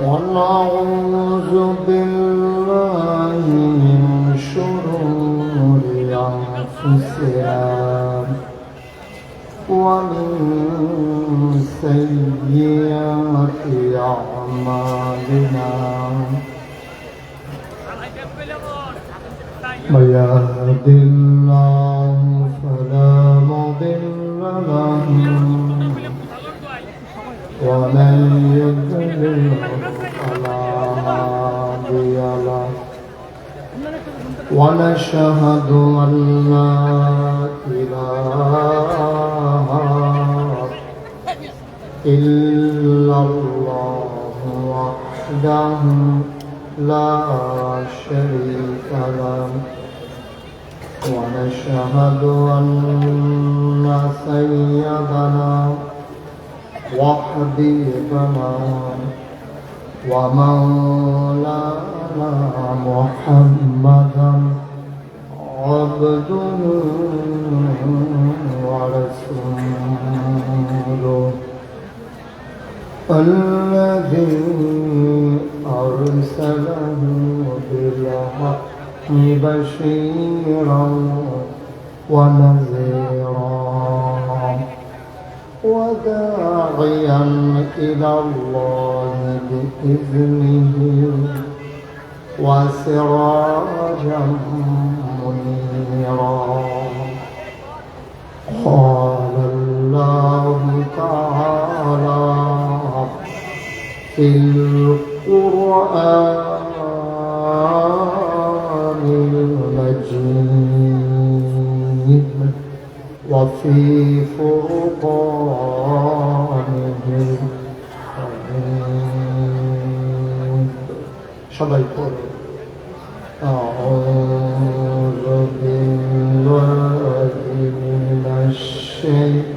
ونعوذ بالله من شرور أنفسنا ومن سيئات أعمالنا من يهد الله فلا مضل له ومن يضلل فلا هادي له ونشهد أن لا إله إلا الله وحده لا شريك له ونشهد أن سيدنا وحبيبنا ومولانا محمدا عبده ورسوله الذي أرسله بالحق بشيرا ونذيرا وداعيا إلى الله بإذنه وسراجا منيرا قال الله تعالى في القرآن المجيد وفي فرقانه الحميد সবাই পড়ো أعوذ بالله من الشيطان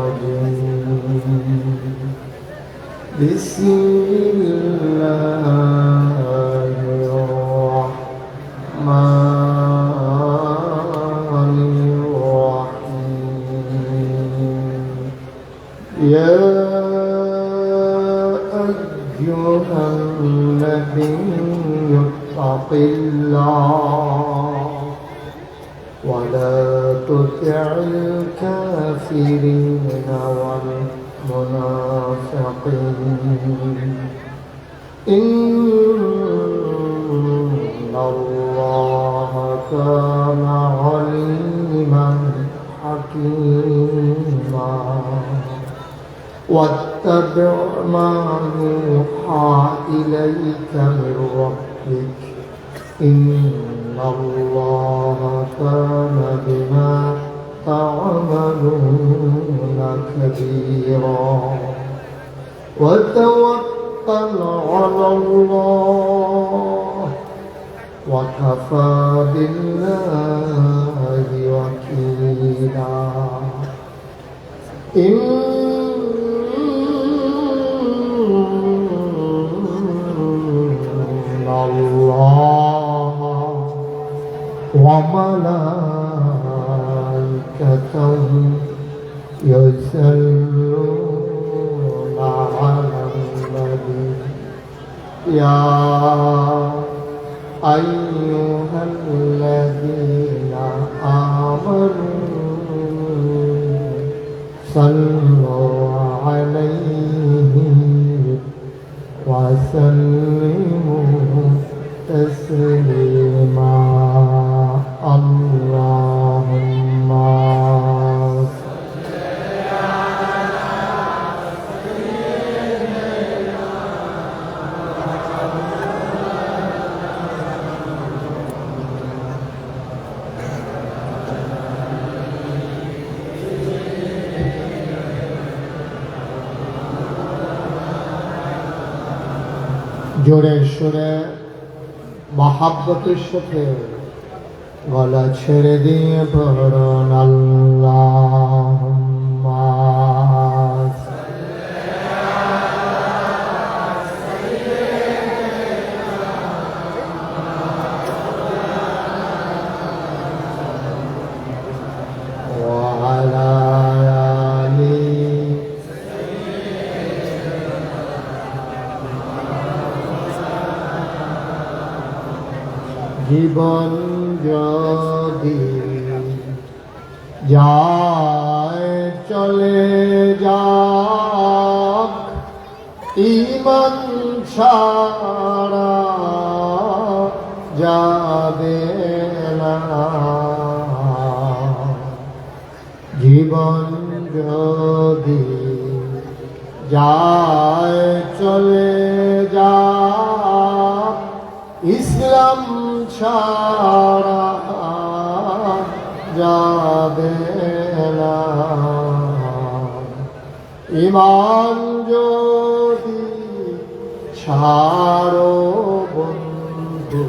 الرجيم بسم الله الرحمن الرحيم يا أيها النبي اتق الله ولا تطع الكافرين والمنافقين إن الله كان عليما حكيما واتبع ما يوحى إليك من ربك إن الله كان بما تعملون كبيرا وتوكل على الله وكفى بالله وكيلا إن الله وملائكته يصلون على النبي يا أيها الذين آمنوا صلوا عليه وسلموا تسليما اللهم জোরে সুরে মহাব্বতের সাথে গলা ছেড়ে দিয়ে পড়ুন আল্লাহুম্মা ওয়া আলা আলি জীবন যদি যায় চলে যাক ঈমান ছাড়া যাবে না। জীবন যদি যায় চলে যাক ইসলাম ছাড়া যাবে না। ঈমান যদি ছাড়ো বন্ধু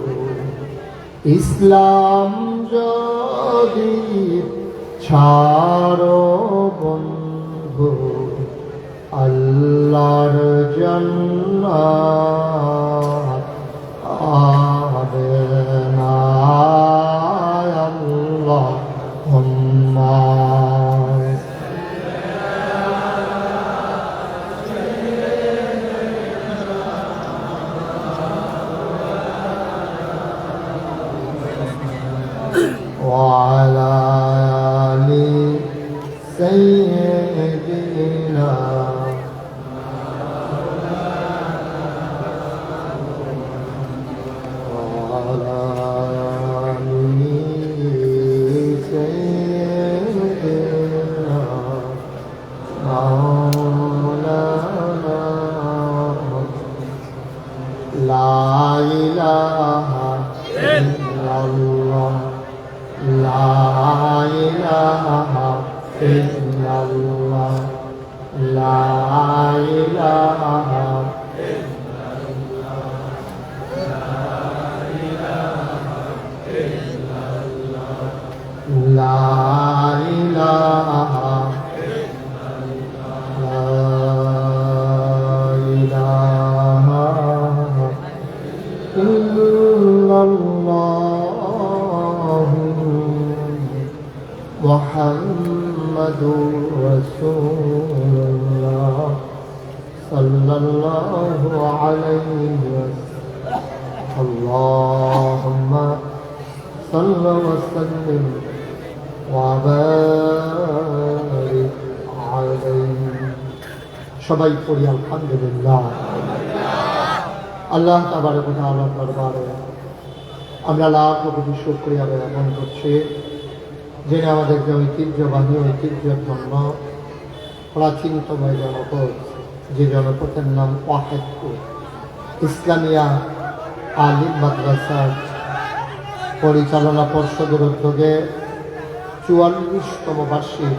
ইসলাম যদি ছাড়ো বন্ধু আল্লাহর জান্নাত হবে না। আল্লাহুম্মা ওয়া আলা আলি সাইয়্যিদিনা লা ইলাহা ইল্লাল্লাহ লা ইলাহা ইল্লাল্লাহ লা ইলাহা লা ইলাহা মুহাম্মাদুর রাসূলুল্লাহ সাল্লাল্লাহু আলাইহি ওয়াসাল্লাম। আল্লাহুম্মা সাল্লি ওয়া সাল্লিম ওয়া বারিক আলাইহি। সবাই পড়ি আলহামদুলিল্লাহ। আল্লাহ তাবারক ওয়া তাআলার দরবারে আমরা লাখ কোটি শুকরিয়া জ্ঞাপন করছি, যিনি আমাদেরকে ঐতিহ্যবাহী ঐতিহ্যধন্য প্রাচীনতম জনপদ, যে জনপদের নাম ওয়াহেদপুর ইসলামিয়া আলিম মাদ্রাসার পরিচালনা পর্ষদের উদ্যোগে ৪৪তম বার্ষিক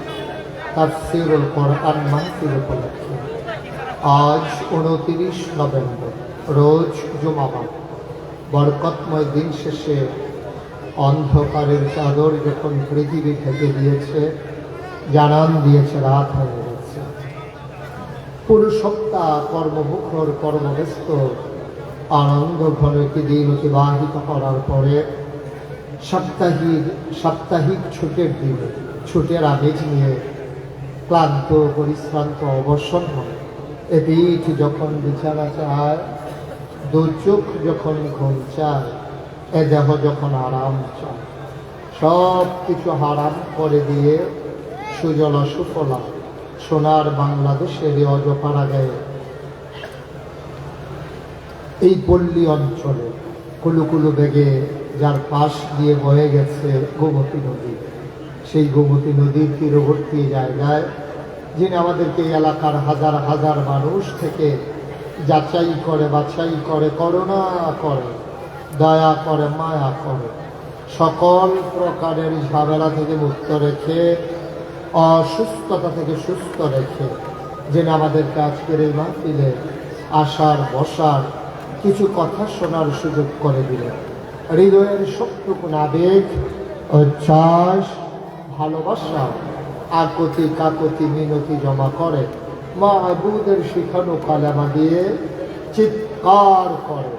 তাফসীরুল কোরআন মাহফিল উপলক্ষে আজ ২৯ নভেম্বর রোজ জুমাবার বরকতময় দিন শেষে অন্ধকারের চাদর যখন পৃথিবী থেকে দিয়েছে, জানান দিয়েছে রাত হয়ে গেছে। পুরো সপ্তাহ কর্মমুখর কর্মব্যস্ত আনন্দ ঘন একটি দিন অতিবাহিত করার পরে সাপ্তাহিক ছুটির দিনে ছুটির আমেজ নিয়ে ক্লান্ত পরিশ্রান্ত অবসর হয়। এ পিঠ যখন বিছানা চায়, দু চোখ যখন ঘুম চায়, এ দেহ যখন আরাম চায়, সব কিছু হারাম করে দিয়ে সুজলা সুফলা সোনার বাংলাদেশের অজপাড়াগাঁয়ে এই পল্লী অঞ্চলে কুলুকুলু বেগে যার পাশ দিয়ে বয়ে গেছে গোমতী নদী, সেই গোমতী নদীর তীরবর্তী জায়গায় যিনি আমাদেরকে এলাকার হাজার হাজার মানুষ থেকে যাচাই করে বাছাই করে, করুণা করে, দয়া করে, মায়া করে, সকল প্রকারের ঝামেলা থেকে মুক্ত রেখে, অসুস্থতা থেকে সুস্থ রেখে যিনি আমাদেরকে আজকের এই মাহফিলে আসার বসার কিছু কথা শোনার সুযোগ করে দিলেন। হৃদয়ের সবটুকু আবেগ, উচ্ছ্বাস, ভালোবাসা, আকতি কাকতি মিনতি জমা করে মাহবুদের শিখানো কালেমা দিয়ে চিৎকার করে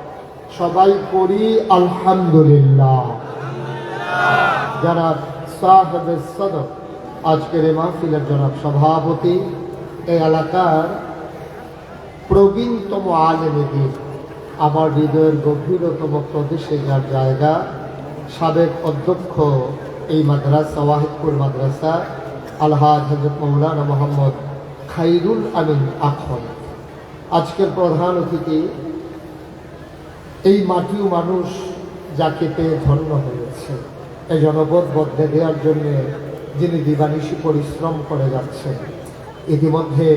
সবাই পড়ি আলহামদুলিল্লাহ। যারা সাহেব সদর আজকের এই মাহফিলের জনাব সভাপতি, এই এলাকার প্রবীণতম আলেম দ্বীন, আমার হৃদয়ের গভীরতম প্রদেশে যার জায়গা, সাবেক অধ্যক্ষ এই মাদ্রাসা ওয়াহিদপুর মাদ্রাসা আলহাজ হযরত মৌলানা মোহাম্মদ খাইরুল আমিন আখন, আজকের প্রধান অতিথি, এই মাটি ও মানুষ যাকে পেয়ে ধন্য হয়েছে, এই জনপদ বদলে দেওয়ার জন্যে যিনি দিবানিশি পরিশ্রম করে যাচ্ছেন, ইতিমধ্যে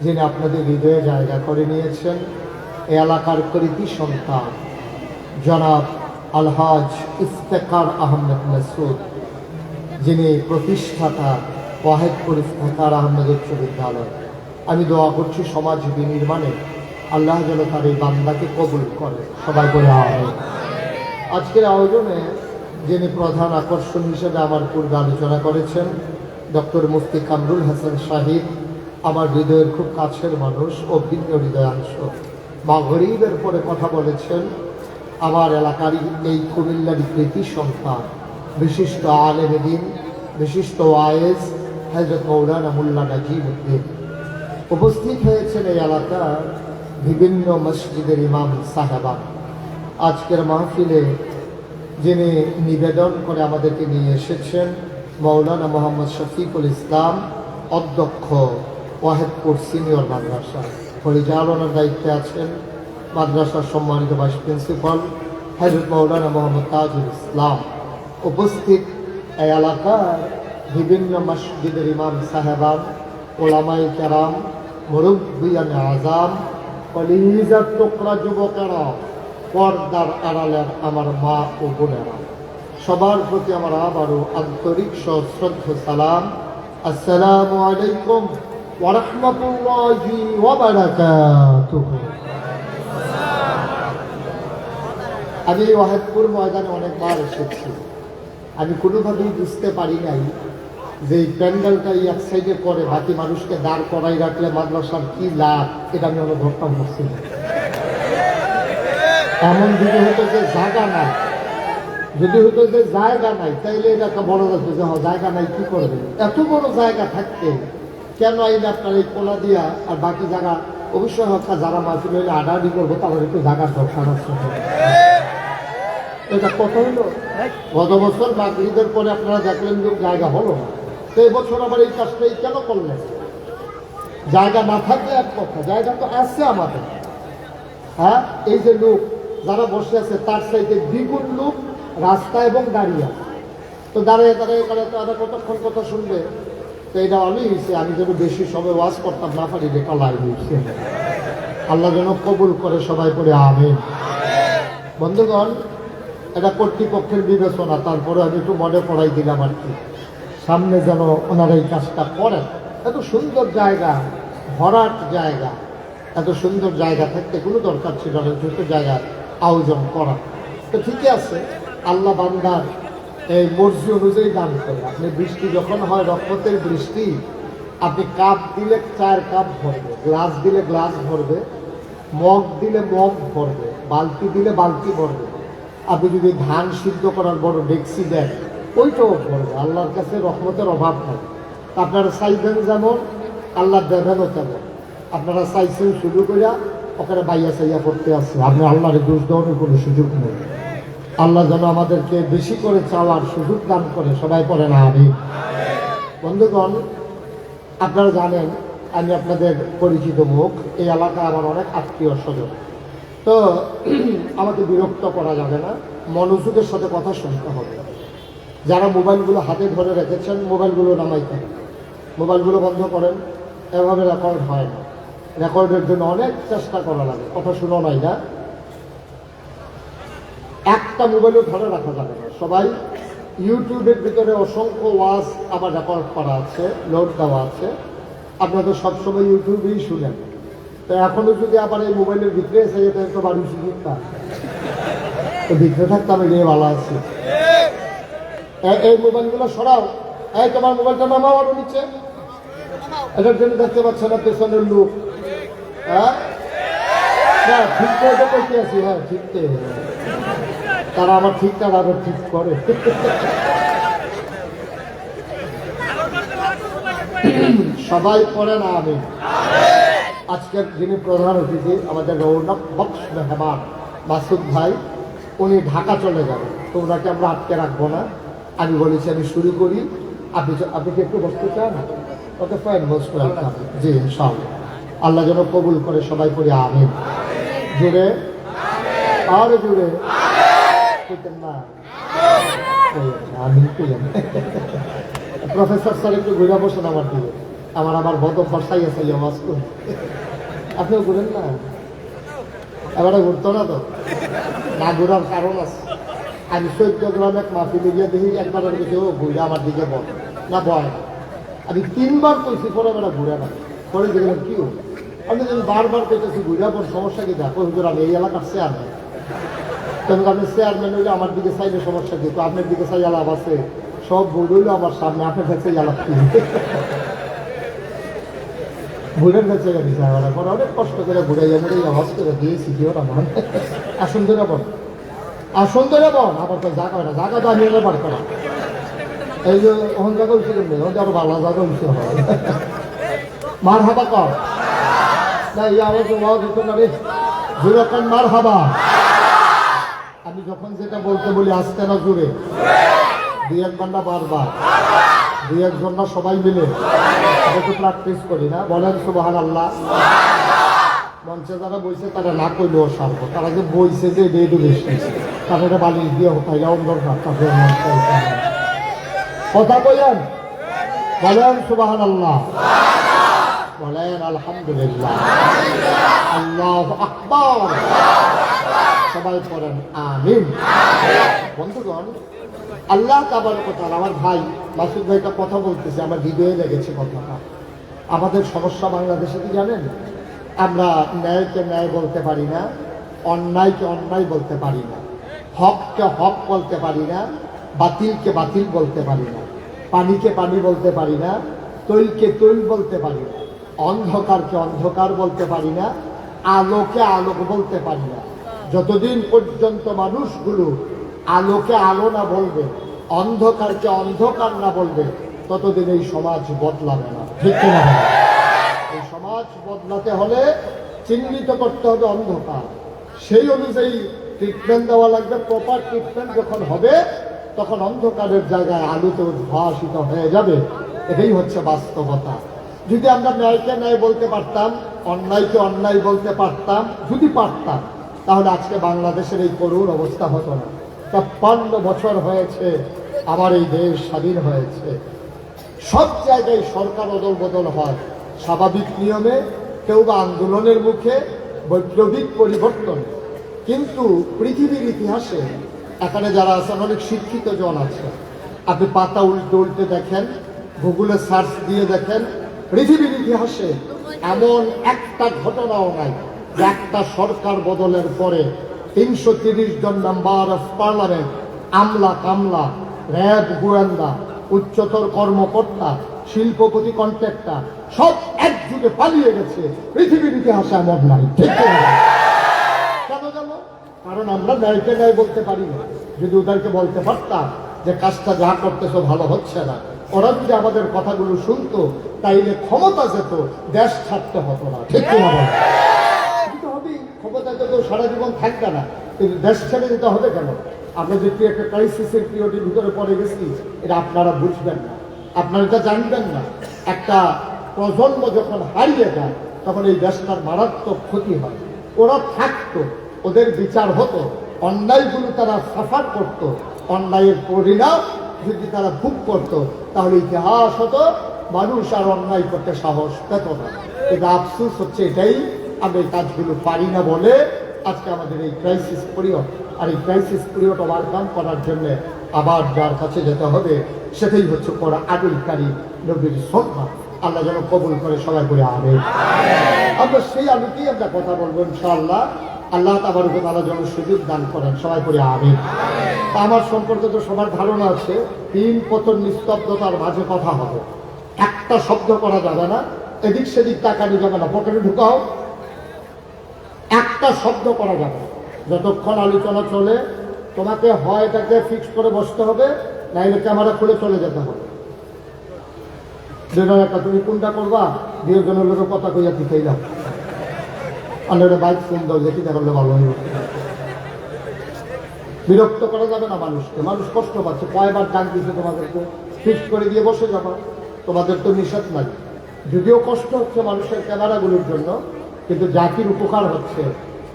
যিনি আপনাদের হৃদয়ে জায়গা করে নিয়েছেন, এই এলাকার কৃতি সন্তান জনাব আলহাজ ইফতেখার আহমেদ মাসুদ, যিনি প্রতিষ্ঠাতা ওয়াহিদপুর ইফতেখার আহমেদ উচ্চ বিদ্যালয়। আমি দোয়া করছি সমাজ বিনির্মাণে আল্লাহ যেন তার এই বান্দাকে কবুল করে, সবাই বলে আমিন। আজকের আয়োজনে যিনি প্রধান আকর্ষণ হিসেবে আমার পূর্বে আলোচনা করেছেন ডক্টর মুফতি কামরুল হাসান সাহিব, আমার হৃদয়ের খুব কাছের মানুষ ও ভিন্ন হৃদয়াংশ, মাগরিবের পরে কথা বলেছেন আমার এলাকারই এই কুমিল্লার কৃতি সন্তান, বিশিষ্ট আলেম দ্বীন, বিশিষ্ট ওয়ায়েজ হযরত মৌলানা মুল্লা নাজিমউদ্দিন। উপস্থিত হয়েছেন এই এলাকার বিভিন্ন মসজিদের ইমাম সাহেবান। আজকের মাহফিলে যিনি নিবেদন করে আমাদেরকে নিয়ে এসেছেন মৌলানা মোহাম্মদ শফিকুল ইসলাম, অধ্যক্ষ ওয়াহিদপুর সিনিয়র মাদ্রাসা, পরিচালনার দায়িত্বে আছেন মাদ্রাসার সম্মানিত ভাইস প্রিন্সিপাল হযরত মৌলানা মোহাম্মদ তাজুল ইসলাম। উপস্থিত এই এলাকার বিভিন্ন মসজিদের ইমাম সাহেবান, ওলামায়ে কেরাম, মুরব্বিয়ান আযাম, কলিজার টুকরা যুবকেরা, পর্দার আড়ালের আমার মা ও বোনেরা, সবার প্রতি আমার আবারও আন্তরিক সশ্রদ্ধ সালাম। আসসালামু আলাইকুম ওয়া রাহমাতুল্লাহি ওয়া বারাকাতুহু। আমি ওয়াহিদপুর ময়দানে অনেকবার এসেছি, আমি কোনোভাবেই বুঝতে পারি নাই যে এই প্যান্ডেলটা এক সাইডে করে বাকি মানুষকে দাঁড় করাই রাখলে মাদ্রাসার কি লাভ, এটা আমি অনুভবটা করছি না। এমন যদি হতো যে জায়গা নাই, যদি হতো যে জায়গা নাই, তাইলে এটা একটা বড় যাচ্ছে যে জায়গা নাই কি করবে। এত বড় জায়গা থাকতে কেন আইলে আপনার এই কোলা দিয়া আর বাকি জায়গা, অবশ্যই হত্যা যারা মাহফিল হইলে আডাআডি করবো, তাদের একটু জায়গার দরকার আছে। এটা কত হইল? গত বছর মাগরিবের পরে আপনারা দেখলেন যে জায়গা হলো না, তো এবছর আবার এই কাজটাই কেন করলেন? জায়গা না থাকলে এক কথা, জায়গা তো আছে আমাদের। হ্যাঁ, এই যে লোক যারা বসে আছে তার সাইডে দ্বিগুণ লোক রাস্তা এবং দাঁড়িয়ে আছে, তো দাঁড়িয়ে দাঁড়িয়ে দাঁড়িয়ে তারা কতক্ষণ কথা শুনবে? তো এটা অনেক হয়েছে, আমি যেন বেশি সময় ওয়াজ করতাম না পারি, এটা লাইভ হয়েছে। আল্লাহ যেন কবুল করে, সবাই করে আমিন। বন্ধুগণ, এটা কর্তৃপক্ষের বিবেচনা, তারপরে আমি একটু মনে পড়াই দিলাম আর কি, সামনে যেন ওনারা এই কাজটা করেন। এত সুন্দর জায়গা, ভরাট জায়গা, এত সুন্দর জায়গা থাকতে কোনো দরকার ছিল না যত জায়গার আয়োজন করা। তো ঠিকই আছে, আল্লাহ বান্দার এই মর্জি অনুযায়ী দান করে। আপনি বৃষ্টি যখন হয়, রহমতের বৃষ্টি, আপনি কাপ দিলে 4 কাপ ভরবে, গ্লাস দিলে গ্লাস ভরবে, মগ দিলে মগ ভরবে, বালতি দিলে বালতি ভরবে। আপনি যদি ধান সিদ্ধ করার বড় ডেকসি দেন, ওইটাও ভরবে। আল্লাহর কাছে রহমতের অভাব নাই। আপনারা চাইবেন যেমন, আল্লাহ দেবেনও তেমন। আপনারা চাইছেন শুরু করিয়া ওখানে বাইয়া চাইয়া করতে আসছে, আপনি আল্লাহরে দোষ দেওয়ার কোনো সুযোগ নেই। আল্লাহ যেন আমাদেরকে বেশি করে চাওয়ার সুযোগ দান করে, সবাই পড়ে না আমি। বন্ধুগণ, আপনারা জানেন আমি আপনাদের পরিচিত মুখ, এই এলাকায় আমার অনেক আত্মীয় স্বজন, তো আমাকে বিরক্ত করা যাবে না, মনোযোগের সাথে কথা শুনতে হবে। যারা মোবাইলগুলো হাতে ধরে রেখেছেন, মোবাইলগুলো নামাইতে, মোবাইলগুলো বন্ধ করেন, এভাবে রেকর্ড হয় না। রেকর্ডের জন্য অনেক চেষ্টা করা লাগে, কথা শুনো নাই না, একটা মোবাইলও ধরে রাখা যাবে না। সবাই ইউটিউবের ভিতরে অসংখ্য ওয়াজ আবার রেকর্ড করা আছে, লোড দেওয়া আছে, আপনাদের সবসময় ইউটিউবেই শুনেন। তো এখনো যদি আবার এই মোবাইলের ভিতরে এসে যেত তো বাড়ি শিখতাম, তো ভিতরে থাকতাম, এটাই ভালো আছে। এই মোবাইলগুলো সরাও, এই তোমার মোবাইলটা নামাও আরো নিচে। এটার জন্য দেখতে পাচ্ছেন না পেছনের লোক, হ্যাঁ না ঠিক করে তো করতে আছি, হ্যাঁ ঠিকতে তারা আমার ঠিকটা আরো ঠিক করে। সবাই পড়েন আমিন। আজকের যিনি প্রধান অতিথি আমাদের রৌনক বক্স মেহমান মাসুদ ভাই, উনি ঢাকা চলে যাবেন, তো ওনাকে আমরা আটকে রাখবো না। আমি বলেছি আমি শুরু করি, আপনি কি একটু বসতে চান? Okay fine, most welcome. জি ইনশাআল্লাহ, আল্লাহ যেন কবুল করে, সবাই করে আমিন। জুড়ে আর জুড়ে না আমি প্রফেসর স্যার একটু ঘুরে বসেন আমার দিকে, আমার বদ ফসাই আছে আওয়াজ করে। আপনিও ঘুরেন না, এবারে ঘুরতো না তো, না ঘুরার কারণ আছে। আমি 14 গ্রামে মাফিলে গিয়ে দেখি একবার কেউ ঘুরে আমার দিকে বল না বয়, আমি 3 বার কইছি, পরে বেড়া ঘুরে না, পরে দেখলাম কি আমি বারবার কইতেছি ঘুরে পর সমস্যা কি দেখো হুজুর, আমি এই এলাকার চেয়ারম্যান, তখন আপনি চেয়ারম্যান হইলে আমার দিকে চাইলে সমস্যা কি, তো আপনার দিকে চাই আলাপ আছে, সব ভুল হইলো আমার সামনে, আপনার কাছে আলাপ কি ভুলের কাছে গেছে আমার, অনেক কষ্ট করে ঘুরে যাবে আওয়াজ করে দিয়েছি কেউ আমার। আসুন ধরে বল, আসুন ধরে বল, আবার তো জায়গা হয় না, জায়গা তো আমি ব্যাপার করা, এই যে ওখান জায়গা উঠছে কেমনি, ওখান আরো ভালো জায়গা উঠছে হয়। মার হাবা কর না, এই আওয়াজ আওয়াজ হতো না রে, জুড়ে কান মার হাবা। আমি যখন যেটা বলতে বলি আসতে না জুড়ে, 2-1 বার বারবার, 2-1 না সবাই মিলে একটু প্র্যাকটিস করি না, বলেন সুবহানাল্লাহ। মঞ্চে যারা বইছে তারা না কইলেও সারবো, তারা যে বইছে যে এটা বেশি, তারা বালিশ দিয়ে হতাইলে অন্ধর কথা বলেন, বলেন সুবহানাল্লাহ, বলেন আলহামদুলিল্লাহ, আল্লাহু আকবার, সবাই পড়েন আমিন। বন্ধুগণ, আল্লাহ তাবারক ওয়া তাআলা, আমার ভাই মাসুদ ভাইটা কথা বলতেছে, আমার হৃদয়ে লেগেছে কথাটা। আমাদের সমস্যা বাংলাদেশে কি জানেন, আমরা ন্যায়কে ন্যায় বলতে পারি না, অন্যায়কে অন্যায় বলতে পারি না, হককে হক বলতে পারি না, বাতিলকে বাতিল বলতে পারি না, পানিকে পানি বলতে পারি না, তৈলকে তৈল বলতে পারি না, অন্ধকারকে অন্ধকার বলতে পারি না, আলোকে আলোক বলতে পারি না। যতদিন পর্যন্ত মানুষগুলো আলোকে আলো না বলবে, অন্ধকারকে অন্ধকার না বলবে, ততদিন এই সমাজ বদলাবে না, ঠিক না? এই সমাজ বদলাতে হলে চিহ্নিত করতে হবে অন্ধকার, সেই অনুযায়ী ট্রিটমেন্ট দেওয়া লাগবে। প্রপার ট্রিটমেন্ট যখন হবে, তখন অন্ধকারের জায়গায় আলোতে উদ্ভাসিত হয়ে যাবে। এটাই হচ্ছে বাস্তবতা। যদি আমরা ন্যায়কে ন্যায় বলতে পারতাম, অন্যায়কে অন্যায় বলতে পারতাম, যদি পারতাম, তাহলে আজকে বাংলাদেশের এই করুণ অবস্থা হতো না। ৫৩ বছর হয়েছে আমার এই দেশ স্বাধীন হয়েছে, সব জায়গায় সরকার অদল বদল হয়, স্বাভাবিক নিয়মে, কেউ বা আন্দোলনের মুখে, বৈপ্লবিক পরিবর্তন। কিন্তু পৃথিবীর ইতিহাসে এখানে যারা আছেন অনেক শিক্ষিত জন আছে, আপনি পাতা উল্টে উল্টে দেখেন, গুগলে সার্চ দিয়ে দেখেন, পৃথিবীর ইতিহাসে এমন একটা ঘটনাও নাই যে একটা সরকার বদলের পরে ৩৩০ জন মেম্বার অফ পার্লামেন্ট, আমলা কামলা, র্যাব গোয়েন্দা, উচ্চতর কর্মকর্তা, শিল্পপতি কন্ট্রাক্টর সব একযুগে পালিয়ে গেছে। পৃথিবীর ইতিহাসে এমন নাই, ঠিক না? কেন জানো? কারণ আমরা ন্যায়কে ন্যায় বলতে পারি না। যদি ওদেরকে বলতে পারতাম যে কাজটা যা করতেছো ভালো হচ্ছে না, ওরা যদি আমাদের কথাগুলো শুনতো, তাইলে ক্ষমতা যেত, দেশ ছাড়তে হতো না, ঠিক না? হবেই, ক্ষমতায় তো সারা জীবন থাকবে না, কিন্তু দেশ ছেড়ে যেতে হবে কেন? আমরা যে একটা ক্রাইসিসের পিরিয়ডের ভিতরে পড়ে গেছি, এটা আপনারা বুঝবেন না, আপনারা এটা জানবেন না। একটা প্রজন্ম যখন হারিয়ে যায়, তখন এই দেশটার মারাত্মক ক্ষতি হয়। ওরা থাকতো, ওদের বিচার হতো, অন্যায়গুলো তারা সাফার করত, অন্যায়ের পরিণাম যদি তারা ভোগ করত, তাহলে ইতিহাস হতো, মানুষ আর অন্যায় করতে সাহস পেত না। এটা আফসোস হচ্ছে এটাই, আমরা এই কাজগুলো পারি না বলে আজকে আমাদের এই ক্রাইসিস পিরিয়ড। আর এই ক্রাইসিস পিরিয়ড ওভারকাম করার জন্য আবার যার কাছে যেতে হবে, সেটাই হচ্ছে কোরআনুল কারীম, নবীর সুন্নাহ। আল্লাহ যেন কবুল করে, সবাই করে আমিন। আমরা সেই আলোকেই আমরা কথা বলবো ইনশাআল্লাহ। আল্লাহ তাবারক ওয়া তাআলা যেন সুযোগ দান করেন, সবাই পড়ি আমিন। আমার সম্পর্কে তো সবার ধারণা আছে, 3 পতন নিস্তব্ধতার মাঝে কথা হবে, একটা শব্দ করা যাবে না, এদিক সেদিক তাকানো যাবে না, পকেটে ঢুকাও, একটা শব্দ করা যাবে না। যতক্ষণ আলোচনা চলে তোমাকে হয় এটাকে ফিক্স করে বসতে হবে, নাইলে ক্যামেরা খুলে চলে যেতে হবে। যেটা একটা তুমি কোনটা করবা, 2 জনের লোকের কথা কইয়া দিতেই দাও, আমরা বাইক ফোন দাও, দেখি করলে ভালো হইব। বিরক্ত করা যাবে না মানুষকে, মানুষ কষ্ট পাচ্ছে, কয়বার ডাক দিচ্ছে তোমাদেরকে, ফিক্স করে দিয়ে বসে যাবা, তোমাদের তো নিষেধ নাই। যদিও কষ্ট হচ্ছে মানুষের ক্যামেরাগুলোর জন্য, কিন্তু জাতির উপকার হচ্ছে,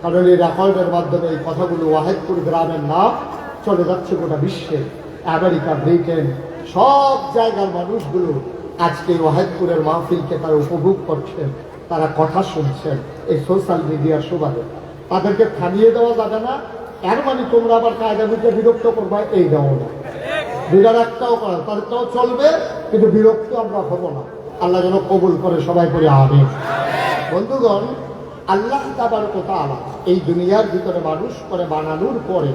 কারণ এই রেকর্ডের মাধ্যমে এই কথাগুলো ওয়াহেদপুর গ্রামের নাম চলে যাচ্ছে গোটা বিশ্বে। আমেরিকা, ব্রিটেন, সব জায়গার মানুষগুলো আজকে ওয়াহেদপুরের মাহফিলকে তারা উপভোগ করছেন, তারা কথা শুনছেন এই সোশ্যাল মিডিয়ার সুবাদে। তাদেরকে থামিয়ে দেওয়া যাবে না, এর মানে তোমরা আবার কায়দা বুঝে বিরক্ত করবা, এই দেওয়া না, দুইটার একটাও করা, তাদেরটাও চলবে, কিন্তু বিরক্ত আমরা হব না। আল্লাহ যেন কবুল করে, সবাই করে আমিন। বন্ধুগণ, আল্লাহ তাবারক ওয়া তাআলা এই দুনিয়ার ভিতরে মানুষ করে বানানোর পরে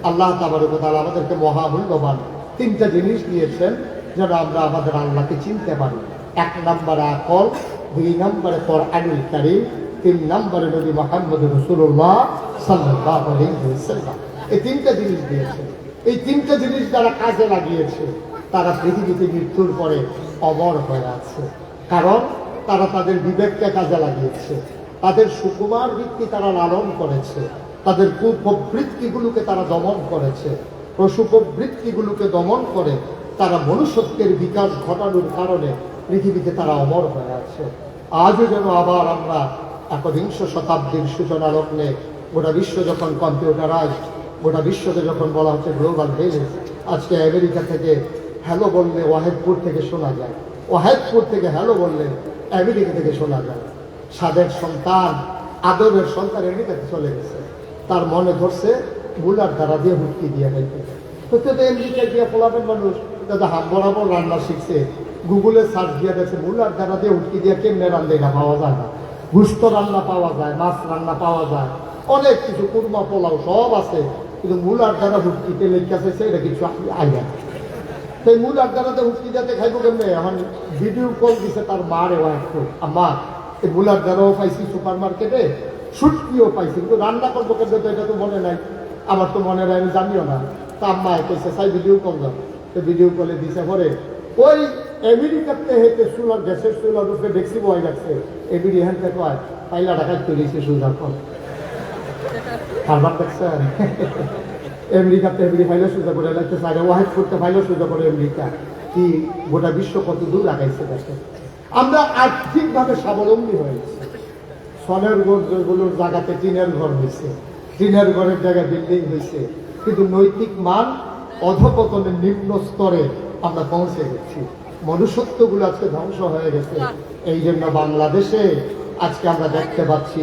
আল্লাহ তাবারক ওয়া তাআলা আমাদেরকে মহামূল্যবান 3টা জিনিস দিয়েছেন যেন আমরা আমাদের আল্লাহকে চিনতে পারি। 1 নম্বরে আকল, 2 নম্বরে কোরআনুল কারীম, 3 নম্বরে নবী মুহাম্মদ রাসূলুল্লাহ সাল্লাল্লাহু আলাইহি ওয়াসাল্লাম। এই 3টা জিনিস দিয়েছেন। এই 3টা জিনিস যারা কাজে লাগিয়েছে তারা পৃথিবীতে মৃত্যুর পরে অমর হয়ে আছে, কারণ তারা তাদের বিবেককে কাজে লাগিয়েছে, তাদের সুকুমার বৃত্তি তারা লালন করেছে, তাদের কুপ্রবৃত্তিগুলোকে তারা দমন করেছে, পশু প্রবৃত্তিগুলোকে দমন করে তারা মনুষ্যত্বের বিকাশ ঘটানোর কারণে পৃথিবীতে তারা অমর হয়ে আছে। আজও যেন আবার আমরা 21শ শতাব্দীর সূচনা লগ্নে গোটা বিশ্ব যখন কম্পিউটারাইজ, গোটা বিশ্বকে যখন বলা হচ্ছে গ্লোবাল ভিলেজ, আজকে আমেরিকা থেকে হ্যালো বললে ওয়াহেদপুর থেকে শোনা যায়, ওয়াহেদপুর থেকে হ্যালো বললে আমেরিকা থেকে শোনা যায়। সাদের সন্তান, আদরের সন্তান আমেরিকাতে চলে গেছে, তার মনে ধরছে মুলার দ্বারা দিয়ে হুটকি দিয়ে খাইতে। হচ্ছে তো আমেরিকায় গিয়ে ফলাবেন মানুষ, দাদা হাত বরাবর রান্না শিখছে, গুগলে সার্চ দিয়ে গেছে মুলার দ্বারা দিয়ে হুটকি দিয়ে কেমনে রান্না, এটা পাওয়া যায় না। গুস্ত রান্না পাওয়া যায়, মাছ রান্না পাওয়া যায়, অনেক কিছু, কুরমা পোলাও সব আছে, কিন্তু মুলার দ্বারা হুটকিতে লেখা চাইছে এটা কিছু আইয়া। সেই মুলার দ্বারাতে হুটকি দিতে খাইবো কেমনে? এখন ভিডিও কল দিছে তার মারে, একটু আমার এই মুলার দ্বারাও পাইছি সুপার মার্কেটে, শুটকিও পাইছি, কিন্তু রান্না করবো কেমনে তো এটা তো মনে নাই, আমার তো মনে নাই, আমি জানিও না। তা আম্মায় কইছে চাই ভিডিও কল দাও, তো ভিডিও কলে দিছে পরে ওই আমেরিকাতে হেঁটে চুলার গ্যাসের চুলার উপরে দেখছি বয় যাচ্ছে, এবিডি হ্যান্ড থেকে হয় পাইলা ঢাকায় তৈরিছে সুজার পর খাবার দেখছেন। আমেরিকাতে এমনি ফাইলে সোজা করে লাগছে, সাইডে ওয়াহেদ করতে ফাইলে সোজা করে আমেরিকা কি গোটা বিশ্ব কত দূর আগাইছে দেখে। আমরা আর্থিকভাবে স্বাবলম্বী হয়েছি, সনের ঘরগুলোর জায়গাতে টিনের ঘর হয়েছে, টিনের ঘরের জায়গায় বিল্ডিং হয়েছে, কিন্তু নৈতিক মান অধপতনের নিম্ন স্তরে আমরা পৌঁছে গেছি, মনুষ্যত্বগুলো আজকে ধ্বংস হয়ে গেছে। এই জন্য বাংলাদেশে আজকে আমরা দেখতে পাচ্ছি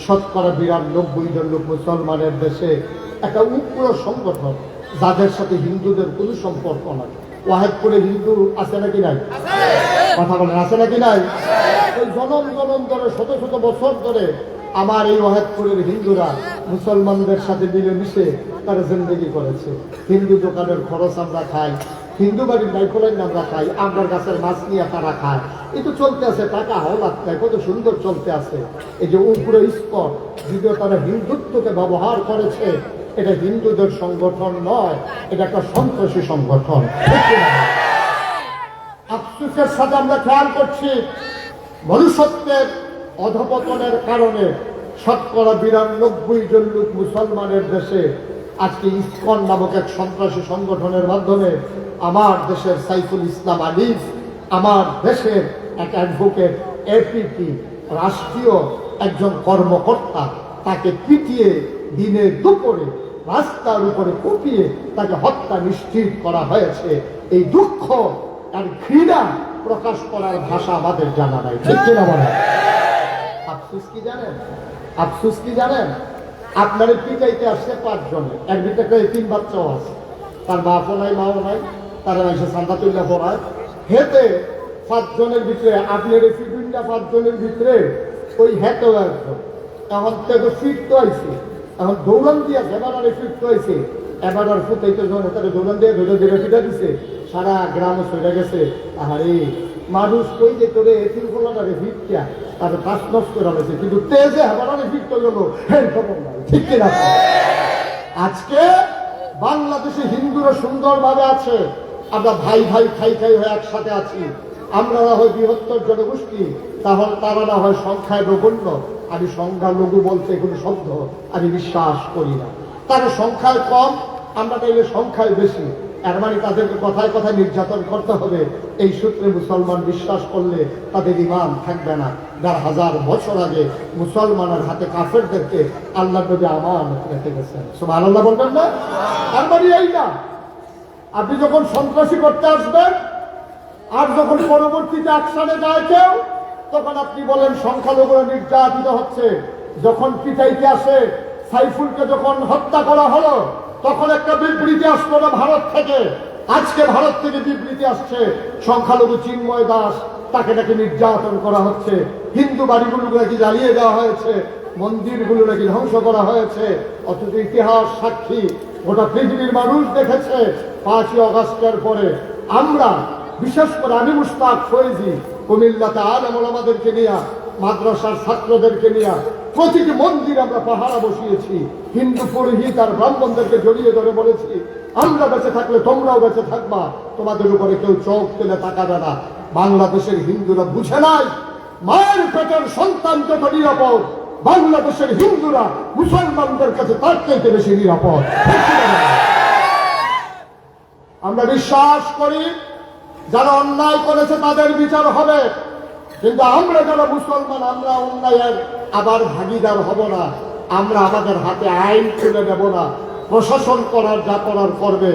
৯২% জন লোক মুসলমানের দেশে একটা উগ্র সংগঠন, যাদের সাথে হিন্দুদের কোনো সম্পর্ক নাই। ওয়াহেদপুরে হিন্দু আছে নাকি নাই? কথা বলেন, আছে নাকি নাই? ওই জনম জনম ধরে, শত শত বছর ধরে আমার এই ওয়াহেদপুরের হিন্দুরা মুসলমানদের সাথে মিলেমিশে তারা জিন্দগি করেছে। হিন্দু দোকানের খরচ আমরা খাই, হিন্দু বাড়ির নাইকোলাইন আমরা খাই, আমরা গাছের মাছ নিয়ে তারা খায়, এই তো চলতে আছে, টাকা হওয়ার কত সুন্দর চলতে আছে। এই যে উপরে স্তর, যদিও তারা হিন্দুত্বকে ব্যবহার করেছে, এটা হিন্দুদের সংগঠন নয়, এটা একটা সন্ত্রাসী সংগঠন। আফসোসের সাথে আমরা খেয়াল করছি মনুষ্যত্বের অধপতনের কারণে ৯২% জন লোক মুসলমানের দেশে আজকে ইসকন নামক এক সন্ত্রাসী সংগঠনের মাধ্যমে আমার দেশের সাইফুল ইসলাম আলিফ, আমার দেশের এক অ্যাডভোকেট এপিপি রাষ্ট্রীয় একজন কর্মকর্তা, তাকে পিটিয়ে দিনে দুপুরে রাস্তার উপরে কুপিয়ে তাকে হত্যা নিশ্চিত করা হয়েছে। এই দুঃখ আর ঘৃণা প্রকাশ করার ভাষা আমাদের জানা নাই, ঠিক কিনা বলেন? আফসোস কি জানেন? আফসোস কি জানেন? আপনার পিটাইতে আসছে ৫ জনে, এর ভিতরে ৩ বাচ্চাও আছে, তার বাপও নাই, মাও নাই, তারা এসে চান্দা তুল্লা পড়ায়। হেতে ৫ জনের ভিতরে আপনার ৫ জনের ভিতরে ওই হেঁটেও একদম এখন তো ফিট হয়েছে, এখন দৌড়ান দিয়ে এবার ফিট হয়েছে, এবার আর ফুটাইতে তারা দৌড়ান দিয়ে ফিটা দিছে, সারা গ্রামে চলে গেছে। আরে মানুষ কই যে তোরে এথিন ফোলাটারে ফিটটা তাদের কাজ নষ্ট করা হয়েছে, কিন্তু তেজে এবার ফিট করে গেল হ্যাঁ খবর নাই, ঠিক কিনা? আজকে বাংলাদেশে হিন্দুরা সুন্দরভাবে আছে, আমরা ভাই ভাই খাই খাই হয়ে একসাথে আছি। আমরা না হয় বৃহত্তর জনগোষ্ঠী, তাহলে তারা না হয় সংখ্যায় নগণ্য। আমি সংখ্যালঘু বলতে কোনো শব্দ আমি বিশ্বাস করি না। তারা সংখ্যায় কম, আমরা তাইলে সংখ্যায় বেশি, এর মানে তাদেরকে কথায় কথায় নির্যাতন করতে হবে। এই সূত্রে মুসলমান বিশ্বাস করলে তাদের ঈমান থাকবে না। ১,৫০০ বছর আগে মুসলমানের হাতে কাফেরদেরকে আল্লাহ নবী আমানত রেখে গেছেন। সুবহানাল্লাহ বলবেন না? তার মানে এই না, আপনি যখন সন্ত্রাসী করতে আসবেন আর যখন পরবর্তীতে অ্যাকশনে যায় কেউ, তখন আপনি বলেন সংখ্যালঘুরা নির্যাতিত হচ্ছে। যখন পিটাইতে আসে, সাইফুলকে যখন হত্যা করা হলো, তখন একটা বিবৃতি আসলো না ভারত থেকে। আজকে ভারত থেকে বিবৃতি আসছে সংখ্যালঘু চিন্ময় দাস, তাকে নাকি নির্যাতন করা হচ্ছে, হিন্দু বাড়িগুলো নাকি জ্বালিয়ে দেওয়া হয়েছে, মন্দিরগুলো নাকি ধ্বংস করা হয়েছে। অথচ ইতিহাস সাক্ষী, গোটা পৃথিবীর মানুষ দেখেছে ৫ই আগস্টের পরে আমরা, বিশেষ করে আমি মুশতাক ফয়েজি, কুমিল্লাতে আলেম ওলামাদেরকে নিয়ে, মাদ্রাসার ছাত্রদেরকে নিয়ে প্রতিটি মন্দিরে আমরা পাহারা বসিয়েছি। হিন্দু পুরোহিত আর ব্রাহ্মণদেরকে জড়িয়ে ধরে বলেছি, আমরা বেঁচে থাকলে তোমরাও বেঁচে থাকবা, তোমাদের উপরে কেউ চোখ তুলে তাকাবে না। বাংলাদেশের হিন্দুরা বুঝে নাই মায়ের পেটের সন্তান যত নিরাপদ, বাংলাদেশের হিন্দুরা মুসলমানদের কাছে তার চাইতে বেশি নিরাপদ। আমরা বিশ্বাস করি যারা অন্যায় করেছে তাদের বিচার হবে, কিন্তু আমরা যারা মুসলমান, আমরা অন্যায়ের আবার ভাগিদার হব না। আমরা আমাদের হাতে আইন তুলে নেব না, প্রশাসন করার যা করার করবে।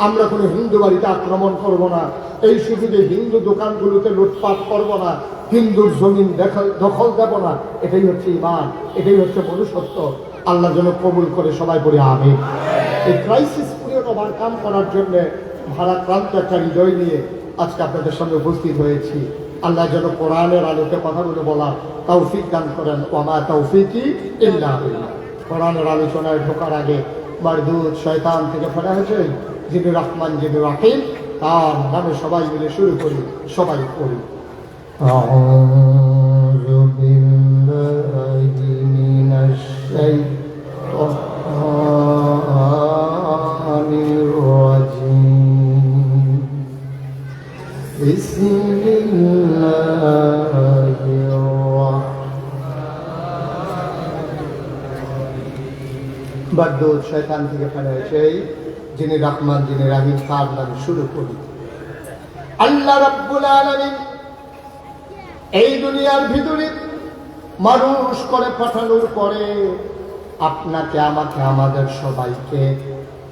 আমরা কোনো হিন্দু বাড়িতে আক্রমণ করব না, এই সুযোগে হিন্দু দোকানগুলোতে লুটপাট করব না, হিন্দুর জমিন দখল দেব না। এটাই হচ্ছে ঈমান, এটাই হচ্ছে মনুষ্যত্ব। আল্লাহ যেন কবুল করে সবাই বলে আমিন। এই ক্রাইসিস পিরিয়ড ওভারকাম করার জন্য ভারাক্রান্ত একটা হৃদয় নিয়ে আজকে আপনাদের সামনে উপস্থিত হয়েছি। আল্লাহ যেন কোরআনের আলোকে কথাগুলো বলার তৌফিক দান করেন। ওয়া তৌফিকি ইল্লা বিল্লাহ। কোরআনের আলোচনায় ঢোকার আগে মারদুদ শয়তান থেকে ফেরা হয়েছে যিনি রহমান যিনি রাহিম, তার নামে সবাই মিলে শুরু করি, সবাই করি। আউযু বিল্লাহি মিনাশ শাইতানির রাজীম। বিসমিল্লাহির বারদুদ শয়তান থেকে ফেরা হয়েছে যিনি রহমান যিনি রাহিম, তার নামে শুরু করি। আল্লাহ রাব্বুল আলামিন এই দুনিয়ার ভিতরে মানুষ করে পাঠানোর পরে আপনাকে আমাকে আমাদের সবাইকে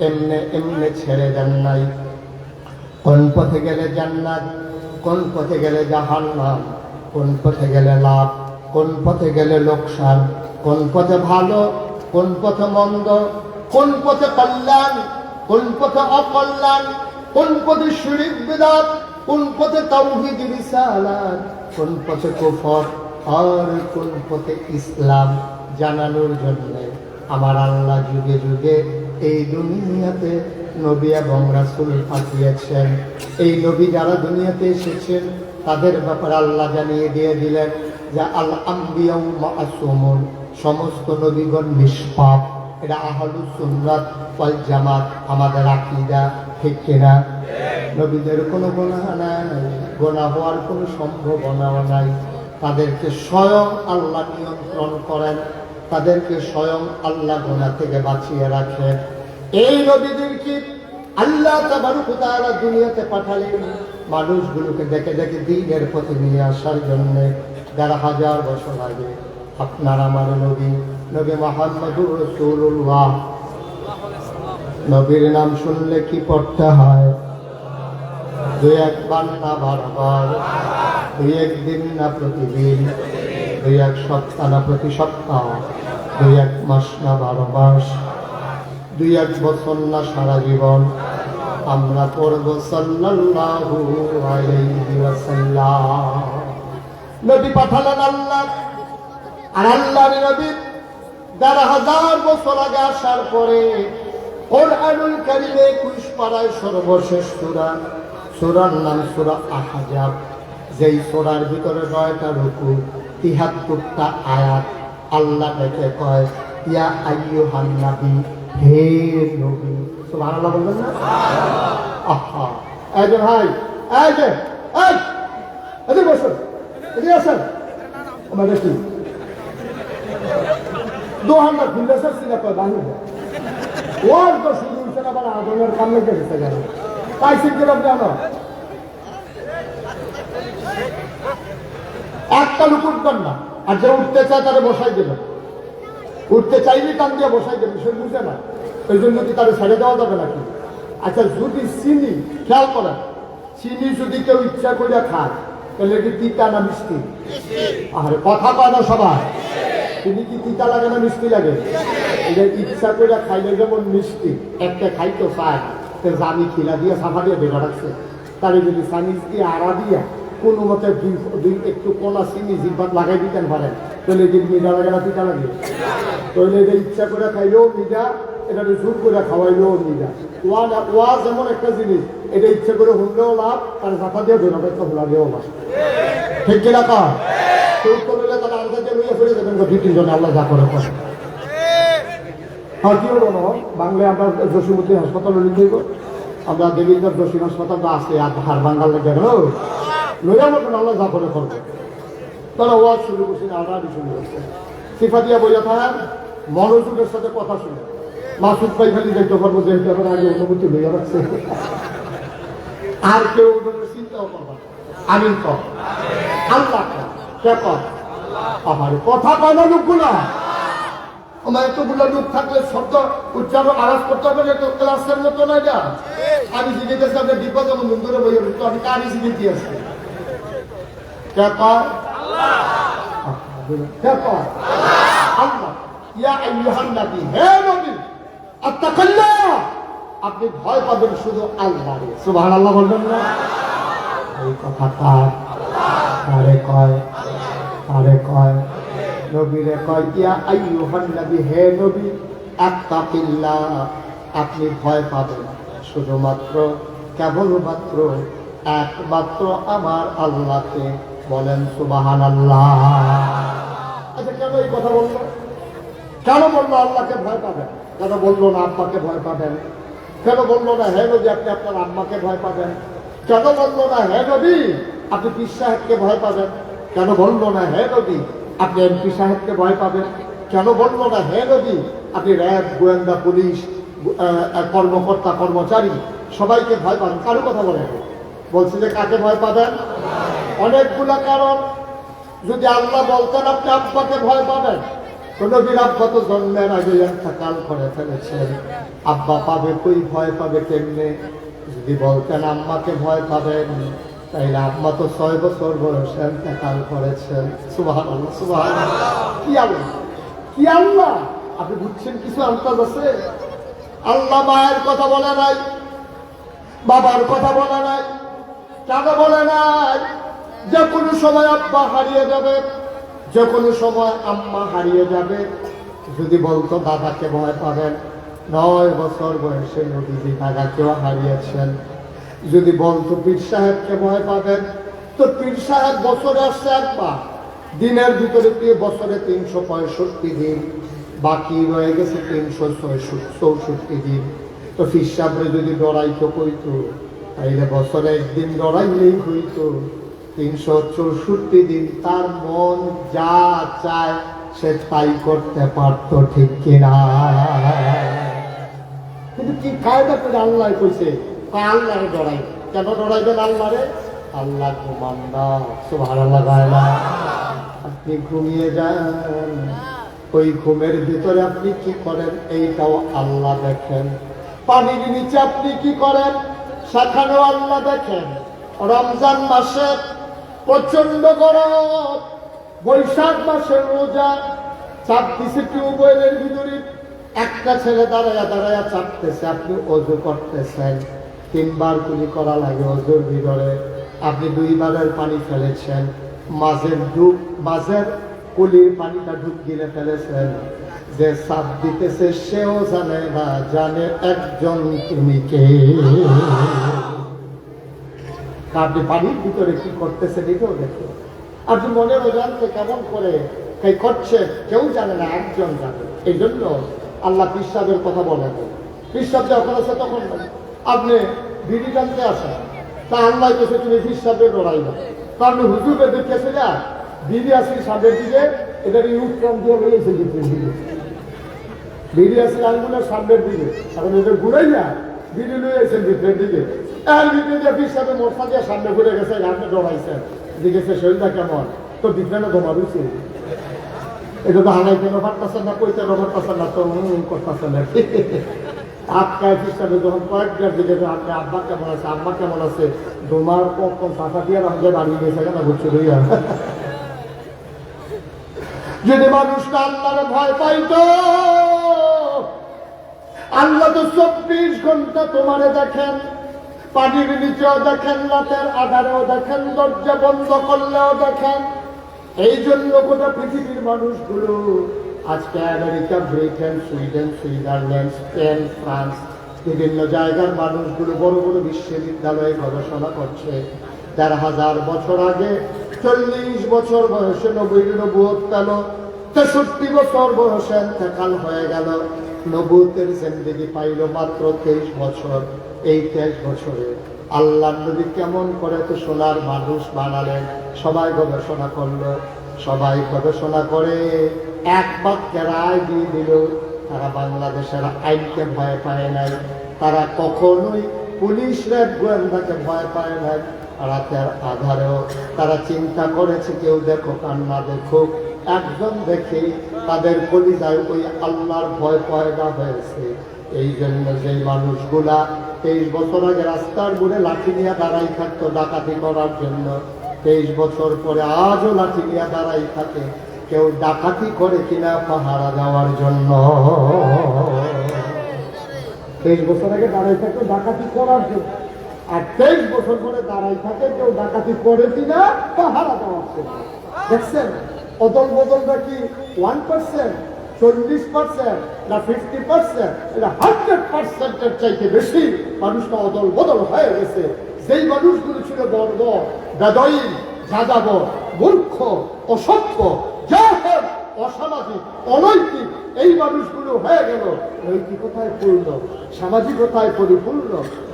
এমনে এমনে ছেড়ে দেন নাই। কোন পথে গেলে জান্নাত, কোন পথে গেলে জাহান্নাম, কোন পথে গেলে লাভ, কোন পথে গেলে লোকসান, কোন পথে ভালো, কোন পথে মন্দ, কোন পথে কল্যাণ, কোন পথে অকল্যাণ, কোন পথে শিরক বিদআত, কোন পথে তাওহীদ রিসালাত, কোন পথে কুফর আর কোন পথে ইসলাম জানানোর জন্য আমার আল্লাহ যুগে যুগে এই দুনিয়াতে নবী এবং রাসূল পাঠিয়েছেন। এই নবী যারা দুনিয়াতে এসেছেন তাদের ব্যাপারে আল্লাহ জানিয়ে দিয়ে দিলেন যে আল আম্বিয়াউ মাসুমুন, সমস্ত নবীগণ নিষ্পাপ। এটা আহলুস সুন্নাত ওয়াল জামাত আমাদের আকীদা, ঠিক কিনা? নবীদের কোনো গুনাহ নাই, গুনাহ হওয়ার কোনো সম্ভাবনাও নাই। তাদেরকে স্বয়ং আল্লাহ নিয়ন্ত্রণ করেন, তাদেরকে স্বয়ং আল্লাহ গুনাহ থেকে বাঁচিয়ে রাখেন। এই নবীদেরকে আল্লাহ তাবারক ওয়া তাআলা দুনিয়াতে পাঠালেন মানুষগুলোকে দেখে দেখে দ্বীনের পথে নিয়ে আসার জন্য। ১,৫০০ বছর আগে আপনার আমার নবী, নবী মুহাম্মদুর রাসূলুল্লাহ, নবীর নাম শুনলে কি পড়তে হয়? ২-১ বার না বারবার, ২-১ দিন না প্রতিদিন, ২-১ সপ্তাহ না প্রতি সপ্তাহ, ২-১ মাস না ১২ মাস, ২-১ বছর না সারা জীবন আমরা পড়ব সাল্লাল্লাহু আলাইহি ওয়াসাল্লাম। নবী পাঠালেন আল্লাহ, আর আল্লাহর নবী ১,৫০০ বছর আগে আসার পরে কোরআনুল কারীমে ২১ পারায় সর্বশেষ সূরার নাম সূরা আহজাব। যেই সূরার ভিতরে ৯টা রুকু, ৭৩টা আয়াত। আল্লাহ ডেকে কয় ইয়া আইয়ুহান নবী, হে নবী। সুবহানাল্লাহ বলবেন না? আহা, এই যে ভাই, এই যে এদিকে বসুন, এদিকে আসেন। আমার দেখি দোহান্না খুললে সব সিনা কয় বাহির ওর তো শুরু হচ্ছে না, বলা আগুনের কাম লেগে গেছে গেল তাই শিখছিলাম জানো। একটা লোক উঠবেন না, আর যে উঠতে চায় তারা বসাই দেবেন। উঠতে চাইলে টান দিয়ে বসাই দেবে, সে বুঝে না, ওই জন্য কি তারা ছেড়ে দেওয়া যাবে নাকি? আচ্ছা, যদি চিনি, খেয়াল করেন, চিনি যদি কেউ ইচ্ছা করে খায় তাহলে কি তিতা না মিষ্টি? আরে কথা কয় না সবাই। চিনি কি তিতা লাগে না মিষ্টি লাগে? এটা ইচ্ছা করে খাইলে যেমন মিষ্টি, একটা খাইতো চায় জানি খিলা দিয়ে সাফা দিয়ে বেড়া রাখছে, তাহলে যদি চাইনিজ দিয়ে আড়া দিয়া কোনো মতে দুই একটু কোনা চিনি জিভাত লাগাই দিতেন পারেন, তাহলে যদি মিঠা লাগে না তিতা লাগে? তাহলে এটা ইচ্ছা করে খাইলেও মিঠা, এটা জোর করে খাওয়াইলেও মিঠা। ওয়া যেমন একটা জিনিস, এটা ইচ্ছা করে শুনলেও লাভ, আর সাফা দিয়ে বেড়া রাখতে ভুলালেও লাভ। ঠিক কিনা কয়? কেউ করলে তারা আন্দাজে লইয়া ফিরে যাবেন, দুই তিনজনে আল্লাহ যা করে করে। হ্যাঁ, কি হলো না বাংলায় আমরা জসীমুদ্দিন হাসপাতালে লিখে দেবো, আমরা দেবীন্দ্র জসীম হাসপাতাল আছে আর হার বাঙ্গাল লেগে গেল লইয়া মতন আল্লাহ যা করে করবে। তারা ওয়াজ শুরু করছে না, আড়াআড়ি শুরু করছে। সিফা দিয়া বইয়া থাকার মনোযোগের সাথে কথা শুনে মাসুদ ভাই খালি দেখতে পারবো যে আমার আগে অনুমতি লইয়া রাখছে, আর কেউ চিন্তাও করবা। আমিন কর, আল্লাহ আমার কথা কয় না লোকগুলা। আমার এতগুলো লোক থাকলে শব্দ উচ্চারণ আওয়াজ করতে হবে না, তো ক্লাসের মতো না। এটা আমি শিখেছি, আপনার ডিব্বা যেমন বন্ধুরা বই তো আমি কারই শিখে দিয়েছি। আপনি ভয় পাবেন শুধু আল্লাহ। সুবহানাল্লাহ বলবেন না? এই কথাটা কারে কয়? কারে কয়? নবীরে কয় ইয়া আইয়ুহান নবী, হে নবী আত্তাকিল্লাহ, আপনি ভয় পাবেন শুধুমাত্র কেবলমাত্র একমাত্র আমার আল্লাহকে। বলেন সুবহানাল্লাহ। আচ্ছা, কেন এই কথা বললো? কেন বললো আল্লাহকে ভয় পাবেন? কেন বললো না আব্বাকে ভয় পাবেন? কেন বললো না হে নবী আপনি আপনার আম্মাকে ভয় পাবেন? কেন বললো না হে নবী আপনি পীর সাহেবকে ভয় পাবেন? কেন বললো না হে নবী আপনি এমপি সাহেবকে ভয় পাবেন? কেন বললো না হে নবী আপনি র্যাব, গোয়েন্দা, পুলিশ, কর্মকর্তা, কর্মচারী সবাইকে ভয় পাবেন? কারো কথা বলেন, বলছে যে কাকে ভয় পাবেন? অনেকগুলা কারণ। যদি আল্লাহ বলতেন আপনি আব্বাকে ভয় পাবেন, নবীর আব্বা তো জন্মের আগে ইন্তেকাল করে ফেলেছেন, আব্বা পাবে কই, ভয় পাবে কেমনে? যদি বলতেন আম্মাকে ভয় পাবেন, তাইলে আম্মা তো 6 বছর বয়সে ইন্তেকাল করেছেন। সুবহানাল্লাহ, সুবহানাল্লাহ। কি আল্লাহ, কি আল্লাহ! আপনি বুঝছেন কিছু আন্দাজ আছে? আল্লাহ মায়ের কথা বলে নাই, বাবার কথা বলে নাই। কেন বলে নাই? যে কোনো সময় আব্বা হারিয়ে যাবে, যে কোনো সময় আম্মা হারিয়ে যাবে। যদি বলতো দাদাকে ভয় পাবেন, 9 বছর বয়সে নবীজি দাদাকেও হারিয়েছেন। যদি বলতো পীর সাহেবকে ভয় পাবেন, তো পীর সাহেব বছরে আসছে একবার, দিনের ভিতরে বছরে 365 দিন, বাকি রয়ে গেছে 364 দিন। তো পীর সাহেবরে যদি ডরাইতো কইতো, তাইলে বছরে একদিন ডরাইলেই হইতো 364 দিন। তার মন যা চায় সে তাই করতে পারতো, ঠিক কিনা? কিন্তু কি কায়দা করে আল্লাহ কইছে আল্লাহরে ডরাই। কেন ডরাইবেন আল্লাহরে? আল্লাহ ঘুমান না। সুবহানাল্লাহ। আপনি ঘুমিয়ে যান, ওই ঘুমের ভিতরে আপনি কি করেন এইটাও আল্লাহ দেখেন। পানির নিচে আপনি কি করেন সেখানেও আল্লাহ দেখেন। রমজান মাসে প্রচন্ড গরম, বৈশাখ মাসের রোজা, চাপ দিছে টিউবওয়েলের ভিতরে, একটা ছেলে দাঁড়ায়া দাঁড়ায়া চাপতেছে, আপনি অজু করতেছেন, 3 বার কুলি করা লাগে অজুর ভিতরে, আপনি 2 বারের পানি ফেলেছেন, মাঝের পুলির পানিটা ঢুক গিলে ফেলেছেন। যে সাপ দিতেছে সেও জানে না, জানে একজন তুমি কে। আপনি পানির ভিতরে কি করতেছেন এটাও দেখো, আপনি মনের অজান্তে কেমন করে কে করছেন কেউ জানে না, একজন জানে। এই জন্য আল্লাহ পিসাবের কথা বলেন, পিসাব যখন আছে তখন আপনি বিড়ি টানতে আসেন, তা আল্লাহ কেছে তুমি পিসাবে ডরাই না, তা আপনি হুজুরে দেখতেছে না বিড়ি আসি সামনের দিকে, এটার ইউক্রম দিয়ে রয়েছে ভিতরের দিকে, বিড়ি আসি আঙ্গুলের সামনের দিকে, এখন এদের ঘুরাই না বিড়ি লইয়েছেন ভিতরের দিকে, এর ভিতরে দিয়ে পিসাবে মশা দিয়ে সামনে ঘুরে গেছে, আপনি ডরাইছেন, দেখেছে শরীরটা কেমন, তো ভিতরে ধোমা রয়েছে। এটা তো হানাই কেন পারতেছেন না, কইতে পারতেছেন না, তো করতেছেন না। আটকায় পিসাবে যখন কয়েকটার দিকে আপনি আব্বা কেমন আছে, আব্বা কেমন আছে, ধোমার কখন ফাঁকা দিয়ে রাখলে বাড়িয়ে গেছে কেন ঘুরছে লইয়া। যদি মানুষটা আল্লাহর ভয় পাইত, আল্লাহ তো 24 ঘন্টা তোমারে দেখেন, পানির নিচেও দেখেন, রাতের আধারেও দেখেন, দরজা বন্ধ করলেও দেখেন। এই জন্য গোটা পৃথিবীর মানুষগুলো আজকে America, Britain, Sweden, Switzerland, Spain, France, বিভিন্ন জায়গার মানুষগুলো বড় বড় বিশ্ববিদ্যালয়ে গবেষণা করছে। ১,৫০০ বছর আগে ৪০ বছর বয়সে নবুয়ত পেল, ৬৩ বছর বয়সে ইন্তেকাল হয়ে গেল। নবুয়তের জিন্দেগি পাইল মাত্র 23 বছর। এই 23 বছরে আল্লাহর নবী কেমন করে তো সোনার মানুষ বানালেন, সবাই গবেষণা করলো, সবাই গবেষণা করে এক বাক্যে রায় দিয়ে দিল। তারা বাংলাদেশের আইনকে ভয় পায় নাই, তারা কখনোই পুলিশ র্যাব গোয়েন্দাকে ভয় পায় নাই। রাতের আধারেও তারা চিন্তা করেছে কেউ দেখুক আর না দেখুক, একজন দেখে তাদের কলিজায় ওই আল্লাহর ভয় পয়দা হয়েছে। এই জন্য যে মানুষগুলা 23 বছর আগে রাস্তার মোড়ে লাঠি নিয়ে দাঁড়াই থাকতো ডাকাতি করার জন্য, 23 বছর পরে আজও লাঠি নিয়ে দাঁড়াই থাকে। কেউ ডাকাতি করে কিনা পাহারা দেওয়ার জন্য, 23 বছর আগে দাঁড়াই থাকতো ডাকাতি করার জন্য, আর 23 বছর পরে দাঁড়াই থাকে কেউ ডাকাতি করে কিনা পাহারা দেওয়ার জন্য। দেখছেন অদল বদলটা কি 1%, 40% না 50%, এটা 100%-এর চাইতে বেশি মানুষটা অদল বদল হয়ে গেছে। সেই মানুষগুলো ছিল বর্বর, বেদয়ী, যাযাবর, মূর্খ, অসভ্য, জাহেল, অসামাজিক, অনৈতিক। এই মানুষগুলো হয়ে গেল নৈতিকতায় পূর্ণ, সামাজিকতায় পরিপূর্ণ,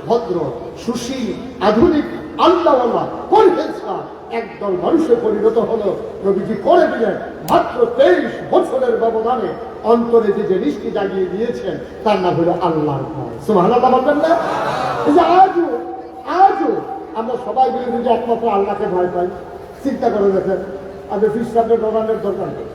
ভদ্র, সুশীল, আধুনিক, আল্লাহওয়ালা, পরহেজগার একদল মানুষে পরিণত হলো। নবীজি করে দিলেন মাত্র 23 বছরের ব্যবধানে অন্তরে যে জিনিসটি জাগিয়ে দিয়েছেন তার নাম হলো আল্লাহর ভয়। সুবহানাল্লাহ বলবেন না? এই যে আজও আমরা সবাই মিলে যে একমাত্র আল্লাহকে ভয় পাই। চিন্তা করে দেখেন, আপনি ফিসরাদের ডরানোর দরকার নেই,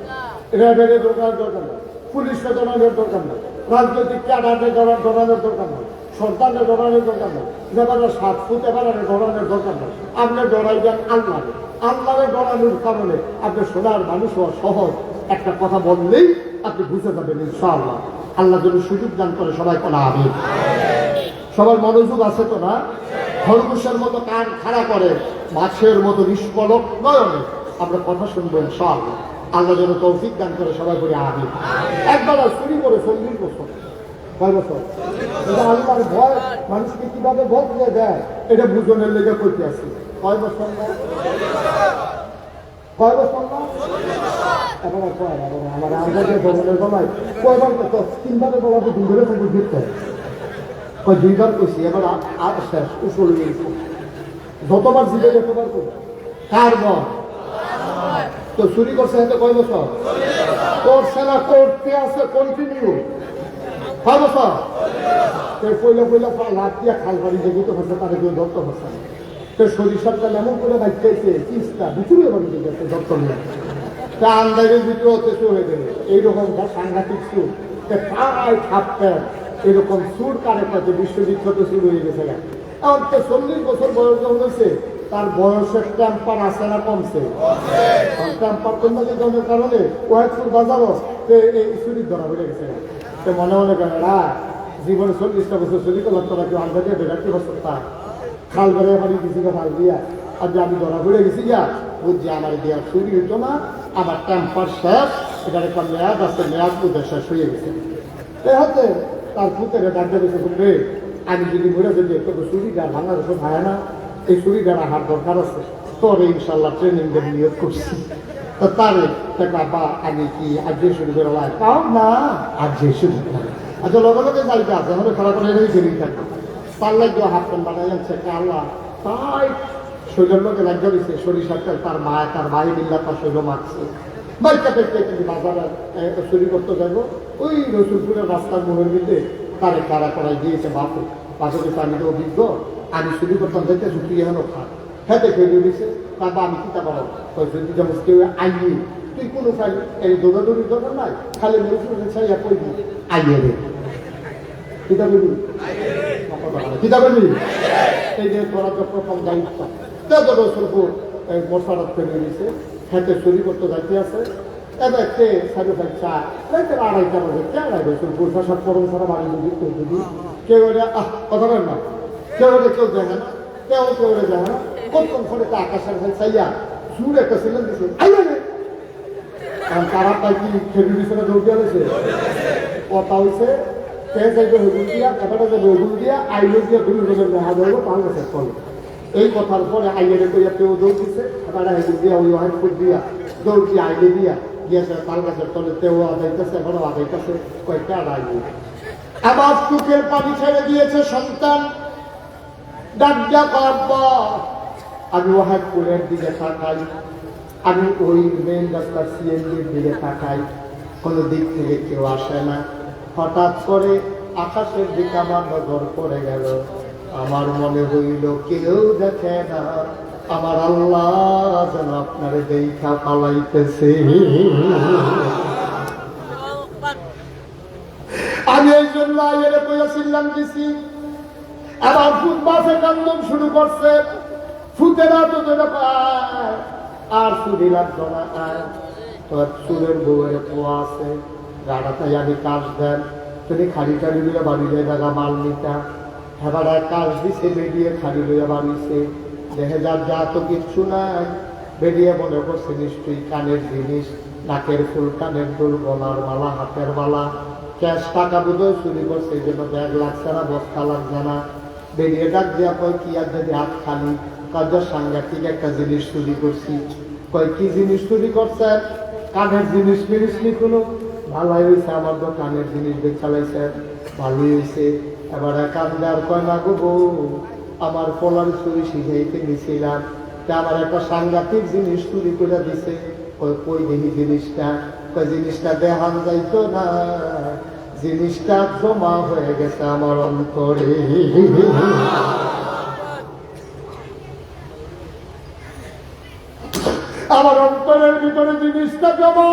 র্যাবের ডরানোর দরকার নেই, পুলিশের ডরানোর দরকার নেই, রাজনৈতিক ক্যাডারের ডরানোর দরকার নেই, সন্তানের ডরানোর দরকার নেই, এবারে 7 ফুট এবারে ডরানোর দরকার নেই। আপনি ডরাইবেন আল্লাহরে। আল্লাহরে ডরানোর কারণে আপনি সোনার মানুষ হওয়া সহজ। একটা কথা বললেই আপনি বুঝে যাবেন ইনশাআল্লাহ। আল্লাহ যদি সুযোগ দান করে সবাই কোন আমিন। সবার মনোযোগ আছে তো না? খরগোশের মতো কান খাড়া করে, মাছের মতো নিষ্পলক নয়নে আমরা কথা শুনবো ইনশাআল্লাহ। আল্লাহ যেন তৌফিক দান করে সবাই বলি আমিন। একবার চুরি করে 40 বছর, কয় বছর? এটা আল্লাহর ভয় মানুষকে কিভাবে বদলে দেয় এটা বুঝনের লেগে করতে আসি। কয় বছর না? কয় বছর না? এখন আর কয় না, আমার আন্দাজে ভ্রমণের বেলায় কয়বার কত 3 বারে বলাতে 2 ধরে থাকবে দেখতে কয় 2 বার করছি, এবার আর শেষ উসল গেছি। যতবার জিবে যতবার করি কার বল তো চুরি করছে হাতে কয় বছর? করছে না, করতে আছে কন্টিনিউ। কয় বছর? পয়লা লাভ দিয়া খাল পাড়ি যেতে পারছে, তাদের কেউ ধরতে পারছে না। তো সরিষাটা এমন করে বাইতেছে চিস্তা ভিতরে বাড়িতে গেছে দপ্তর নিয়ে, তা আন্দাজের ভিতরে অতেছে হয়ে গেলে এইরকম সাংঘাতিক সুর পাড়ায় থাকতেন। এরকম সুর কারে পাচ্ছে বিশ্ববিখ্যাত সুর হয়ে গেছে। এখন তো 40 বছর বয়স যখন হয়েছে তার বয়সের টেম্পার আছে না কমছে? টেম্পার কমে জনের কারণে ও এক সুর বাজাবো এই চুরির ধরা হয়ে গেছে। তো মনে মনে করেন জীবনে 40টা বছর চুরি করলাম, তোরা কেউ আন্দাজে বেড়াতে বছর তা খাল বেড়ে পারি কিছু খাল দিয়া আর যে আমি ধরা পড়ে গেছি গা বুঝছি আমার দেওয়া চুরি হইতো না, আমার টেম্পার শেষ, এটার একটা মেয়াদ আছে, মেয়াদ বুঝে শেষ হয়ে গেছে। এই হাতে তার পুতের ডাক্তার বেশি শুনবে, আমি যদি মরে যদি তবে শরীরটা বাংলাদেশে ভাই না, এই শরীরটা রাখার দরকার আছে, তোরে ইনশাল্লাহ ট্রেনিং এর নিয়োগ করছি। তো তারে বাবা আমি কি আজকে শুরু করে কাউ না, আজকে শুরু করে আচ্ছা লগে লগে যাইতে আছে, আমাদের খারাপ করে ফেরি থাকবে, তার লাগবে হাফ প্যান্ট বানাই যাচ্ছে আল্লাহ, তাই শরীরের লোকে লাগা দিচ্ছে, সরিষার তেল তার মা তার ভাই মিল্লা তার শরীর মারছে, বাইকটা পেটে কিন্তু বাজারে চুরি করতে যাবো, ওই রসুলপুরের রাস্তার মোড়ের মধ্যে তারে কারা করাই দিয়েছে বাপু, পাশে দিচ্ছে আমি তো অভিজ্ঞ, আমি চুরি করতাম যাইতে ঝুঁকি এখন খা, হ্যাঁ দেখে দিয়েছে, তারপর আমি কিতা পারো যদি যেমন কেউ আইনি তুই কোনো ফাইল এই দৌড়াদৌড়ির দরকার নাই, খালি রসুলের ছাইয়া কইবি আইয়ে রে কিতা বলবি কিতা বলবি, এই যে তোরা তো প্রথম দায়িত্ব রসুলপুর মশারত ফেলে দিয়েছে, খেতে চুরি করতে যাইতে আছে, এবার কে সাড়ে ভাই চা রাইতে 2:30 বাজে কে রসুলপুর সব পরম সারা বাড়ি যদি কেউ কথা বলেন না, কেউ কেউ দেখে না, কেউ কেউ দেখে না, কতক্ষণ ফোনে তা আকাশের ভাই চাইয়া সুর একটা ছিলেন দিছে কারণ তারা তাই কি খেলি দিছে না দৌড়িয়া রয়েছে, কথা হয়েছে কে চাইবে হগুল দিয়া, এবারে যাবে হগুল দিয়া, আইলো দিয়া 2 জনের দেখা যাবো, তাহলে শেষ করবে। এই কথার পরে আইলে কইয়া কেউ দৌড় দিছে, এবারে হেগুল দিয়া ওই হাইপুর দিয়া দৌড় দিয়ে আইলে দিয়া গিয়েছে তাল গাছের তলে, তেও আদাইতেছে, এবারও আদাইতেছে, কয়েকটা আদাইলে আবার চোখের পানি ছেড়ে দিয়েছে সন্তান, ডাক ডাক আব্বা, আমি ওয়াহাদপুরের দিকে তাকাই, আমি ওই মেন রাস্তার সিএনজির দিকে তাকাই, কোনো দিক থেকে কেউ আসে না, হঠাৎ করে আকাশের দিকে আমার নজর পড়ে গেল, আমার মনে হইল কেউ দেখে না, আমার আল্লাহ যেন আপনার দেখা পালাইতেছে। আমি এই জন্য আইয়ের কইয়াছিলাম দিছি, আবার ফুট বাসে কান্দন শুরু করছে, ফুটেরা তো যেটা পায় আর চুরি লাগতো না, তোর চুরের বউয়ের পোয়া আছে, গাড়াটাই আমি কাজ দেন, তুমি খাড়ি টাড়ি লইয়া বাড়ি যায় দাদা মাল নিতা, এবার কাজ দিছে, বেরিয়ে খাড়ি লইয়া বাড়িছে, দেখে যার যা তো কিচ্ছু নাই, বেরিয়ে মনে করছে নিশ্চয়ই কানের জিনিস, নাকের ফুল, কানের দুল, গলার মালা, হাতের মালা, ক্যাশ টাকা বোধহয় চুরি করছে, এই জন্য ব্যাগ লাগছে না, বস্তা লাগছে না, বেরিয়ে ডাক দেওয়া কয় কি আর যদি হাত খালি, কাজ সাংঘাতিক একটা জিনিস চুরি করছি, কয় কি জিনিস চুরি করছে, কানের জিনিস ফিনিস নি কোনো, ভালোই হয়েছে আমার তো কানের জিনিস বেচালাইছে, ভালোই হয়েছে, এবার কান্দে আর কয় না গো বউ, আমার পোলার চুরি শিখাইতে গেছিলাম, তা আমার একটা সাংঘাতিক জিনিস চুরি করে দিছে, কই দেখি জিনিসটা, কয় জিনিসটা দেখান যাইতো না, জিনিসটা জমা হয়ে গেছে আমার অন্তরে। আমার অন্তরের ভিতরে জিনিসটা জমা,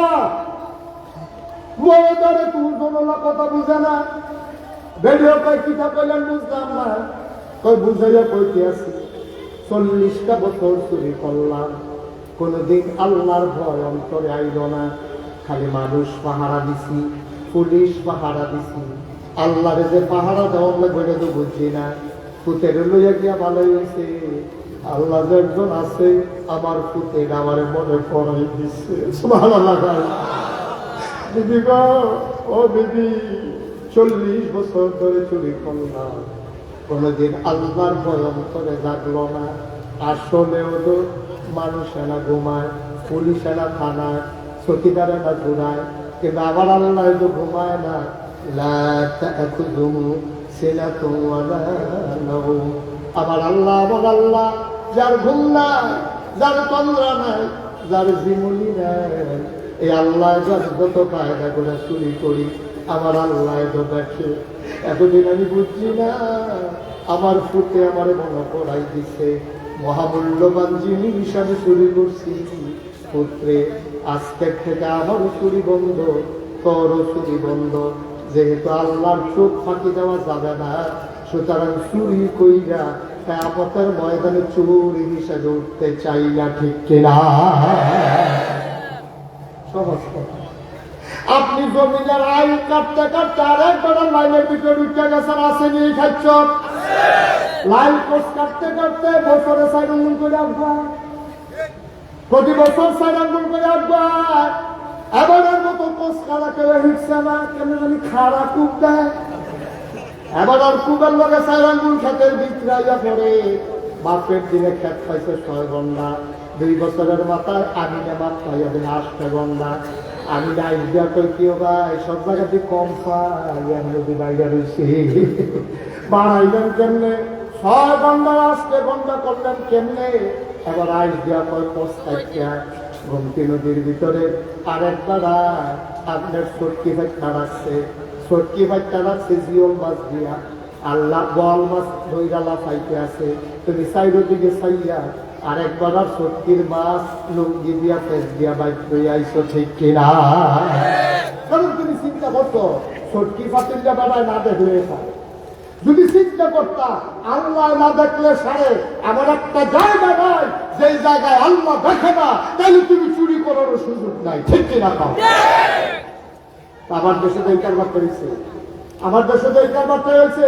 বড়দারে তুই জনলা কথা বুঝে না, বেরিয়ে কয় কিতা কইলেন বুঝলাম না, কই বুঝাইয়া কইতে আছি 40টা বছর চুরি করলাম, কোনদিন আল্লাহর ভয় অন্তরে আইল না, খালি মানুষ পাহারা দিছি, পুলিশ পাহারা দিছি, আল্লাহরে যে পাহারা দেওয়ার লাগবে তো বুঝছি না, পুতের লইয়া গিয়া ভালোই হয়েছে, আল্লাহ একজন আছে, আমার পুতের আমার মনে পড়াই দিচ্ছে, সুবহানাল্লাহ। দিদি গো, ও দিদি 40 বছর ধরে চুরি করলাম, কোনদিন আল্লাহর ভয় অন্তরে জাগলো না, আসলেও তো মানুষেরা ঘুমায়, পুলিশেরা থানায়, চকিদারেরা ঘুরায়, কিন্তু আবার আল্লাহ তো ঘুমায় না, আমার আল্লাহ আমার আল্লাহ যার ঘুম নাই, যার তন্দ্রা নাই, যার জীবনী নাই, এই আল্লাহ যার যত কায়দা করে চুরি করি, আমার আল্লাহ তো দেখে, এতদিন আমি বুঝছি না, আমার ফুটে আমার মনে করাই দিছে, মহামূল্যবান জিনিস আমি চুরি করছি, পুত্রে আজকের থেকে আমারও চুরি বন্ধ, তোরও চুরি বন্ধ, যেহেতু আল্লাহর চোখ ফাঁকি দেওয়া যাবে না, সুতরাং চুরি কইরা কিয়ামতের ময়দানে চুরি হিসেবে উঠতে চাই না, ঠিক কিনা? সহজ কথা। আপনি জমিদার আইন কাটতে কাটতে আরেকবার লাইনের ভিতরে উঠে গেছেন, আসেনি খাচ্ছ, লাইন কোর্স কাটতে কাটতে বছরে 4 করে আসবা, প্রতি বছর 4 আঙ্গুল করে একবার, এবারের মতো কোষ খাড়া কেউ হিটছে না, কেন জানি খাড়া কূপ দেয়। এবার আর কূপের লগে 4 আঙ্গুল ক্ষেতের বিক্রাইয়া পড়ে। বাপের দিনে ক্ষেত পাইছে 6 গন্ডা, 2 বছরের মাথায় আমিনে মাপ পাইয়া দিন 8 গন্ডা। আমি আইডিয়া কই কেউ ভাই সব জায়গাতে কম পাই, আমি যদি বাইরে রয়েছি বাড়াইলেন কেমনে? 6 গন্ডা 8 গন্ডা করলেন কেমনে? এবার আইডিয়া কয় পস্তাইয়া গোমতী নদীর ভিতরে আরেকবার আপনার সটকি ভাইটা রাখছে, সটকি ভাইটা রাখছে জিওল মাছ দিয়া। আল্লাহ বল মাছ দইরালা পাইতে আছে, তুমি সাইডের দিকে চাইয়া আরেকবার আর সটকির মাছ লুঙ্গি দিয়া পেঁচ দিয়া বাইক লই আইসো, ঠিক কিনা? কারণ তুমি চিন্তা করতো সটকি ফাতিলটা বেড়ায় না দেখলে পারে। যদি চিন্তা করতা আল্লাহ না দেখলে সারে, এমন একটা জায়গা নাই যেই জায়গায় আল্লাহ দেখে না, তাহলে তুমি চুরি করার সুযোগ নাই, ঠিক কিনা? আমার দেশে তো এই কারবার করেছে, আমার দেশে তো এই কারবারটা হয়েছে।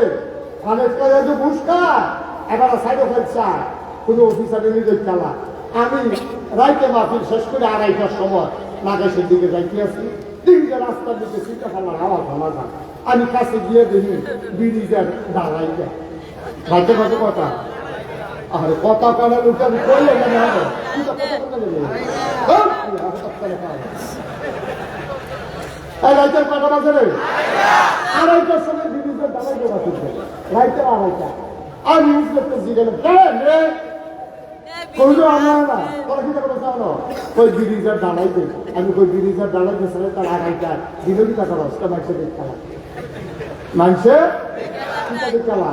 অনেক কাজে যে বুঝকা এবার সাইড ফেলছা কোনো অফিসারে নিজের চালা। আমি রাইতে মাহফিল শেষ করে 2:30টার সময় নাগেশের দিকে যাইতে আসি, দিকে রাস্তার দিকে সিটা ফেলার আওয়াজ শোনা যায়। আমি কাছে গিয়ে দেখি ব্রিজের দাঁড়াই যায়। রাইতে কত কথা আরে কথা কানার উঠে আমি করলে মনে হবে রাইতের কটা বাজে রে? 2:30টার সময় ব্রিজের দাঁড়াই দেওয়া শুনছে, রাইতের 2:30টা। আমি উঠলে জিজ্ঞেস কেন রে? আমার না তোরা কি করে চাও? ওই ব্রিজের দাঁড়াইতে, আমি ওই ব্রিজের দাঁড়াইতে সালে তার 2:30টা দিনে কি কথা রসটা মাইসে দেখ খেলা মানছে খেলা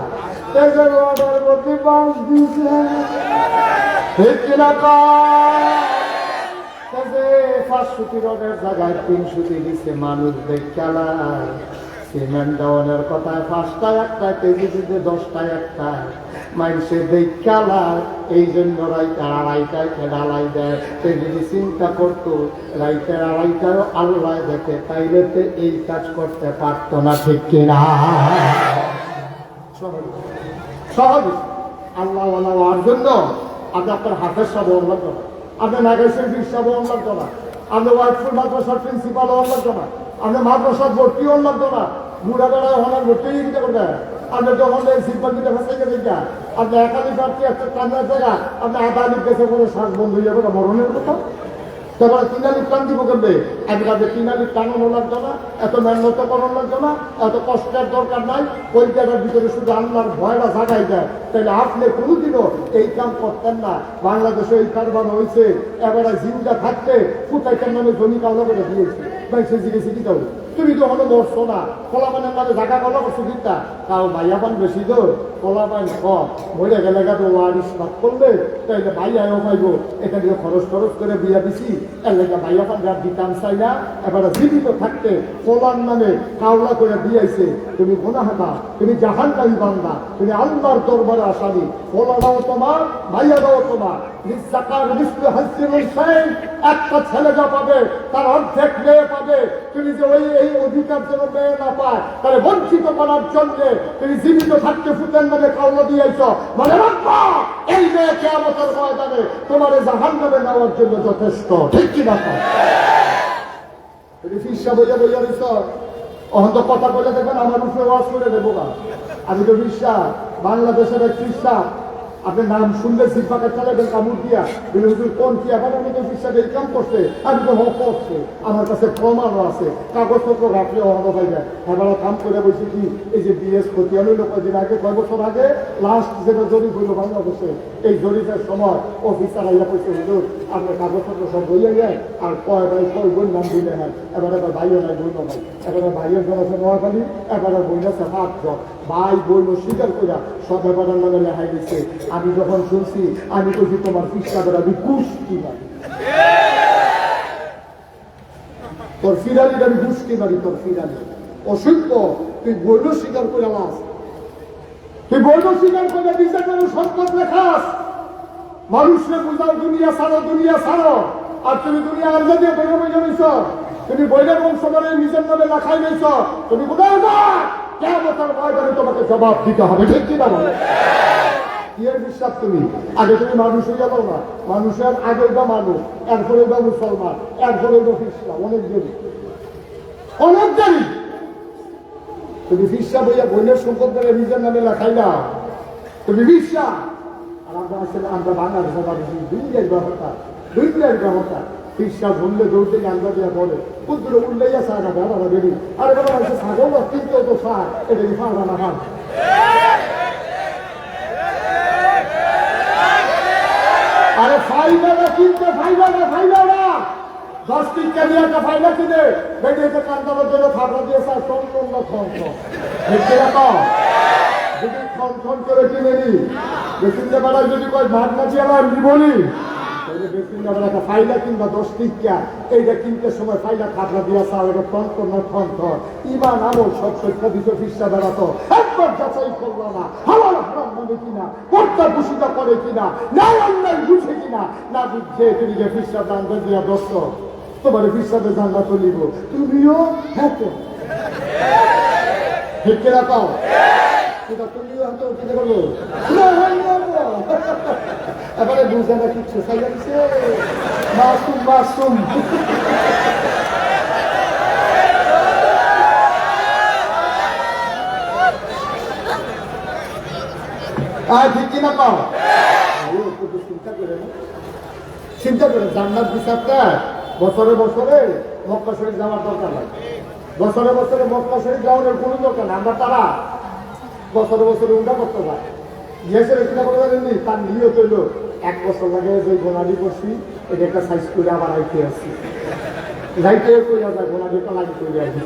জায়গায় 300 দিচ্ছে মানুষ দেখ খেলা। সিমেন্ট দেওয়ানের কথায় 5টা 1টা কেজি দিতে 10টা 1টা মানুষের দেখ খেলা। এই জন্য রাইতে 2:30টায় ঢালাই দেয়। সে যদি চিন্তা করতো রাইতে 2:30টায় আল্লাহ দেখে, তাইলে তো এই কাজ করতে পারতো না, ঠিক কিনা? সহজ আল্লাহ হওয়ার জন্য আপনি আপনার হাতের সাথে অনুবাদ করেন, আপনার নাগেশের বিশ্বাস অনুবাদ করা, আপনার ওয়াইফুল মাদ্রাসার প্রিন্সিপাল অনুবাদ করা, আপনার মাদ্রাসার ভর্তি অনুবাদ করা, বুড়া বেড়ায় হনার ভর্তি দিতে করবে। আপনি যখন সিম্পাল দিতে ফেসাইতে দিকা আপনি একাধিক প্রার্থী একটা কান্নার জায়গা আপনি আদালিক গেছে বলে শ্বাস বন্ধ হয়ে যাবে না, মরণের কথা। তারপরে 3 আলির টান দিব করবে, আমি কাজে 3 আলির টানানো লাগতো না, এত মেহনত করানো লাগতো না, এত কষ্টের দরকার নাই। ওই জায়গার ভিতরে শুধু আল্লাহর ভয়টা জাগাই যায়, তাহলে আপনি কোনোদিনও এই কাম করতেন না। বাংলাদেশে এই কারবার হয়েছে, এবারে জিন্দা থাকতে কোথায় নামে জমি কালো করে দিয়েছে ভাই, সে জিজ্ঞেসে কি করবো? তুমি তো হলো মরছো না, কলাবানের নামে জায়গা কলা করছো দিকটা তাও ভাইয়াবান বেশি তো কলাবান মরে গেলে গা তো ওয়ারিস ভাগ করলে তাইলে ভাইয়াও পাইব। এখান থেকে খরচ করে বিয়া দিছি, এর লেগে ভাইয়াবান রাত দিতাম চাই না। এবারে জীবিত থাকতে কলার নামে কাওলা করে দিয়েছে, তুমি গুনাহগার, তুমি জাহান্নামী বান্দা, তুমি আল্লাহর দরবারে আসামি। কলাটাও তোমার, ভাইয়াটাও তোমার। একটা ছেলে যা পাবে তার অর্ধেক মেয়ে পাবে। তুমি যে এই অধিকার যেন মেয়ে না পায়, তাহলে বঞ্চিত করার জন্য তুমি জীবিত থাকতে ফুটের নামে কাউলা দিয়েছ। মানে রাখবা এই মেয়ে কিয়ামতের ময়দানে তোমার জাহান্নামে নেওয়ার জন্য যথেষ্ট, ঠিক কি না? তুমি ফিসা বইয়া দিছ, অহন্ত কথা বলে দেখবেন আমার উপরে ওয়াজ করে দেবো না। আমি তো বিশ্বাস বাংলাদেশের এক খ্রিস্টান, আপনার নাম শুনলে সিপাকে চালাবেন কামড় দিয়া হুজুর কোন কি এখন আমি তো বিশ্বাস এই কাম করছে, আমি তো হক করছে, আমার কাছে প্রমাণও আছে, কাগজপত্র রাখলে অহনো হয়ে যায়। এবার কাম করে বলছি কি এই যে বিএস খতিয়ানি লোক দিন আগে 6 বছর আগে লাস্ট যেটা জরিপ হইল বাংলাদেশে, এই জরিপের সময় অফিসার আইয়া কইছে হুজুর আপনার কাগজপত্র সব বইয়া যায় আর কয় ভাই কয় বই নাম দিলে হয়। এবার ভাইও নাই বই নাই, এবারে ভাইয়ের জন আছে নোয়াখালী, এবারে বই আছে 5 জন। ভাই বই স্বীকার কইরা সব ব্যাপারের নামে লেখাই দিচ্ছে। আমি যখন শুনছি আমি কইছি তোমার ফিসকাদের আমি কুস্তি মারি, তোর ফিরালির আমি কুস্তি মারি, তোর ফিরালি অসভ্য। তুই বইল স্বীকার করে লাস, তুই বইল স্বীকার করে বিচার যেন সম্পদ লেখাস, মানুষকে বুঝাও দুনিয়া ছাড়ো, দুনিয়া ছাড়ো। আর তুমি দুনিয়া আলাদা দিয়ে বইলে বইলে নিছ, তুমি বইলে বংশধরে নিজের নামে লেখাই নিছ, তুমি কোথায় কিয়ামতের ময়দানে তোমাকে জবাব দিতে হবে, ঠিক কিনা বলো? কি এর বিশ্বাস তুমি? আগে তুমি মানুষ হয়ে যাবো না, মানুষের আগে বা মানুষ, এরপরে বা মুসলমান, এরপরে বা খ্রিস্টান, অনেক দেরি, অনেক দেরি। তুমি বিশ্বাস হইয়া বইয়ের সম্পদ করে নিজের নামে লেখাই না, তুমি বিশ্বাস। আর আমরা আসলে আমরা বাংলাদেশের মানুষ দুইটার ব্যবস্থা, দুইটার ব্যবস্থা। বিশ্বাস বললে দৌড়তে গান্ধা দিয়া বলে পুত্র উল্লেইয়া চায় না বেড়া বেরি, আর এবার মানুষের ছাগল কিন্তু তো সার এটা কি পারবা না খান। আরে ফাইবারা কিনতে ফাইবারা 10 টিকা দিয়ে একটা ফাইলা কিনে বেরিয়েছে কান্দাবার জন্য ফাঁকা দিয়েছে আর টন টন না খন দেখতে রাখো। যদি খন করে কিনে নি বেসিনটা বেড়ায় যদি কয় ভাত না দিয়ে আমি বলি তাহলে বেসিনটা বেড়া একটা ফাইলা কিনবা 10 টিকা, এইটা কিনতে সময় ফাইলা খাবলা দিয়ে আসা ওটা টন টন না খন ইমান আমল সব সত্য দিত ফিসা বেড়াতো একবার যাচাই করলো না হালাল হারাম মানে কিনা, কর্তা দূষিতা করে কিনা, ন্যায় অন্যায় বুঝে কিনা, না বুঝে তুমি যে ফিসা দান দিয়া দোস্ত তোমার ফিসাতে জানলা চলিব তুমিও হ্যাঁ ঠিক কিনা পাও তুমিও হয়তো কিনে বলো এবারে বুঝে না কিচ্ছু সাইলেন্সে মাসুম মাসুম। ঠিক কিনা পাও চিন্তা করে জান্নাত বিচারটা বছরে বছরে মক্কা শরীফ যাওয়ার দরকার নাই, বছরে বছরে মক্কা শরীফ যাওয়ার কোনো দরকার না। আমরা তারা বছরে বছরে উন্ডা করতে পারি গিয়েছে কিনা করে জানেননি তার নিয়ত হইল 1 বছর লাগে যে গোনাডি করছি এটা একটা সাইজ করে আবার আইতে আসছি যাইতে কইয়া যায় গোনাডিটা লাগি করে আসি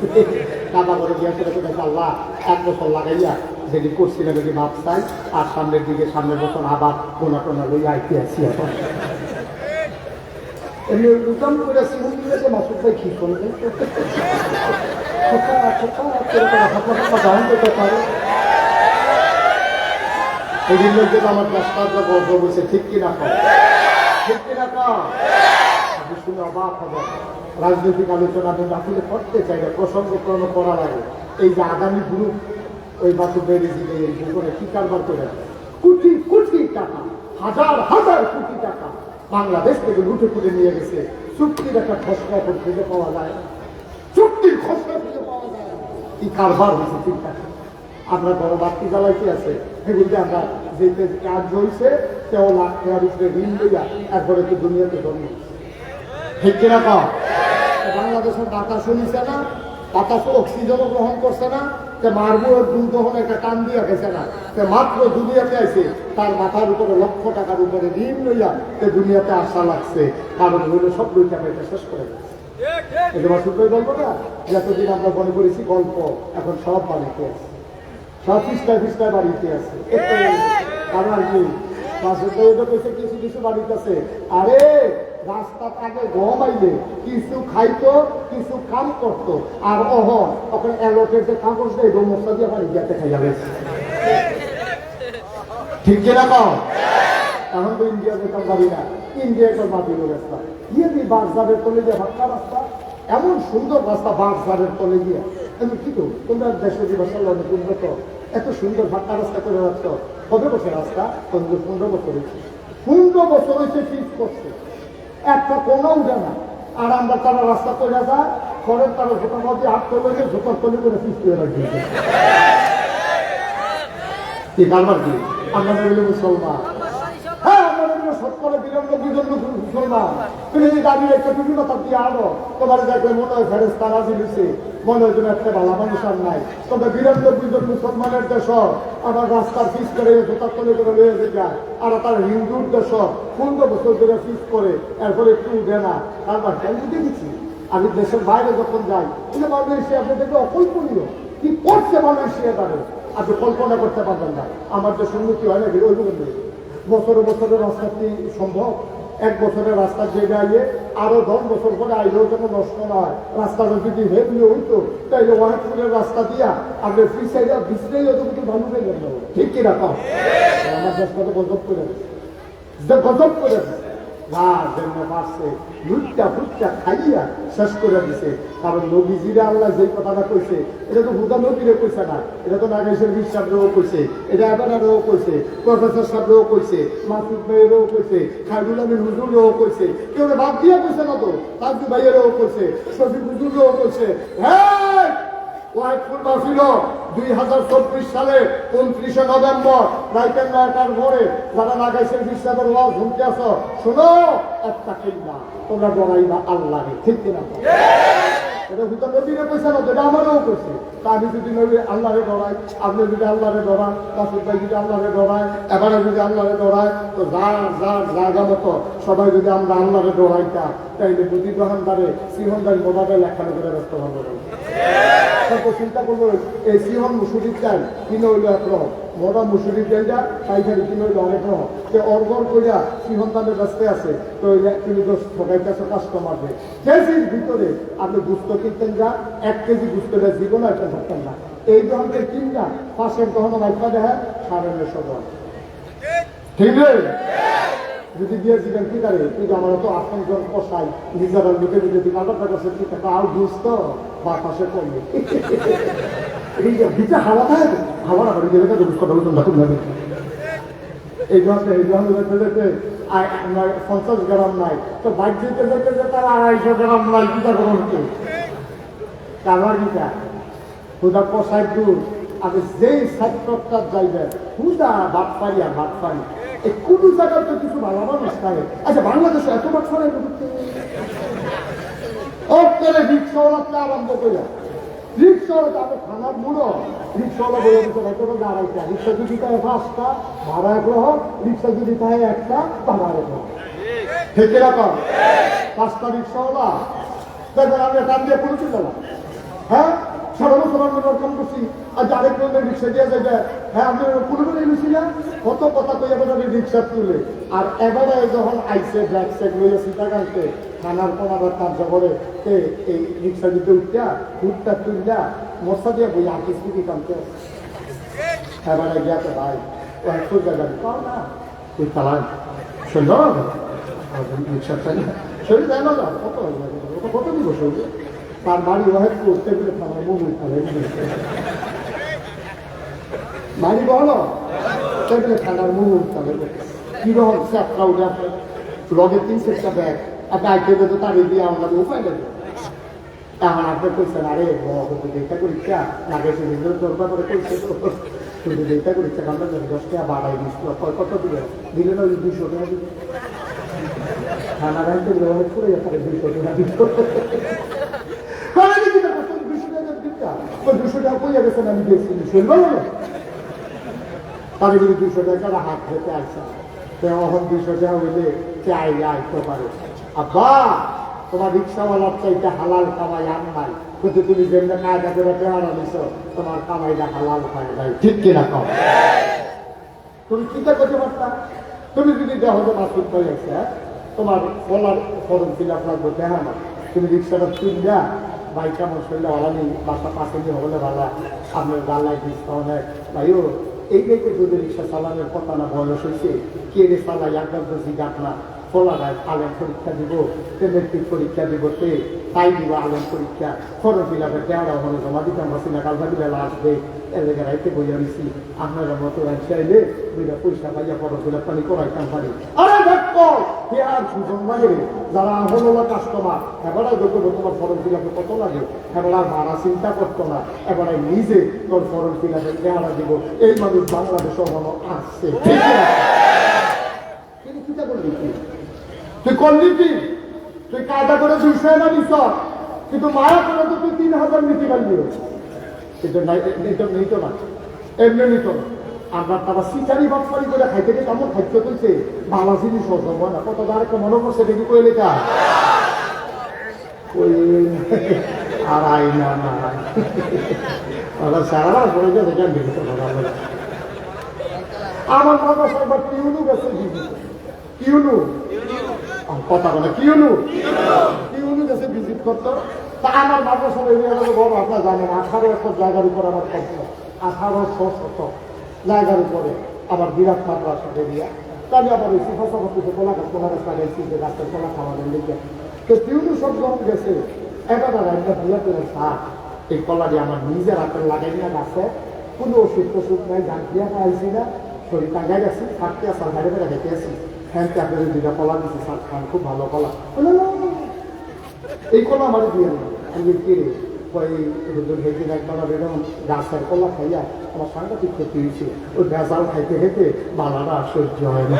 কাদা করে গিয়েছে আল্লাহ 1 বছর লাগাইয়া যেটি করছিলাম এটি ভাব চাই আর সামনের দিকে সামনের বছর আবার গোনা টোনা লইয়া আইতে আসি এখন এমনি উদ্যম করেছি উন্নয়নে মাসুদ ভাই কি করবে এই জন্য আমার প্রস্তাবটা গর্ব বলছে ঠিক কিনা ঠিক কিনা আপনি শুনে অবাক হবেন। রাজনৈতিক আলোচনা আমি আসলে করতে চাই না, প্রসঙ্গ করা লাগে। এই যে আগামী গ্রুপ ওই মাসুদ ভাই এই উপরে কি কারবার করে কোটি কোটি টাকা, হাজার হাজার কোটি টাকা বাংলাদেশ থেকে লুটে পুটে নিয়ে গেছে। চুক্তির একটা খসড়া খুঁজে পাওয়া যায়, চুক্তির খসড়া খুঁজে পাওয়া যায়, কি কারবার হয়েছে চিন্তা। আপনার বড় বাড়তি জ্বালাইতে আছে সেগুলিতে আমরা যেতে কাজ হয়েছে সেও লাখ টাকার উপরে ঋণ লইয়া একবারে তো দুনিয়াতে জন্ম ঠিক কিনা কম। বাংলাদেশের বাতাস নিছে না, বাতাস অক্সিজেনও গ্রহণ করছে না, মারবুয়ের দুধ তখন একটা টান দিয়া গেছে না, মাত্র দুনিয়াতে আছে তার মাথার উপরে লক্ষ টাকার উপরে ঋণ লইয়া দুনিয়াতে আসা লাগছে, কারণ হইলে সব দুই টাকা শেষ করে গেছে। এটা মাসুদ ভাই বলবো না যতদিন আমরা মনে করেছি গল্প, এখন সব বাড়িতে আছে, সব ফিস্টায় বাড়িতে আছে। আমার কি মাসুদ ভাই এটা পেয়েছে কিছু কিছু বাড়িতে আছে। আরে রাস্তা আগে গম আইলে কিছু খাইতো কিছু কাম করতো, আর ওখানে অ্যালোটের যে কাগজ দেয় মশলা দিয়ে বাড়ি গিয়ে খাই যাবে ঠিক কিনা কম। এখন তো ইন্ডিয়া যেতাম পারি না, ইন্ডিয়া একটা মাটির রাস্তা ইয়ে দিয়ে বাগজারের তলে দিয়ে ভাট্টা রাস্তা, এমন সুন্দর রাস্তা বাগজারের তলে দিয়ে। আমি কি তো তোমরা দেশের ভাষার অনেক উন্নত, এত সুন্দর ভাট্টা রাস্তা করে রাখতো। কবে বছর রাস্তা? 15 বছর হয়েছে, 15 বছর হয়েছে ফিক্স করছে, একটা কোনো উঠে না। আর আমরা তারা রাস্তা করে যায় ঘরের তারা জোটার মধ্যে হাত করে জোটার তলে করে ফিক্স করে রাখছে। কি কারবার কি আমরা বলি মুসলমান, হ্যাঁ আমরা সৎকরে বিলম্ব বিজন্য মুসলমান। তুমি যদি দাঁড়িয়ে একটা বিভিন্ন তার দিয়ে আনো তোমার দেখলে মনে হয় ফেরেস্তা রাজি হয়েছে, মনে হয় তুমি একটা ভালো মানুষ আর নাই। তবে বিলম্ব বিজন মুসলমানের দেশ আবার রাস্তার ফিস করে জোতার তলে করে লয়ে যায়, আর তার হিন্দুর দেশ 15 বছর ধরে ফিস করে এরপরে একটু উঠে না। কারবার আমি দেখেছি, আমি দেশের বাইরে যখন যাই কিন্তু মালয়েশিয়া আপনি দেখলে অকল্পনীয় কি করছে মালয়েশিয়া তাদের, আপনি কল্পনা করতে পারবেন না। আমার দেশ উন্নতি হয় নাকি ওই বছরে বছরের রাস্তাটি সম্ভব? 1 বছরের রাস্তার জায়গায় আরো 10 বছর পরে আইলেও যেন নষ্ট না হয়। রাস্তাটা যদি হেভলি হইতো তাইলে অনেক ফুলের রাস্তা দিয়া আপনি ফ্রি সাইডে বিছলেই হতো কিন্তু ভালো হয়ে গেল ঠিক কিনা কম। আমার দেশটা তো গজব করে গজব করে যার জন্য পারছে লুটটা ফুটটা খাইয়া শেষ করে দিছে। কারণ নবীজিরে আল্লাহ যে কথাটা কইছে এটা তো হুদা নবীরে কইছে না, এটা তো নাগেশ্বর বিশ্বাসরেও কইছে, এটা এবারেও কইছে, প্রফেসর সাহেবরেও কইছে, মাসুদ ভাইয়েরও কইছে, খাইরুল আমিন হুজুরেও কইছে, কেউ বাদ দিয়ে কইছে না তো, তাজু ভাইয়েরও কইছে, শফিক হুজুরেও কইছে। হ্যাঁ, ওয়াইফুল মাহফিল 2024 সালে 29 নভেম্বর রাইতের 9টার ভোরে যারা লাগাইছেন বিশ্বাসের ওয়াজ শুনতে আসো, শোনো একটা কিল্লা তোমরা ডরাইবা আল্লাহকে, ঠিক কিনা? এটা হুদা নবীরে কইছে না, এটা আমারও কইছে। তা আমি যদি নবী আল্লাহরে ডরাই, আপনি যদি আল্লাহরে ডরান, মাসুদ ভাই যদি আল্লাহরে ডরায়, এবারে যদি আল্লাহরে ডরায়, তো যার জায়গা মতো সবাই যদি আমরা আল্লাহরে ডরাইতাম, তাইলে বুদ্ধি গ্রহণদারে সিহনদারি মোবাইলে লেখানো করে ব্যস্ত ভালো হবে। চিন্তা করবো এই সিহন মুসুরির চাই কিনে হইলো একরকম, মোটা মুসুরির চাইটা পাইকারি কিনে হইলো অনেক রকম। সে অর্গর করিয়া সিহন দামে ব্যস্ত আছে, তো তুমি তো ঠকাইতেছো কাস্টমারকে। কেজির ভিতরে আপনি গুস্ত কিনতেন যা, 1 কেজি গুস্তটা জীবনে একটা ধরতেন না। এই ধরনের কিনটা পাশের কখনো মাইকা দেখা 950 ঠিক আছে? যদি দিয়ে দিবেন কি করে, কিন্তু আমরা তো আপনজন কষাই নিজেরা লুটে দিলে দিন আলাদা কাছে কি টাকা আর বুঝতো বাতাসে কমবে এই যে ভিতরে হাওয়া থাকে, হাওয়া না করে গেলে তো বুঝতে পারবো তোমরা খুব ভাবে এই ধরনের 50 গ্রাম নাই, তো বাইক যেতে যেতে যে তার 250 গ্রাম নাই, কিটা গ্রহণ হচ্ছে কারবার কিটা হুদা কষাই দূর। আমি যেই সাইটটা যাইবেন হুদা ভাত পারি আর ভাত পারি, এই কোনো জায়গায় তো কিছু ভালো মানুষ থাকে। আচ্ছা, বাংলাদেশে এত বছরের রিক্সাওয়ালা আরম্ভ করিয়া রিক্সাওয়ালা তাদের খানার মুড়ো রিক্সাওয়ালা বলে দিতে কোনো দাঁড়াইতে, রিক্সা যদি তাই 5টা ভাড়া 1 গ্রহণ, রিক্সা যদি তাই 1টা ভাড়া 1 গ্রহণ, ঠিক এরকম 5টা রিক্সাওয়ালা দেখবেন আমি টান দিয়ে পৌঁছে গেলাম। হ্যাঁ, সারা বছর আমি ওরকম করছি, আর আরেক ধরনের রিক্সা দিয়ে যাবে। হ্যাঁ, আমি কোনো নিয়েছি না, কত কথা কই এবার রিক্সা তুলে। আর এবারে যখন আইসে ব্যাগ স্যাগ লইয়া সীতা কানতে থানার কোনাবার কার্যকরে এই রিক্সা দিতে উঠা ফুটটা তুললা মশা দিয়ে বই আঁকিস দিকে কানতে এবারে গিয়াতে ভাই ও একটু জায়গা পাও না, তুই চালান শৈল রিক্সা চাই না, শরীর যায় না, কত কত দিব শরীর। তার বাড়ি ওহেদ করতে গেলে আমার মনে ফেলে বাড়ি বলো সেগুলো ঠান্ডার মুখ ফেলে কিরকম চাপটা উঠে আপনার লগে 3-4টা ব্যাগ আপনি আইতে তো তার দিয়ে আমাদের উপায় দেবে। এখন আপনি কইছেন আরে দেখা করিচ্ছা আগে সেদিন দরকার করে কইছে তো শুধু দেখা করিচ্ছা আমরা 10 টাকা বাড়াই দিচ্ছিল, কত দিলে দিলে না 200 টাকা দিল থানা রাইতে ব্যবহার করে 200 টাকা দিল। 200 টাকা কইয়া গেছেন, আমি দেখছি শুনবো না তাদের যদি 200 টাকা হাত ধরতে আসছে, এখন 200 টাকা হইলে চাই আইতে পারে। আব্বা, তোমার রিক্সাওয়ালার চাইতে হালাল কামাই আর নাই, কিন্তু তুমি যেমন কায়দা করে পেয়ারা নিছ তোমার কামাইটা হালাল হয় নাই, ঠিক কিনা কম? তুমি চিন্তা করতে পারতা, তুমি যদি দেখো যে মাসুদ পাই আছে তোমার বলার ফরম ছিল আপনার দেখা না, তুমি রিক্সাটা তুললা বাইক আমার শরীরে হলানি বাসা পাশে নিয়ে হলে ভালো আপনার গাল্লায় ডিসকাউন্ট হয় ভাইও এই দেখে যদি রিক্সা চালানোর কথা না বয়স হয়েছে কে রে চালাই একদম বেশি গাছ না ফলাগায় আলেম পরীক্ষা দিব, মেট্রিক পরীক্ষা দিব, তাই দিব আলেম পরীক্ষা ফরম ফিল আপের দেওয়া হলে জমা দিতাম বসি না, কালবাদি বেলা আসবে এর জায়গায় রাইতে বইয়া দিছি আপনারা মতো চাইলে 2টা পয়সা পাইয়া ফরম ফিল আপ পানি করাইতাম পারি। আরে দেখো আর সুযোগ লাগে যারা হলো কাস্টমার এবারে দেখবো তোমার ফরম ফিল আপে কত লাগে, এবার আর ভাড়া চিন্তা করতো না, এবারে নিজে তোর ফরম ফিল আপে দেওয়া দিব। এই মানুষ বাংলাদেশ আসছে, ঠিক আছে? কিন্তু চিন্তা করবি তুই করলি কি, তুই কায়দা করে 200 এনে নিস, কিন্তু মায়া করে তো তুই 3000 নিতে পারবি, এটা নিত না, এমনি নিত না। আমরা তারা সিচারি বাটপারি করে খাইতে গিয়ে কেমন খাদ্য তুলছে ভালো জিনিস হজম হয় না, কত আরেকটা মনে করছে দেখি কই লেখা আর আই না সারা পড়ে যায় দেখেন দেখতে ভালো লাগে। আমার বাবা সবার কিউনু গেছে, কিউনু কথা বলে কিউনু গেছে ভিজিট করতো। তা আমার মাদ্রাসা এরিয়া বড় আপনার জানেন 18 একর জায়গার উপর আমার করতো, 1800 শতক জায়গার উপরে আমার বিরাট মাদ্রাসা এরিয়া। আমি আবার ওই ফসল করতেছে কলা গাছ লাগাইছি যে গাছের কলা খাওয়ানোর লিখে। তো তিউনু সব যখন গেছে এবার একটা বিয়ে করে থাক এই কলাটি আমার নিজের হাতে লাগাই না গাছে, কোনো ওষুধ টষুধ নাই, জান দিয়া খাইছি না, শরীর টাঙ্গাই গেছি, থাকতে আসার বাইরে বেড়ে খেতে আসি, ফ্যানকে আপনাদের দুইটা কলা দিচ্ছি, স্যার খান খুব ভালো কলা, এই কলা আমার দিয়ে না। আমি কি গাছের কলা খাইয়া আমার সাংঘাতিক ক্ষতি হয়েছে, ওই ভেজাল খাইতে খেতে বালাটা সহ্য হয় না।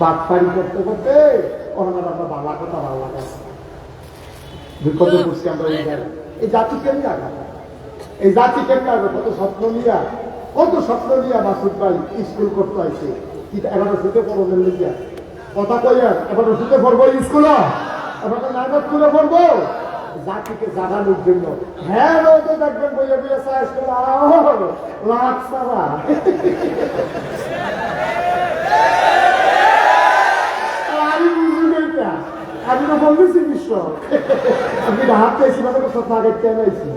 বাদ পাড়ি করতে করতে ওনার আমরা বাংলা কথা ভালো লাগে বিপদে পড়ছি আমরা। এই জাতি কেমনি আঘাত, এই জাতি কেমনি আগে কত স্বপ্ন নিয়া মাসুদ ভাই স্কুল করতে আসছে, এবার শুতে পড়বো লিখিয়া কথা কইয়া এবার শুতে পড়বো স্কুল, এবার নাটক তুলে পড়বো জাতিকে জাগানোর জন্য। হ্যাঁ রোদে দেখবেন বইয়ে বইয়ে আমি তো বলতেছি বিশ্ব আপনি হাত পেয়েছি মানে সব আগে চাইছি,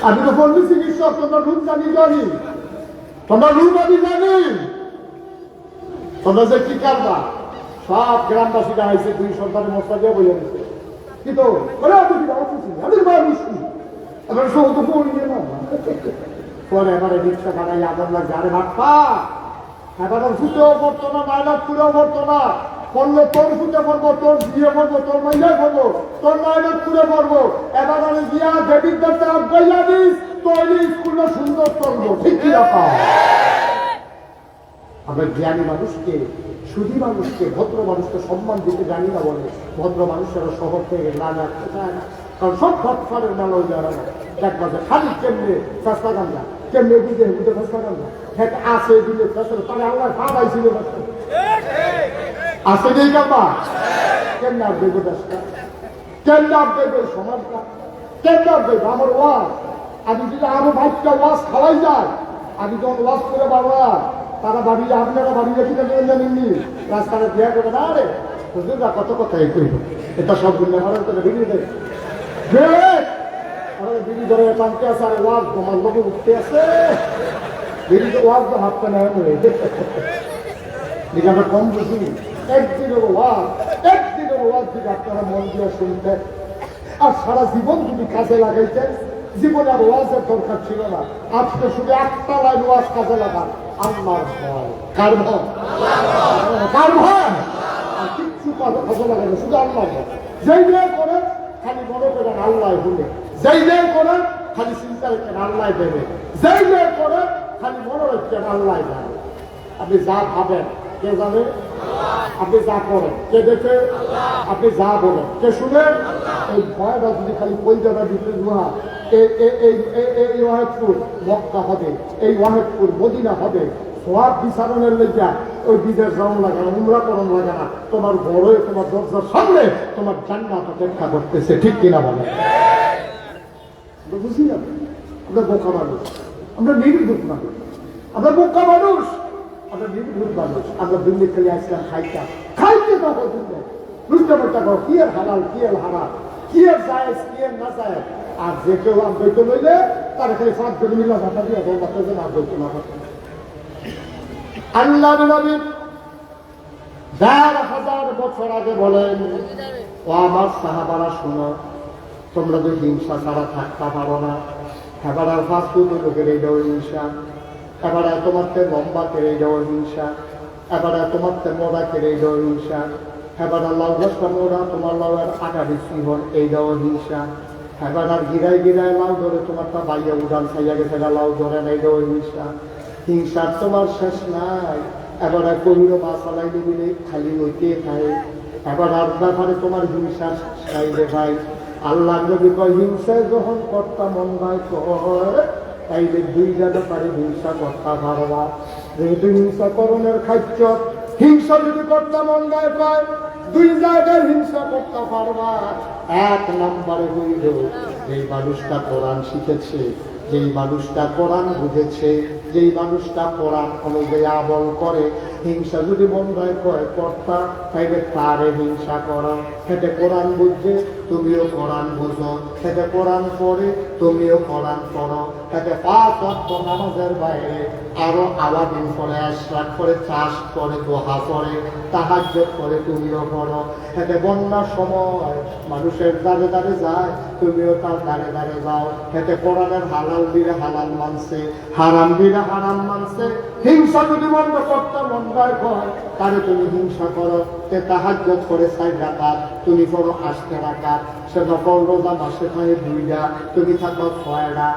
আমি তো বলতেছি বিশ্ব তোমরা রূপ জানি জানি, তোমরা রূপ আমি জানি, তোমরা যে কি কারবা সব গ্রামবাসীরা আইসে দুই সন্তানের মশলা দিয়ে বলে দিচ্ছে, কিন্তু আমি মানুষ এবার সব তো পড়িয়ে না পরে এবারে রিক্সা বানাই আদর লাগছে, আরে ভাবপা এবার ফুটেও পড়তো না, মাইনাস ফুলেও পড়তো না, পড়লে তোর ফুটে পড়বো, তোর দিয়ে পড়বো, তোর মাইনাই পড়বো, তোর মাইনাস ফুলে পড়বো, এবার আমি দিয়া দেবীদেরটা বইলা দিস তৈরি স্কুলটা সুন্দর করবো, ঠিক কি রকম? আমরা জ্ঞানী মানুষকে, সুধী মানুষকে, ভদ্র মানুষকে সম্মান দিতে জানি না বলে ভদ্র মানুষেরা শহর থেকে না রাখতে চায় না, কারণ সব ভটফারের মেলা হয়ে যাওয়া না এক বাজে খালি কেমনে চেষ্টা গান্ধা কেমনে বুঝে বুঝে চেষ্টা গান্ধা হ্যাঁ আসে দিলে তাহলে আল্লাহ ভাবাই ছিল আসে নেই কাম্বা কেমনে আসবে দেশটা, কেমনে আসবে সমাজটা, কেমনে আসবে আমার ওয়াজ, আমি যদি আরো ভাইটা ওয়াজ খাওয়াই যায়, আমি যখন ওয়াজ করে বাবা তারা বাড়ি আপনারা বাড়ি রেখে জানেননি রাস্তাটা দেয়া করে না রে হুজুররা কত কথা এই করিব এটা সব গুলো হারান করে ভিড়িয়ে দেয় বিড়ি ধরে টানতে আছে, আর ওয়াজ তোমার লোকে উঠতে আছে বিড়িতে ওয়াজ তো হাতটা নেয় দিকে আমরা কম বুঝি। একদিনের ওয়াজ যদি আপনারা মন দিয়ে শুনতেন আর সারা জীবন যদি কাজে লাগাইতেন, জীবনে আর ওয়াজের দরকার ছিল না, আজকে শুধু একটা লাইন ওয়াজ কাজে লাগান, আল্লাহর ভয়, কার ভয়, কার ভয়, আর কিচ্ছু কাজে লাগে না, শুধু আল্লাহর ভয়। যেই নিয়ে করেন খালি মনে করেন আল্লাহ ভুলে, যেই নিয়ে করেন খালি চিন্তা রাখেন আল্লাহ দেবে, যেই নিয়ে করেন খালি মনে রাখছেন আল্লাহ জানে। আপনি যা ভাবেন কে জানে, আপনি যা করেন কে দেখে, আপনি যা বলেন কে শুনেন। এই ভয়টা যদি খালি কলজাটা দিতে না, এই ওয়াহেদপুর মক্কা হবে, এই ওয়াহেদপুর মদিনা হবে, সব বিচারণের লেগা ওই বিদেশ যাওয়ান লাগে না, উমরা করণ লাগে না, তোমার বড়ই তোমার দরজার সামনে তোমার জান্নাত অপেক্ষা করতেছে, ঠিক কিনা বলে? বুঝি না আমরা বোকা মানুষ, আমরা নির্ভুল মানুষ, আমরা বোকা মানুষ, আমরা নির্ভুল মানুষ, আমরা দিল্লি খেলে আসলাম খাইতে তখন বুঝতে পারতে পারো কি এর হালাল কি এর হারাম, কি এর জায়েজ কি এর না জায়েজ। আর যে কেউ আদ্বৈত লইলে তারা খালি ফাঁক করে মিলা ভাষা দিয়ে বলতে যে আদ্বৈত না থাকে। আল্লাহ নবী ১,০০০ বছর আগে বলেন, ও আমার সাহাবারা শোনো, তোমরা যে হিংসা ছাড়া থাকতে পারো না, এবার আর ফাস্টফুড লোকের এইটাও হিংসা, এবার তোমার লম্বা কেড়ে এইটাও হিংসা, এবার তোমার মোড়া কেড়ে এইটাও হিংসা, এবার লাউ গাছটা মোড়া তোমার লাউয়ের আটা বেশি হন এইটাও হিংসা, এবার আর গিরায় গিরায় লাউ ধরে তোমারটা বাইয়া উঠান খাইয়া গেছে লাউ ধরে না এইটাও হিংসা। হিংসার তোমার শেষ নাই, এবার আর কহিল মাছালাই দিলে খালি লইতে খায়, এবার আর ব্যাপারে তোমার হিংসা নাই রে ভাই। আল্লাহ নবী কয় হিংসায় যখন কর্তা মন ভাই কর তাইলে দুইটা ব্যাপারে হিংসা কর্তা পারবা, যেহেতু হিংসা করণের খাদ্য, হিংসা যদি কর্তা মন গায় পায় দুই জায়গায় হিংসা করতে পারবা। এক নম্বরে হইল যেই মানুষটা কোরআন শিখেছে, যেই মানুষটা কোরআন বুঝেছে, যেই মানুষটা কোরআন অনুযায়ী আমল করে, হিংসা যদি মন হয় কয় কর্তা তাইলে তারে হিংসা করা। হেঁটে কোরআন বুঝছে, তুমিও কোরআন বোঝো, এতে কোরআন পড়ে তুমিও কোরআন পড়ো, এতে 5 ওয়াক্ত নামাজের বাইরে আরো আওয়াদিন পড়ে, আশরাক পড়ে, চাষ করে, দোহা পড়ে, তাহাজ্জুদ করে তুমিও পড়ো। এতে বন্যার সময় মানুষের দ্বারে দ্বারে যায়, তুমিও তার দ্বারে দ্বারে যাও। এতে কোরআনের হালাল দিলে হালাল মানছে, হারাম দিলে হারাম মানছে। হিংসা যদি বন্ধ করতে মন হয় তাহলে তুমি হিংসা করো। তে তাহাজ্জুদ করে 4 রাকাত, তুমি পড়ো 8 রাকাত। সে নফল রোজা মাসে হয় 2টা, তুমি থাকো 6টা।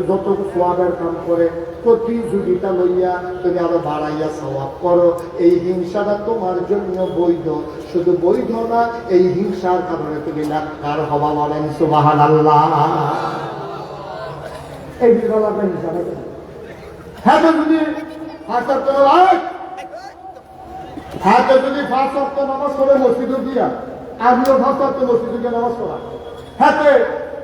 যত সোয়াবের কাম করে প্রতিযোগিতা লইয়া তুমি আরো বাড়াইয়া সওয়াব করো। এই হিংসাটা তোমার জন্য বৈধ, শুধু বৈধ না, এই হিংসার কারণে তুমি নাক্কার হবা। বলেন সুবহানাল্লাহ। এই বিরল আপনার হিংসা নাকি? হ্যাঁ তো যদি 5 ওয়াক্ত নামাজ করে মসজিদে দিয়া, আমিও 5 ওয়াক্ত মসজিদে গিয়ে নামাজ পড়া। হ্যাঁ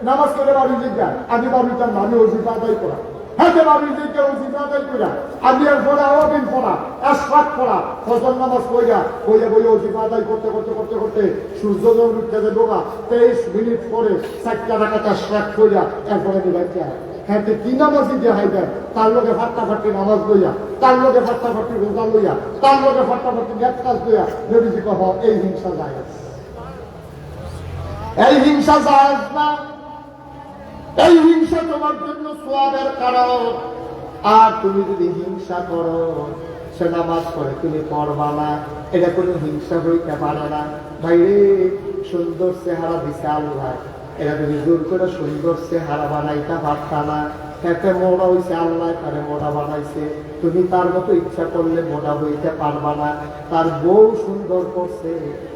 নামাজ করে বাড়ি জিজ্ঞা, আমি বাড়ি তার নামে ওজিফা আদায় করা। হ্যাঁ বাড়ি জিজ্ঞা ওজিফা আদায় করা, আমি আর পড়া, আওয়াবিন পড়া, আশরাক পড়া, ফজর নামাজ পড়া, বইয়া ওজিফা আদায় করতে করতে করতে করতে সূর্য যখন উঠতে যাবে 23 মিনিট পরে 4 রাকাত আশরাক পড়া, এরপরে দিবাইতে হ্যাঁ কি নামাজি যে হাইবেন, তার লোকে ফাট্টাফাটি নামাজ লইয়া, তার লোকে ফাট্টাফাটি রোজা লইয়া, তার লোকে ফাট্টাফাটি নেট কাজ লইয়া, নবীজি কহ এই হিংসা যায়, এই হিংসা যায় না। এই হিংসা তোমার জন্য সোয়াবের কারণ। আর তুমি যদি হিংসা করো, সে নামাজ পড়ে তুমি পড়বা না, এটা কোনো হিংসা হইতে পারে না। ভাইরে সুন্দর চেহারা দিছে আল্লাহ, এটা তুমি জোর করে সুন্দর চেহারা বানাইতে পারতা না। এতে মোড়া হইছে আল্লাহ, তারে মোড়া বানাইছে, তুমি তার মতো ইচ্ছা করলে মোড়া হইতে পারবা না। তার বউ সুন্দর করছে,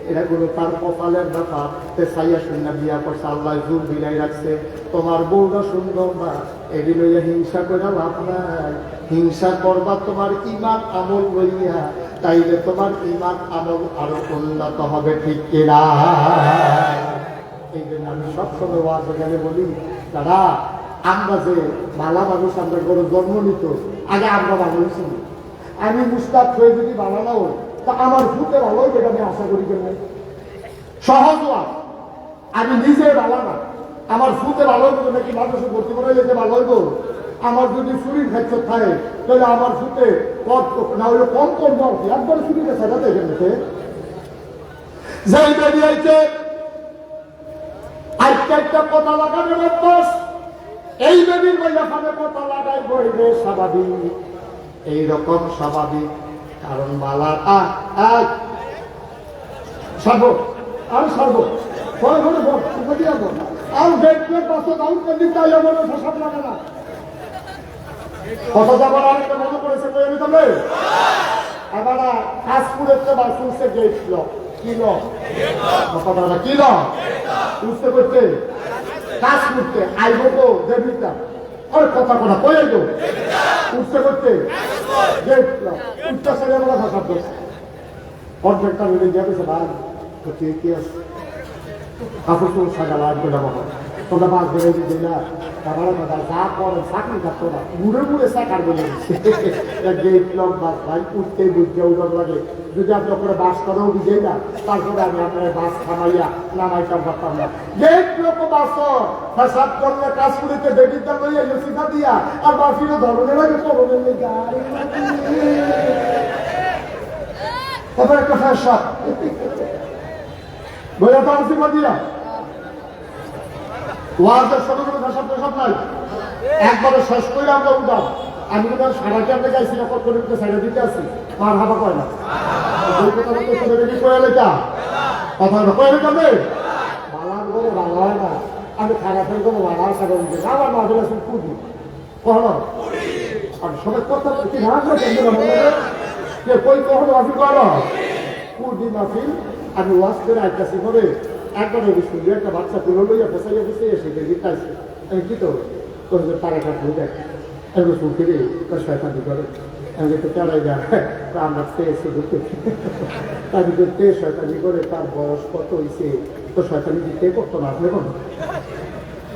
এটা কোনো তার কপালের ব্যাপার। সাইয়া শূন্য বিয়া করছে, আল্লাহ জোর বিলাই রাখছে, তোমার বউটা সুন্দর না, এটি লইয়া হিংসা করে লাভ নাই। হিংসা করবা তোমার ইমান আমল লইয়া, তাইলে তোমার ইমান আমল আরো উন্নত হবে, ঠিক কিনা? এই জন্য আমি সবসময় ওয়াজে গেলে বলি, দাদা আমরা যে ভালো মানুষ, আমরা গরু জন্ম নিত, আগে আমরা ভালো হয়েছি। আমি মুস্তাদ হয়ে যদি ভালো না হই, তা আমার ভূতে ভালো হইবে, আমি আশা করি কেন। সহজ ওয়াজ, আমি নিজে ভালো না, আমার ভূতে ভালো হইবে নাকি মানুষ ভর্তি করে যেতে ভালো হইব। আমার যদি চুরির ক্ষেত্র থাকে, তাহলে আমার ভূতে না হইলে কম করবো আর কি, একবারে চুরিতে সাজাতে গেছে যাই বেরিয়েছে। একটা কথা লাগানোর অভ্যাস, এই বেবির বইয়াখানে কথা লাগাই বইবে স্বাভাবিক, এইরকম স্বাভাবিক। কারণ মালা সার্ব আর সার্ব ঘরে ঘরে আর দেখলে পাশে দাউকে দিতে সব লাগে না। কথা যাবার আরেকটা মনে করেছে কই তবে এবার কাশপুরের তো বাসুসে গেছিল কি ল কথা কি ল বুঝতে করতে কাজ করতে আইব তো দেবিতা আর কথা কথা কই আইব বুঝতে করতে গেছিল উচ্চা সারে বলা ভাষা তো কন্ট্রাক্টর মিলে যাবে ভাই তো কি আছে কাপড় তো সাদা লাল করে বাবা তোমরা বাস বেড়ে দিতে না তারপরে কথা যা করে চাকরি থাকতো না মুড়ে মুড়ে চাকার বলে গেট লক বাস ভাই উঠতে বুঝতে উঠার লাগে যদি আপনি ওপরে বাস করেও বুঝেই না তারপরে আমি আপনার বাস থামাইয়া নামাইতাম পারতাম না গেট লোক বাস সাত করলে কাজ করিতে বেডিটা লইয়া লসিটা দিয়া আর বাসিরও ধরনের লাগে করণের গাড়ি তারপর একটা ফ্যাশা বইয়া তো আসি দিয়া ওয়াজের ছোট ছোট ভাষা প্রসাদ নাই একবারে শেষ করে আমরা উঠাম। আমি তো সারাকে আমরা গাইছি না কত করে সাইডে দিতে আসি মার হাবা কয় না কথা বলতে শুনে কি কয়ে লেখা কথা কয়ে লেখা নেই বালার বলে বাংলা হয় না আমি খারাপের কোনো বাংলার সাথে আমার মাঝে আসুন কুদি কহলো আর সবাই কথা কি না কে কই কখনো মাফি করো কুদি মাফি আমি ওয়াজ করে আইতাছি হবে একবার শুনলি একটা বাচ্চা তুলো লইয়া ফেসাইয়া বসে এসে জিতাইছে আমি কি তো তার একটা ভুল দেখ আমি শুনতে তার শয়তানি করে আমি তো চালাই যা আমরা পেয়েছি ঢুকে আমি তো তে শয়তানি করে তার বয়স কত হয়েছে তো শয়তানি দিতে করতো না আপনি কোন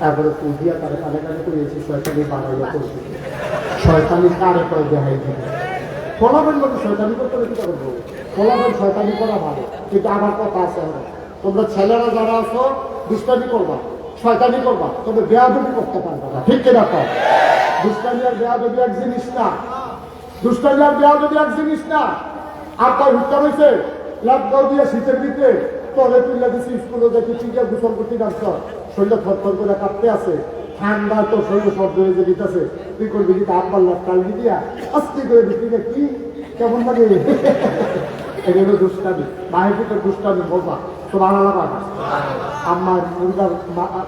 তারপরে পুঁজিয়া তারা কানে কানে করেছি শয়তানি বাড়াইয়া করছি শয়তানি কারে করে দেখাই দিবে ফলাফের মধ্যে শয়তানি করতে কি করবো ফলাফের শয়তানি করা ভালো কিন্তু আমার কথা আছে তোমরা ছেলেরা যারা আছো দুষ্টামি করবা, শয়তানি করবা, তবে বেয়াদবি করতে পারবা না। ঠিক কিনা কও? দুষ্টামি আর বেয়াদবি এক জিনিস না। দুষ্টামি আর বেয়াদবি এক জিনিস না। আর তার উত্তর হয়েছে লাভগাঁও দিয়ে শীতের দিতে তলে তুলে দিছি স্কুলে দেখি চিন্তা গোসল করতে নামছ, শরীরটা থরথর করে কাঁপতে আছে, ঠান্ডা তো শরীরে শব্দ হয়ে যে গীতাছে, তুই করবি কিন্তু আব্বার লাভ কাল দিয়া আস্তে করে দিচ্ছি কি কেমন লাগে। এটা হলো দুষ্টামি, মায়ের ভিতরে দুষ্টামি মজা তো বাংলা পাবা। আমার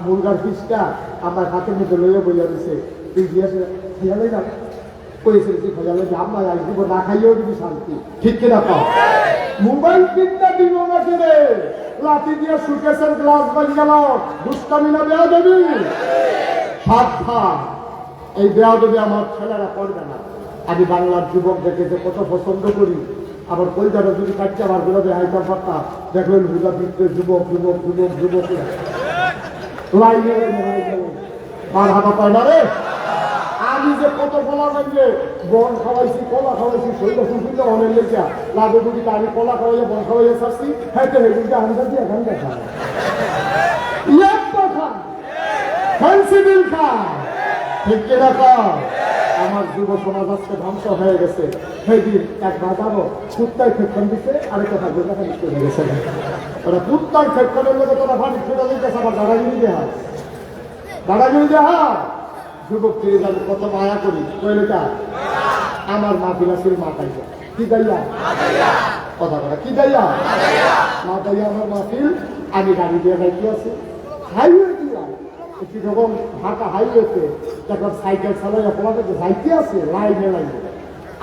মুরগার পিসটা আমার হাতের মধ্যে লইয়া বইয়া দিছে, তুই দিয়েছে খেয়ালে না করেছে তুই খেয়ালে যে আমার আসবো না খাইয়েও দিবি শান্তি। ঠিক কিনা পাও? মোবাইল কিনতে দিব না কেনে লাঠি দিয়ে সুকেশের গ্লাস বাজ গেল, দুষ্টামি না বেয়াদবি? সাবধান, এই বেয়াদবি আমার ছেলেরা করবে না। আমি বাংলার যুবকদেরকে যে কত পছন্দ করি, আবার কলকাতা যদি কাটছে আমার গুলোতে হাইতাম পাত্তা দেখলেন হুজা পিঠতে যুবক যুবক যুবক যুবক লাইনে মার হাতা পায় না রে। আমি যে কত কলা লাগবে বন খাওয়াইছি, কলা খাওয়াইছি, শৈল সুবিধা অনেক লেখা লাগবে যদি আমি কলা খাওয়াইয়া বন খাওয়াইয়া ছাড়ছি, হ্যাঁ তো হেগুলিকে আনতে দিয়ে এখান দেখা ফ্যান্সিবিল খা। ঠিক কিনা কও? আমার যুব সমাজ আজকে ধ্বংস হয়ে গেছে। সেদিন এক বাজারও কুত্তায় ফেকন দিচ্ছে, আরেকটা ভাগ্য দেখা চলে গেছে। ওরা কুত্তার ফেকনের লোক তোরা ভাবি ফেরা দিতেছে, আবার দাঁড়াগিরি দেহা দাঁড়াগিরি দেহা। যুবক ফিরে যাবে, কত মায়া করি কইলেটা আমার মা বিলাসীর মা তাইয়া কি দাইয়া কথা কথা কি দাইয়া মা দাইয়া আমার মাহফিল। আমি গাড়ি দিয়ে যাইতে আছি হাইওয়ে দিয়া, একটু যখন ঢাকা হাইওয়েতে তখন সাইকেল চালাইয়া পড়াতে যাইতে আছে লাইনে লাইনে।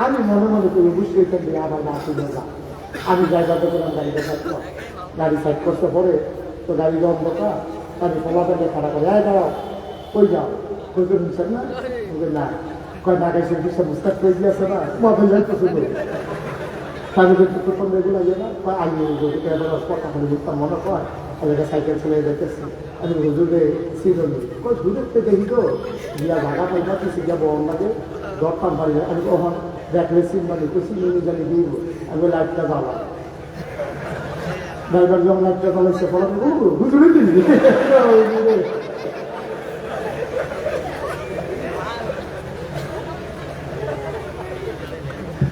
আমি মনে মনে করি বুঝতে দিয়ে আমার মাহফিলে যা। আমি জায়গাতে করলাম গাড়িটা থাকলাম, গাড়ি সাইড করতে পরে তো গাড়ি অন্ধকার, আমি পলাতে খারাপ করে দাঁড়াও কই যাও খুঁজে নিচ্ছেন না না কয় নাগাইছে বিষয় মুস্তাক করে দিয়েছে না মাথায় যাইতেছে তাদের প্রথম রেগুলা ইয়ে না কয় আমি কথা বলে বুঝতাম মনে কয় তাদেরকে সাইকেল চলে যাইতেছি। আমি হুজুরে সিরনি কই হুজুরতে দেখি তো গিয়া ভাড়া পাইবা কিছু গিয়া বন লাগে দরকার পারি আমি ওখান দেখলে সিনমানি কিছু নিয়ে জানি দিব। আমি লাইটটা জ্বালা ড্রাইভার যখন লাইটটা জ্বালাইছে ফলে হুজুরে দিবি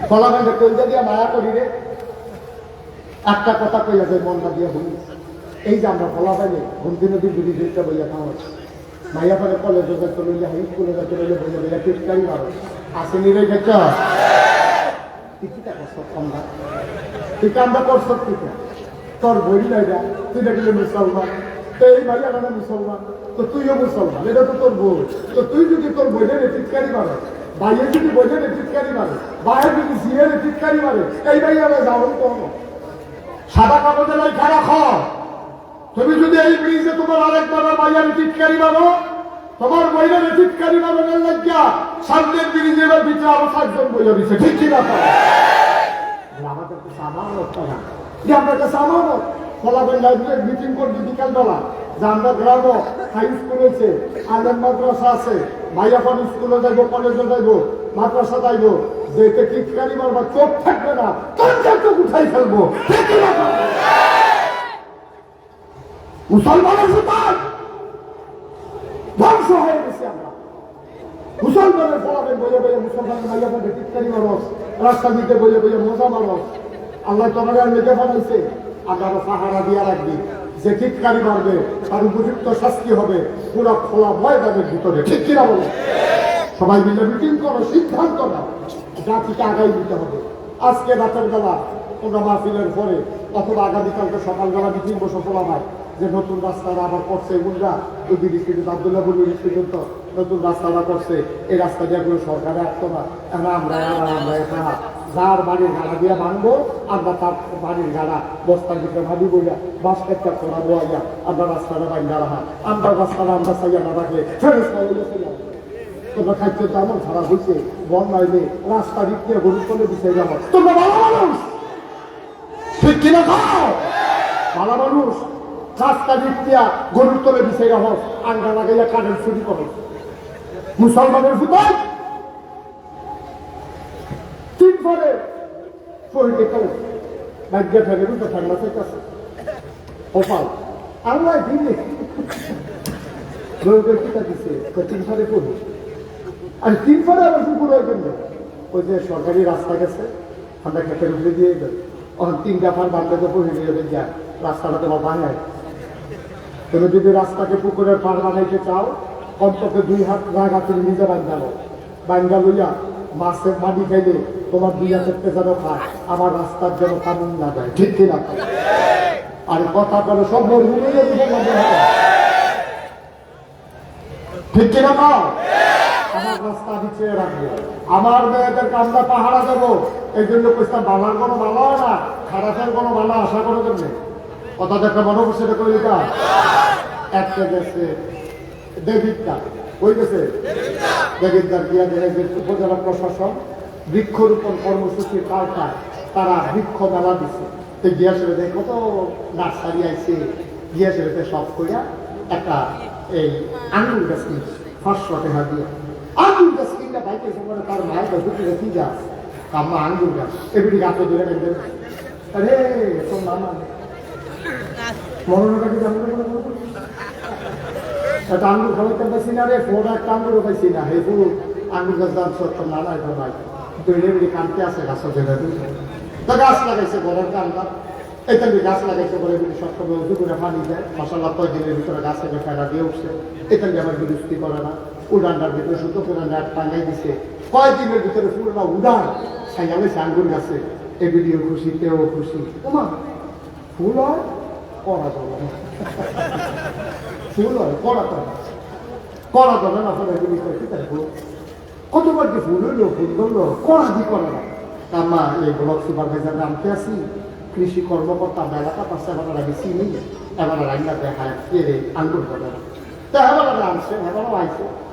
কলাকাণ্ডে কইজা দিয়া মায়া করি রে। একটা কথা কইয়া যায় মনটা দিয়ে হই, এই যে আমরা ফলা পাইলে ঘুমতি নদীর বিধি দুইটা বইয়া খাওয়া মাইয়া পরে কলেজে যাইতে লইলে হাই স্কুলে যাইতে লইলে বইয়া বইয়া টিটকারি মারো আসেনি রে গেছ কিছুটা করছ আমরা তুই কামটা করছ ঠিক তোর বই নাই যা তুই দেখলে মুসলমান তো এই মাইয়া মানে মুসলমান তো তুইও মুসলমান, এটা তো তোর বই। তো তুই যদি তোর বইলে টিটকারি মারো, বাইরে যদি বইলে টিটকারি মারে, বাইরে যদি জিরে টিটকারি মারে, এই ভাই আমরা যাবো কম সাদা কাগজে লেখা রাখো। তুমি যদি এই ব্রিজে তোমার আরেকবার বাইরে টিটকারি মারো, তোমার বইলে টিটকারি মারো লাগিয়া সামনের ব্রিজের ভিতরে আরো 7 জন বইয়া দিচ্ছে। ঠিক কিনা আমাদের তো সামানত না, যে আমরা কাছে আমানত ফলাফল লাইব্রেরি মিটিং করছি বিকালবেলা যে আমরা গ্রামও হাই স্কুল হয়েছে, আলেম মাদ্রাসা আছে, ভাইয়াপান স্কুলে যাইবো, কলেজে যাইবো, মাদ্রাসা যাইবো, যে এতে টিটকারি মারবা চোখ থাকবে না, চোখ উঠাই ফেলবো। মুসলমানের সুতার ধ্বংস হয়ে গেছে। আমরা মুসলমানের ফলাফল বইয়ে বইয়ে মুসলমানের ভাইয়াপান টিটকারি মারস, রাস্তা দিতে বইয়ে বইয়ে মজা মারস। আল্লাহ তোমাকে লেগে বানাইছে, আমরা সাহারা দিয়া রাখবি, যে টিটকারি মারবে তার উপযুক্ত শাস্তি হবে পুরো খোলা ময়দানের ভিতরে। ঠিক কিনা বলো? সবাই মিলে মিটিং করো, সিদ্ধান্ত নাও, জাতিকে আগাই দিতে হবে। আজকে রাতের বেলা তোমরা মাহফিলের পরে অথবা আগামীকালকে সকালবেলা মিটিং বসে বলা হয় যে নতুন রাস্তাটা আবার করছে এগুলা ওই ব্রিজ থেকে আবদুল্লাহ বলুন পর্যন্ত নতুন রাস্তাটা করছে, এই রাস্তা দিয়ে এগুলো সরকারে আসতো না। এখন আমরা যার বাড়ির গাড়া দিয়ে ভাঙবো, আমরা তার বাড়ির গাড়া বস্তার ভিতরে ভাবি বইয়া বাস একটা খোলা বোয়া আমরা রাস্তাটা বাইন্দা রাখা, আমরা রাস্তাটা আমরা সাইয়া না রাখলে তোমরা খাইতে তো এমন খারাপ হয়েছে বন্যাইলে রাস্তা দিক দিয়ে গরু করে দিচ্ছে যাবো। তোমরা ভালো মানুষ, ঠিক কিনা খাও ভালো মানুষ, রাস্তা দিক দিয়া গরুর তলে দিছে রাখো, আঙ্গা লাগাইয়া কাঠের চুরি করো। মুসলমানের ফুটাই তিন পরে শহীদে কালে ভাগ্যে ফেলে রুটে ঠান্ডা থেকে আছে ওপাল আল্লাহ দিলে বউকে কিটা দিছে 3 ফারে পুরো আর 3 ফারে আবার পুকুর হয়ে গেল ওই যে সরকারি রাস্তা গেছে আমরা খেতের উপরে দিয়ে গেল তখন 3টা ফার বাঁধলে তো পড়ে দিয়ে যায় রাস্তাটা তোমার বানায় তুমি যদি রাস্তাকে পুকুরের পার বানাইতে চাও কমপক্ষে 2 হাত জায়গা তুমি নিজে বান্ধাবো বান্ধা লইয়া মাছের মাটি খাইলে তোমার 2 হাতের যেন খায় আমার রাস্তার যেন কানুন না যায় ঠিক কিনা আর কথা বলে সব ঠিক কিনা মা আমার রাস্তা পিছিয়ে রাখবো আমার মেয়েদেরকে আমরা পাহারা দেবো এই জন্য কইতাম বালার কোনো বালা হয় না খারাপের কোনো বালা আশা করে দেবে কথা দেখা মনে করছে এটা কই দিতা একটা গেছে দেবিকটা ওই গেছে দেবিকদার গিয়া দেখে উপজেলা প্রশাসন বৃক্ষরোপণ কর্মসূচির কালটায় তারা বৃক্ষ মেলা দিচ্ছে তো গিয়া সেরে কত নার্সারি আইছে গিয়া সেরে সব কইয়া একটা এই আঙ্গুর গাছ কিনছে 500 টাকা দিয়ে আঙ্গুর গাছ কিনলে বাইকে সময় তার মায়ের ঢুকে কি গাছ কাম্মা আঙ্গুর গাছ এবিটি গাছে ধরে নেবেন আরে তোর নাম মরণটাকে জানতে একটা আঙ্গুর খাওয়াইতে পারছি না রে ফোন একটা আঙ্গুরও পাইছি না হে ফুল আঙ্গুর গাছ দাম সত্তর না নাই তো নাই তৈরি এবিটি কানতে আছে গাছ ধরে তো গাছ লাগাইছে ঘরের কানটা এইটা গাছ লাগাইছে বলে এবিটি সবসময় উঁচু করে পানি দেয় মশাল্লা 6 দিনের ভিতরে গাছ থেকে ফেরা দিয়ে উঠছে এটা আমার বিরক্তি করে না উড়ানটার ভিতরে সুতো করে নেট টাঙ্গাই দিছে কয়েকদিনের ভিতরে পুরোটা উড়ান সাইয়ালে আঙ্গুর গাছে এ ভিডিও খুশি কেউ খুশি ওমা ফুল হয় করা যাবে না ফুল হয় করা যাবে না ফলে এগুলি কি থাকবো কতবার কি ফুল হইলো ফুল ধরলো করা দি করে না আমা এই ব্লক সুপারভাইজার নামতে আসি কৃষি কর্মকর্তা বেলাটা পাশে এবার আগে চিনি এবার রান্না দেখায় কে রে আঙ্গুর করে না তো এবার আনছে এবারও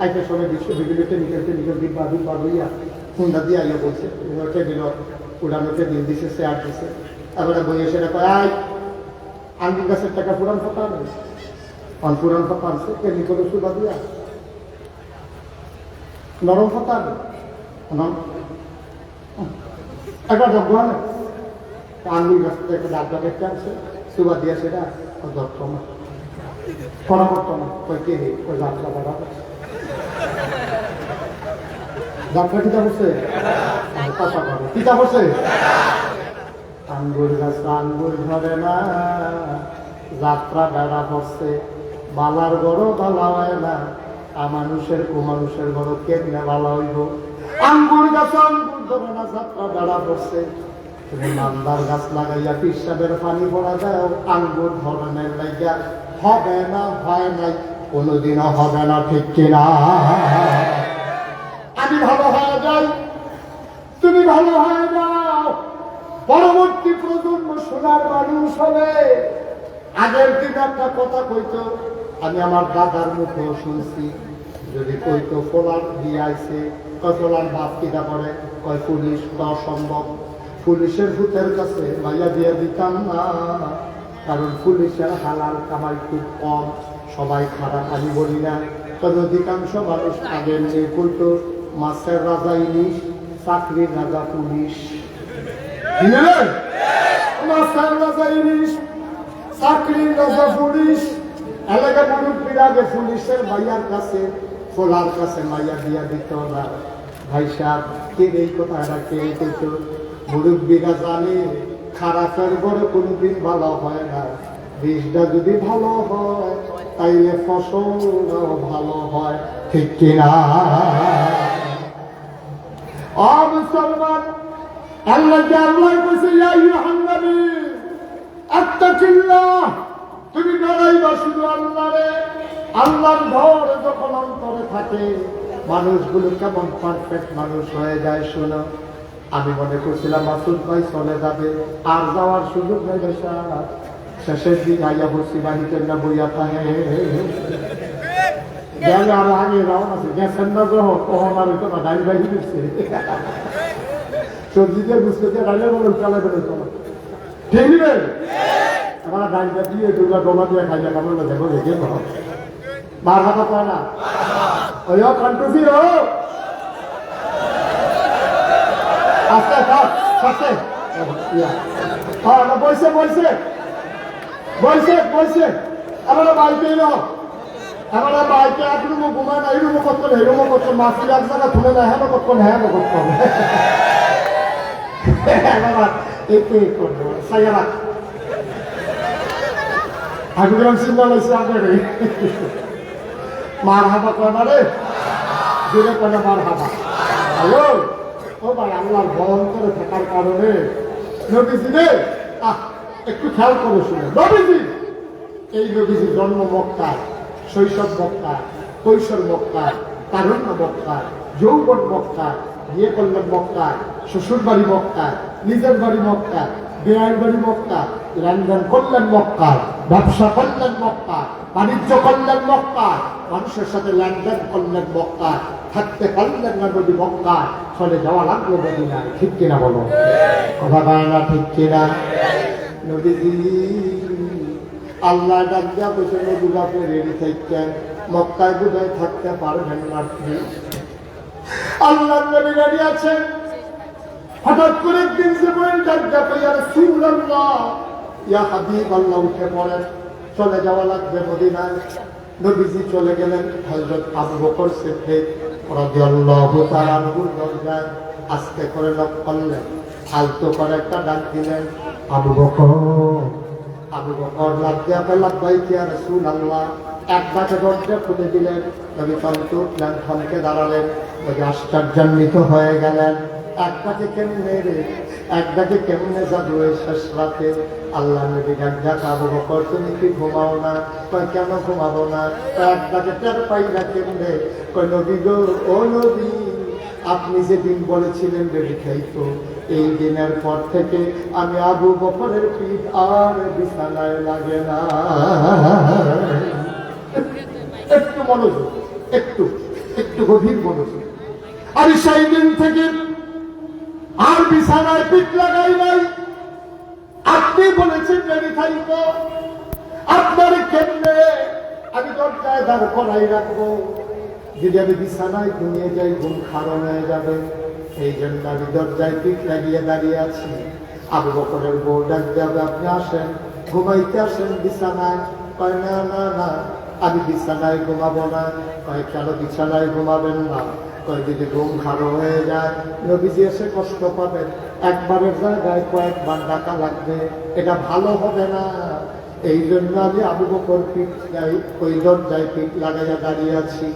আইসে সবাই বিভিন্ন টেকনিক্যাল দিব্বা লইয়া ফোনটা দিয়ে আইয়া বলছে টেবিল উড়ানো টেবিল দিছে চেয়ার দিছে এবারে বইয়ে সেটা কয় আই আঙ্গুর গাছের টাকা পুরান ফাঁকা নেই পুরান ফাঁকা আনছে কেমিক্যাল সুদা দিয়া নরম ফাঁকা নেই একটা জগা নেই আঙ্গুর গাছ থেকে একটা ডাক্তার দেখতে আসছে সুবা দিয়া সেটা ধরত না করা করতো না কই কে ওই যাত্রা করা যাত্রা কিতা বসে কথা করে কিতা বসে আঙ্গুর গাছ আঙ্গুর ধরে না যাত্রা বেড়া বসছে বালার গড় বালা হয় না মানুষের কুমানুষের গড় কেমনে বালা হইব আঙ্গুর গাছ আঙ্গুর ধরে না যাত্রা বেড়া বসছে তুমি মান্দার গাছ লাগাইয়া পিসাবের পানি পড়া যায় আঙ্গুর ধরনের লাইয়া হবে না হয় নাই কোনোদিনও হবে না ঠিক কিনা আমি ভালো হয়ে যাই তুমি ভালো হয়ে যাও পরবর্তী প্রজন্ম সোনার মানুষ হবে আগের দিন একটা কথা কইতো আমি আমার দাদার মুখে শুনছি যদি কইতো ফোলার দিয়ে আইছে কয় ফোলার বাপ কিনা করে কয় পুলিশ অসম্ভব পুলিশের ভূতের কাছে মাইয়া দিয়ে দিতাম না কারণ পুলিশের হালাল কামাই খুব কম সবাই খারাপ আমি বলি না তবে অধিকাংশ মানুষ আগের যে কইতো মাছের রাজা ইলিশ চাকরির রাজা পুলিশ মাছের রাজা ইলিশ চাকরির রাজা পুলিশ এলাকা মুরব্বীর আগে পুলিশের মাইয়ার কাছে ফোলার কাছে মাইয়া দিয়া দিত না ভাই সাহেব কে এই কথাটা কে কইতো মুরব্বীরা জানে খারাপের বড় কোনদিন ভালো হয় না বীজটা যদি ভালো হয় তাইলে ফসলও ভালো হয় ঠিক কিনা মুসলমান আল্লাহ কইছে ইয়া আইয়ুহান নবী আত্তাকিল্লাহ তুমি ডরাইবা শুধু আল্লাহরে আল্লাহর ভয় যখন অন্তরে থাকে মানুষগুলো কেমন পারফেক্ট মানুষ হয়ে যায় শোনো আমি মনে করছিলাম মাসুদ ভাই চলে যাবে আর যাওয়ার সুযোগ নেই শেষের দিন আইয়া বসছি বাড়িতে না বইয়া থাকে গেলে আরো আগে রাওনা আছে গেছেন না যখন তখন আর হইতো না ডাইল ভাই দিচ্ছে সবজি দিয়ে বুঝতে দিয়ে ডাইলে বলে চালে বেরোয় তোমার ঠিক নিবে এবার ডাইলটা দিয়ে দুর্গা ডোলা দিয়ে খাইলে কেমন দেখো দেখে মার হাতা পায় না ওই কন্ট্রোসি ও আস্তে আস্তে বলছে আমরা বাইকে এবার বাইকে এক রুমও ঘুমায় না, এই রুমও করতো না, এই রুমও করতো, মাসির এক জায়গা তুলে না, হ্যাঁ করতো না, হ্যাঁ করতো না। এবার এই করবো সাইয়া আমি যখন চিন্তা করছি আপনার মার হাবা কয় না রে, জোরে কয় না মার হাবা। হ্যালো ও ভাই, আল্লাহর ভয় করে থাকার কারণে নবীজি রে একটু খেয়াল করে শুনে, নবীজি এই নবীজির জন্ম মক্কায়, শৈশব মক্কায়, কৈশোর মক্কায়, তারুণ্য মক্কায়, যৌবন মক্কায়, বিয়ে করলেন মক্কায়, শ্বশুর বাড়ি মক্কায়, নিজের বাড়ি মক্কায়, বেআইন বাড়ি মক্কায়, লেনদেন করলেন মক্কায়, ব্যবসা করলেন মক্কায়, বাণিজ্য করলেন মক্কায়, মানুষের সাথে লেনদেন করলেন মক্কায়, থাকতে পারলেন না নবী মক্কায়, চলে যাওয়া লাগলো মদিনায়। ঠিক কিনা বলো? কথা বলে না ঠিক কিনা? নবীজি আল্লাহ ডাক দিয়া বসে নবী বাপে রেডি থাকতেন, মক্কায় বোধহয় থাকতে পারবেন না। আল্লাহ নবী রেডি আছেন, হঠাৎ করে একদিন জিবরাইল ডাক দিয়া কই, ইয়া রাসূলুল্লাহ, ইয়া হাবিবাল্লাহ, উঠে পড়েন, চলে যাওয়া লাগবে মদিনায়। নবীজি চলে গেলেন। হযরত আবু বকর সিদ্দিক রাদিয়াল্লাহু তাআলা আনহুর দরজায় আস্তে করে নক করলেন, আলতো করে একটা ডাক দিলেন, আবু বকর। আবু বকর লাফিয়া লাব্বাইক ইয়া রাসূলুল্লাহ, এক ডাকে দরজা খুলে দিলেন। নবী চমকে উঠলেন, থমকে দাঁড়ালেন, নবী আশ্চর্যান্বিত হয়ে গেলেন। এক ডাকে কেমনে রে, এক ডাকে কেমনে যাবো এই শেষ রাতে? আল্লাহ নবী ডাক ডাক, আবু বকর তুমি কি ঘুমাও না? কয় কেন ঘুমাবো না? এক ডাকে টের পাই না কেমনে? কয় নবী গো, ও নবী, আপনি যেদিন বলেছিলেন বেবি খাইতো, এই দিনের পর থেকে আমি আবু বকরের পিঠ আর বিছানায় লাগে না। একটু মনোযোগ, একটু একটু গভীর মনোযোগ। আমি সেই দিন থেকে আর বিছানায় পিঠ লাগাই নাই। আপনি বলেছেন বেবি খাইতো, আপনার কেমনে আমি দরজায় দাঁড় করাই রাখবো? যদি আমি বিছানায় ঘুমিয়ে যাই, ঘুম খারাপ হয়ে যাবে। এই জন্য আমি দরজায় পিঠ লাগিয়ে দাঁড়িয়ে আছি। আবু বকরের বউ ডাক যাবে, আপনি আসেন, ঘুমাইতে আসেন বিছানায়। কয় না না না, আমি বিছানায় ঘুমাবো না। কয় কেন বিছানায় ঘুমাবেন না? কয় যদি ঘুম খারাপ হয়ে যায়, নবীজি এসে কষ্ট পাবেন, একবারের জায়গায় কয়েকবার ডাকা লাগবে, এটা ভালো হবে না। এই জন্য আমি আবু বকর পিঠ যাই, ওই দরজায় পিঠ লাগাইয়া দাঁড়িয়ে আছি,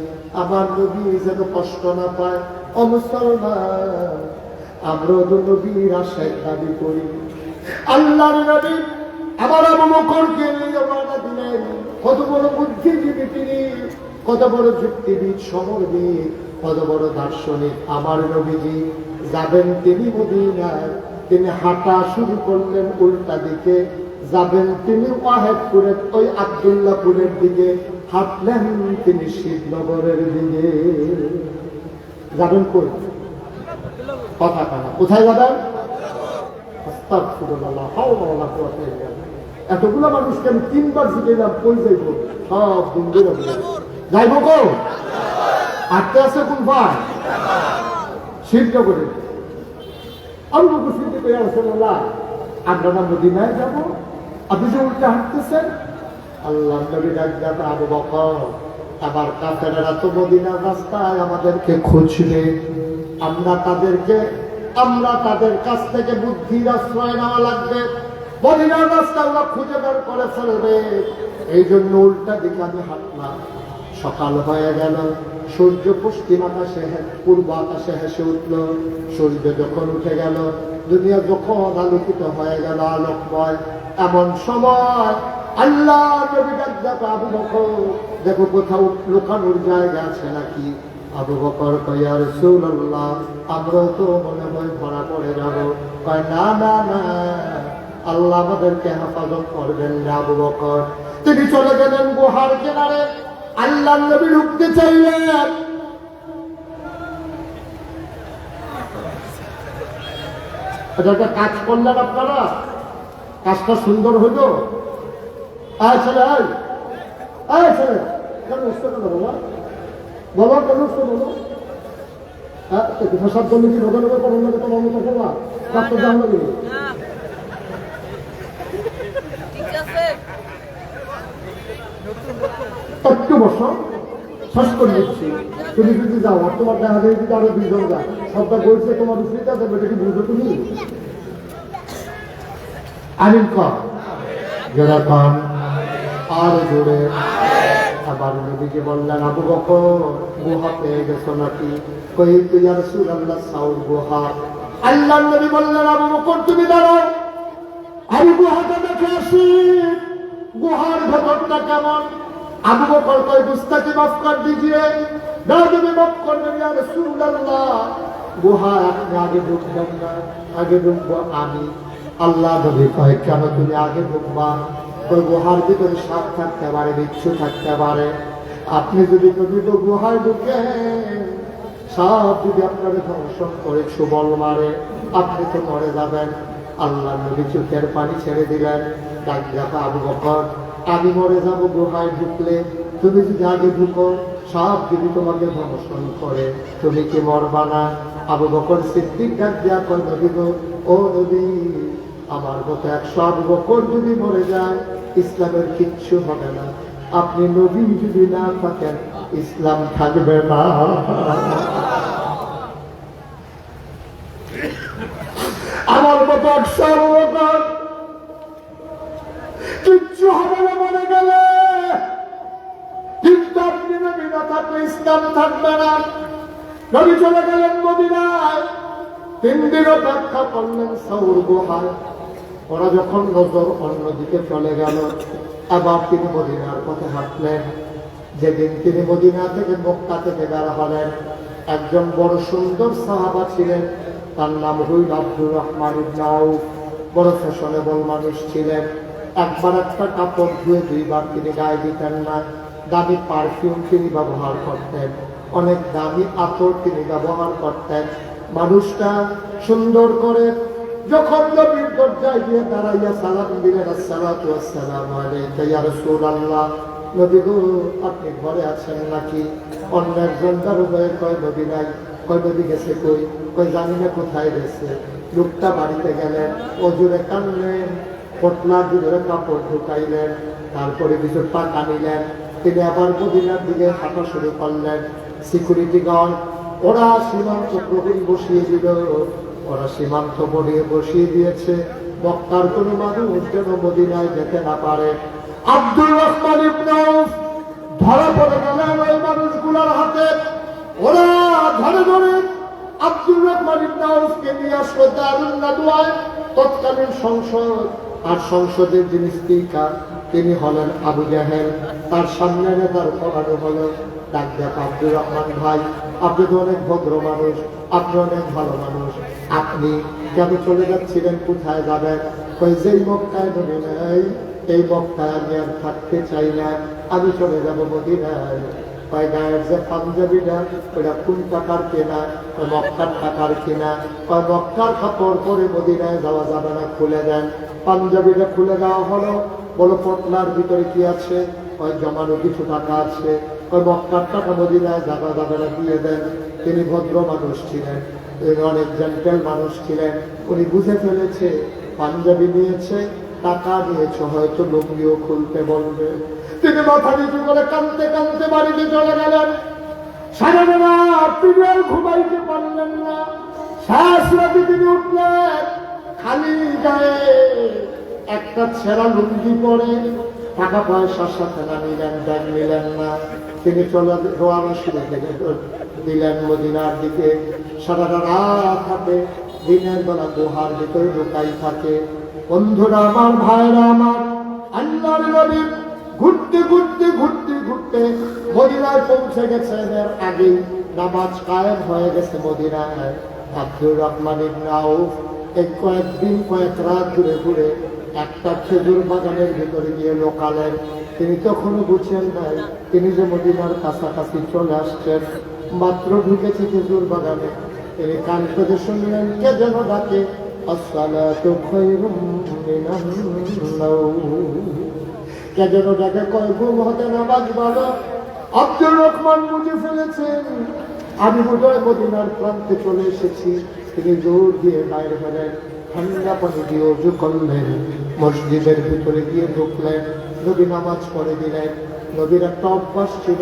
আমার নবী যেন কষ্ট না পায়। ও মুসলমান, আমরা তো নবীর আশায় দাবি করি। আল্লাহর নবী আমার আবু বকরকে নিয়ে রওনা দিলেন। কত বড় বুদ্ধিজীবী তিনি, কত বড় যুক্তিবিদ, সমরবিদ, কত বড় দার্শনিক আমার নবীজি। যাবেন তিনি মদিনায়, তিনি হাঁটা শুরু করলেন উল্টা দিকে। যাবেন তিনি ওয়াহেদপুরের ওই আব্দুল্লাহপুরের দিকে, হাঁটলেন তিনি শিবনগরের দিকে। যাবেন কই? কথা কানা কোথায় যাবেন? আস্তাগফিরুল্লাহ, হাওলা ওয়ালা কুওয়াতা ইল্লা বিল্লাহ। এতগুলো মানুষকে আমি 3 বার জিজ্ঞেস কই যাইব? সব বন্ধুরা বলে যাইব কো? আটকে আছে কোন ভাই? শিবনগরে। আমি বলবো সিদ্দিক ইয়া রাসূলুল্লাহ, আমরা না মদিনায় যাব, আপনি যে উল্টা হাঁটতেছেন? আল্লাহ নবী ডাক দেন, আবু বকর, আবার কাফেররা তো মদিনার রাস্তায় আমাদেরকে খুঁজবে। আমরা তাদের কাছ থেকে বুদ্ধির আশ্রয় নেওয়া লাগবে। মদিনার রাস্তা ওরা খুঁজে বের করে ফেলবে। এই জন্য উল্টা দিকে আমি হাঁটলাম। সকাল হয়ে গেল, সূর্য পশ্চিম আকাশে, পূর্ব আকাশে হেসে উঠল। সূর্য যখন উঠে গেল, দুনিয়া যখন আলোকিত হয়ে গেল, আলোকময়, এমন সময় আল্লাহ নবী ডাক দেন, আবু বকর, দেখো কোথাও লুকানোর জায়গা আছে নাকি? আবু বকর কয়, ইয়া রাসূলুল্লাহ, আমরা তো মনে হয় ধরা পড়ে যাব। কয় না না না, আল্লাহ আমাদেরকে হেফাজত করবেন না। আবু বকর তিনি চলে গেলেন গুহার কিনারে। আল্লাহ নবী ঢুকতে চাইলেন, এটা একটা কাজ করলেন আপনারা, কাজটা সুন্দর হইল। ছেলে ছেলে কেন উঠতে কেন বলো, বলো কেন উঠতে বলো? হ্যাঁ, ভাষার জন্য কি ভোজন হবে? কোনো লাগে তোমার মতো বলা ডাক্তার যাও না দিল। একটু একটু বসো, শেষ করে দিচ্ছি। তুমি যদি যাও আর তোমার দেখা যায় যদি আরো 2 জন যায়, সবটা বলছে তোমার উচিতা দেবে, এটা কি বুঝো তুমি? আমিন কর, যারা কন আর জোরে। আবার নবীকে বললেন, আবু বকর গুহা পেয়ে গেছো নাকি? কই তুই ইয়া রাসূলুল্লাহ সাউর গুহা। আল্লাহর নবী বললেন, আবু বকর তুমি দাঁড়াও, আমি গুহাটা দেখে আসি, গুহার ভেতরটা কেমন। আবু বকর কয়, গুস্তাকে মাফ কর দিজিয়ে, না তুমি মাফ করবেন ইয়া রাসূলুল্লাহ, গুহা আপনি আগে ঢুকবেন না, আগে ঢুকবো আমি। আল্লাহ নবী কয়, কেন তুমি আগে ঢুকবা? গুহার ভিতরে সাপ থাকতে পারে, বিচ্ছু থাকতে পারে, আপনি যদি গুহায় ঢুকে সাপ যদি আপনাকে দর্শন করে সুবল মারে, আপনি তো মরে যাবেন। আল্লাহ নবী চোখের পানি ছেড়ে দিলেন, ডাক দেখা, আবু বকর আমি মরে যাব গুহায় ঢুকলে, তুমি যদি আগে ঢুকো, সাপ যদি তোমাকে দর্শন করে, তুমি কি মরবা না? আবু বকর সিদ্দিক ডাক দেয়া কয়, নবী গো, ও নবী, আমার মতো 100 আবু বকর যদি মরে যায়, ইসলামের কিচ্ছু হবে না। আপনি নবী যদি না থাকেন, ইসলাম থাকবে না। আমার মতো 100 আবু বকর কিচ্ছু হবে না মরে গেলে, কিন্তু আপনি নবী না থাকলে ইসলাম থাকবে না। নবী চলে গেলেন মদিনায়, 3 দিন অপেক্ষা করলেন সাউর গুহায়। ওরা যখন নজর অন্যদিকে চলে গেল, আবার তিনি মদিনার পথে হাঁটলেন। যেদিন তিনি মদিনা থেকে মক্কা থেকে বের হলেন, একজন বড় সুন্দর সাহাবা ছিলেন, তার নাম হইল আব্দুর রহমান ইবনে আউফ। বড় ফ্যাশনেবল মানুষ ছিলেন। একবার একটা কাপড় ধুয়ে 2 বার তিনি গায়ে দিতেন না। দামি পারফিউম তিনি ব্যবহার করতেন, অনেক দামি আতর তিনি ব্যবহার করতেন। মানুষটা সুন্দর করে যখন নবীর দরজায় গিয়ে দাঁড়াইয়া সালাম দিলেন, আসসালাতু ওয়াসসালামু আলাইকা ইয়া রাসূলুল্লাহ, নবী গো আপনি ঘরে আছেন নাকি? অন্য একজন দারোগায় কয়, নবী নাই। কয়, নবী গেছে কই? কয়, জানি না কোথায় গেছে। লোকটা বাড়িতে গেলেন, অজুরে কানলেন, পটলার ভিতরে কাপড় ঢুকাইলেন, তারপরে কিছু টাকা নিলেন। তিনি আবার মদিনার দিকে হাঁটা শুরু করলেন। সিকিউরিটি গার্ড ওরা সীমান্ত প্রহরী বসিয়ে দিল, ওরা সীমান্ত বসিয়ে দিয়েছে, মক্কার কোন মানুষ যেন মদিনায় যেতে না পারে। আব্দুর রহমান ইবনে আউফ ধরা পড়ে গেলেন ওই মানুষগুলোর হাতে। ওরা ধরে ধরে আব্দুর রহমান ইবনে আউফকে নিয়ে আসলো দারুন নাদওয়ায়, তৎকালীন সংসদ। আর সংসদের যিনি স্পিকার তিনি হলেন আবু জাহেল। তার সামনে নেতার পড়ানো হলো, ডাক দেখ, আব্দুর রহমান ভাই, আপনি তো অনেক ভদ্র মানুষ, আপনি অনেক ভালো মানুষ, আপনি কেন চলে যাচ্ছিলেন, কোথায় যাবেন? কই, যেই মক্কায় নবী নাই, এই মক্কায় আমি আর থাকতে চাই না, আমি চলে যাব মদিনায়। কয়, গায়ের যে পাঞ্জাবিটা ওটা কোন টাকার কেনা? মক্কার টাকার কেনা। কয়, মক্কার কাপড় পরে মদিনায় যাওয়া যাবে না, খুলে দেন। পাঞ্জাবিটা খুলে দেওয়া হলো। বলো, পটলার ভিতরে কি আছে? কয়, জমানো কিছু টাকা আছে। কয়, মক্কার টাকা মদিনায় যাওয়া যাবে না, দিয়ে দেন। তিনি ভদ্র মানুষ ছিলেন, তিনি অনেক জেন্টেল মানুষ ছিলেন। উনি বুঝে ফেলেছে পাঞ্জাবি নিয়েছে, টাকা নিয়েছে, হয়তো লুঙ্গিও খুলতে বলবে। তিনি মাথা নিচু করে কাঁদতে কাঁদতে বাড়িতে চলে গেলেন। সারা রাত তিনি আর ঘুমাইতে পারলেন না। শেষ রাতে তিনি উঠলেন, খালি গায়ে একটা ছেঁড়া লুঙ্গি পরে, টাকা পয়সার সাথে না নিলেন, ব্যাগ নিলেন না। তিনি চলে রওনা শুরু দিলেন মদিনার দিকে। সারাটা রাত হাতে দিনের বেলা গুহার ভিতরে ঢুকাই থাকে। বন্ধুরা আমার, ভাইরা আমার, আল্লাহর নবী ঘুরতে ঘুরতে ঘুরতে ঘুরতে মদিনায় পৌঁছে গেছে। এর আগেই নামাজ কায়েম হয়ে গেছে মদিনায়। আব্দুর রহমান ইবনে আউফ এই কয়েকদিন কয়েক রাত ঘুরে ঘুরে একটা খেজুর বাগানের ভিতরে গিয়ে লোকালেন। তিনি তখনও বুঝছেন নাই তিনি যে মদিনার কাছাকাছি চলে আসছেন। মাত্র ঢুকেছে খেজুর বাগানে, তিনি কান পেতে শুনলেন কে যেন ডাকে, আসসালাতু খায়রুম মিনান নাওম। কে যেন ডাকে, কয়, ঘুম হতে নামাজ ভালো। আব্দুর রহমান বুঝে ফেলেছেন আমি বোধহয় মদিনার প্রান্তে চলে এসেছি। তিনি জোর দিয়ে বাইরে হলেন, ঠান্ডা পানি দিয়ে অজু করলেন, মসজিদের ভিতরে গিয়ে ঢুকলেন, নবী নামাজ পড়ে দিলেন। নবীর একটা অভ্যাস ছিল,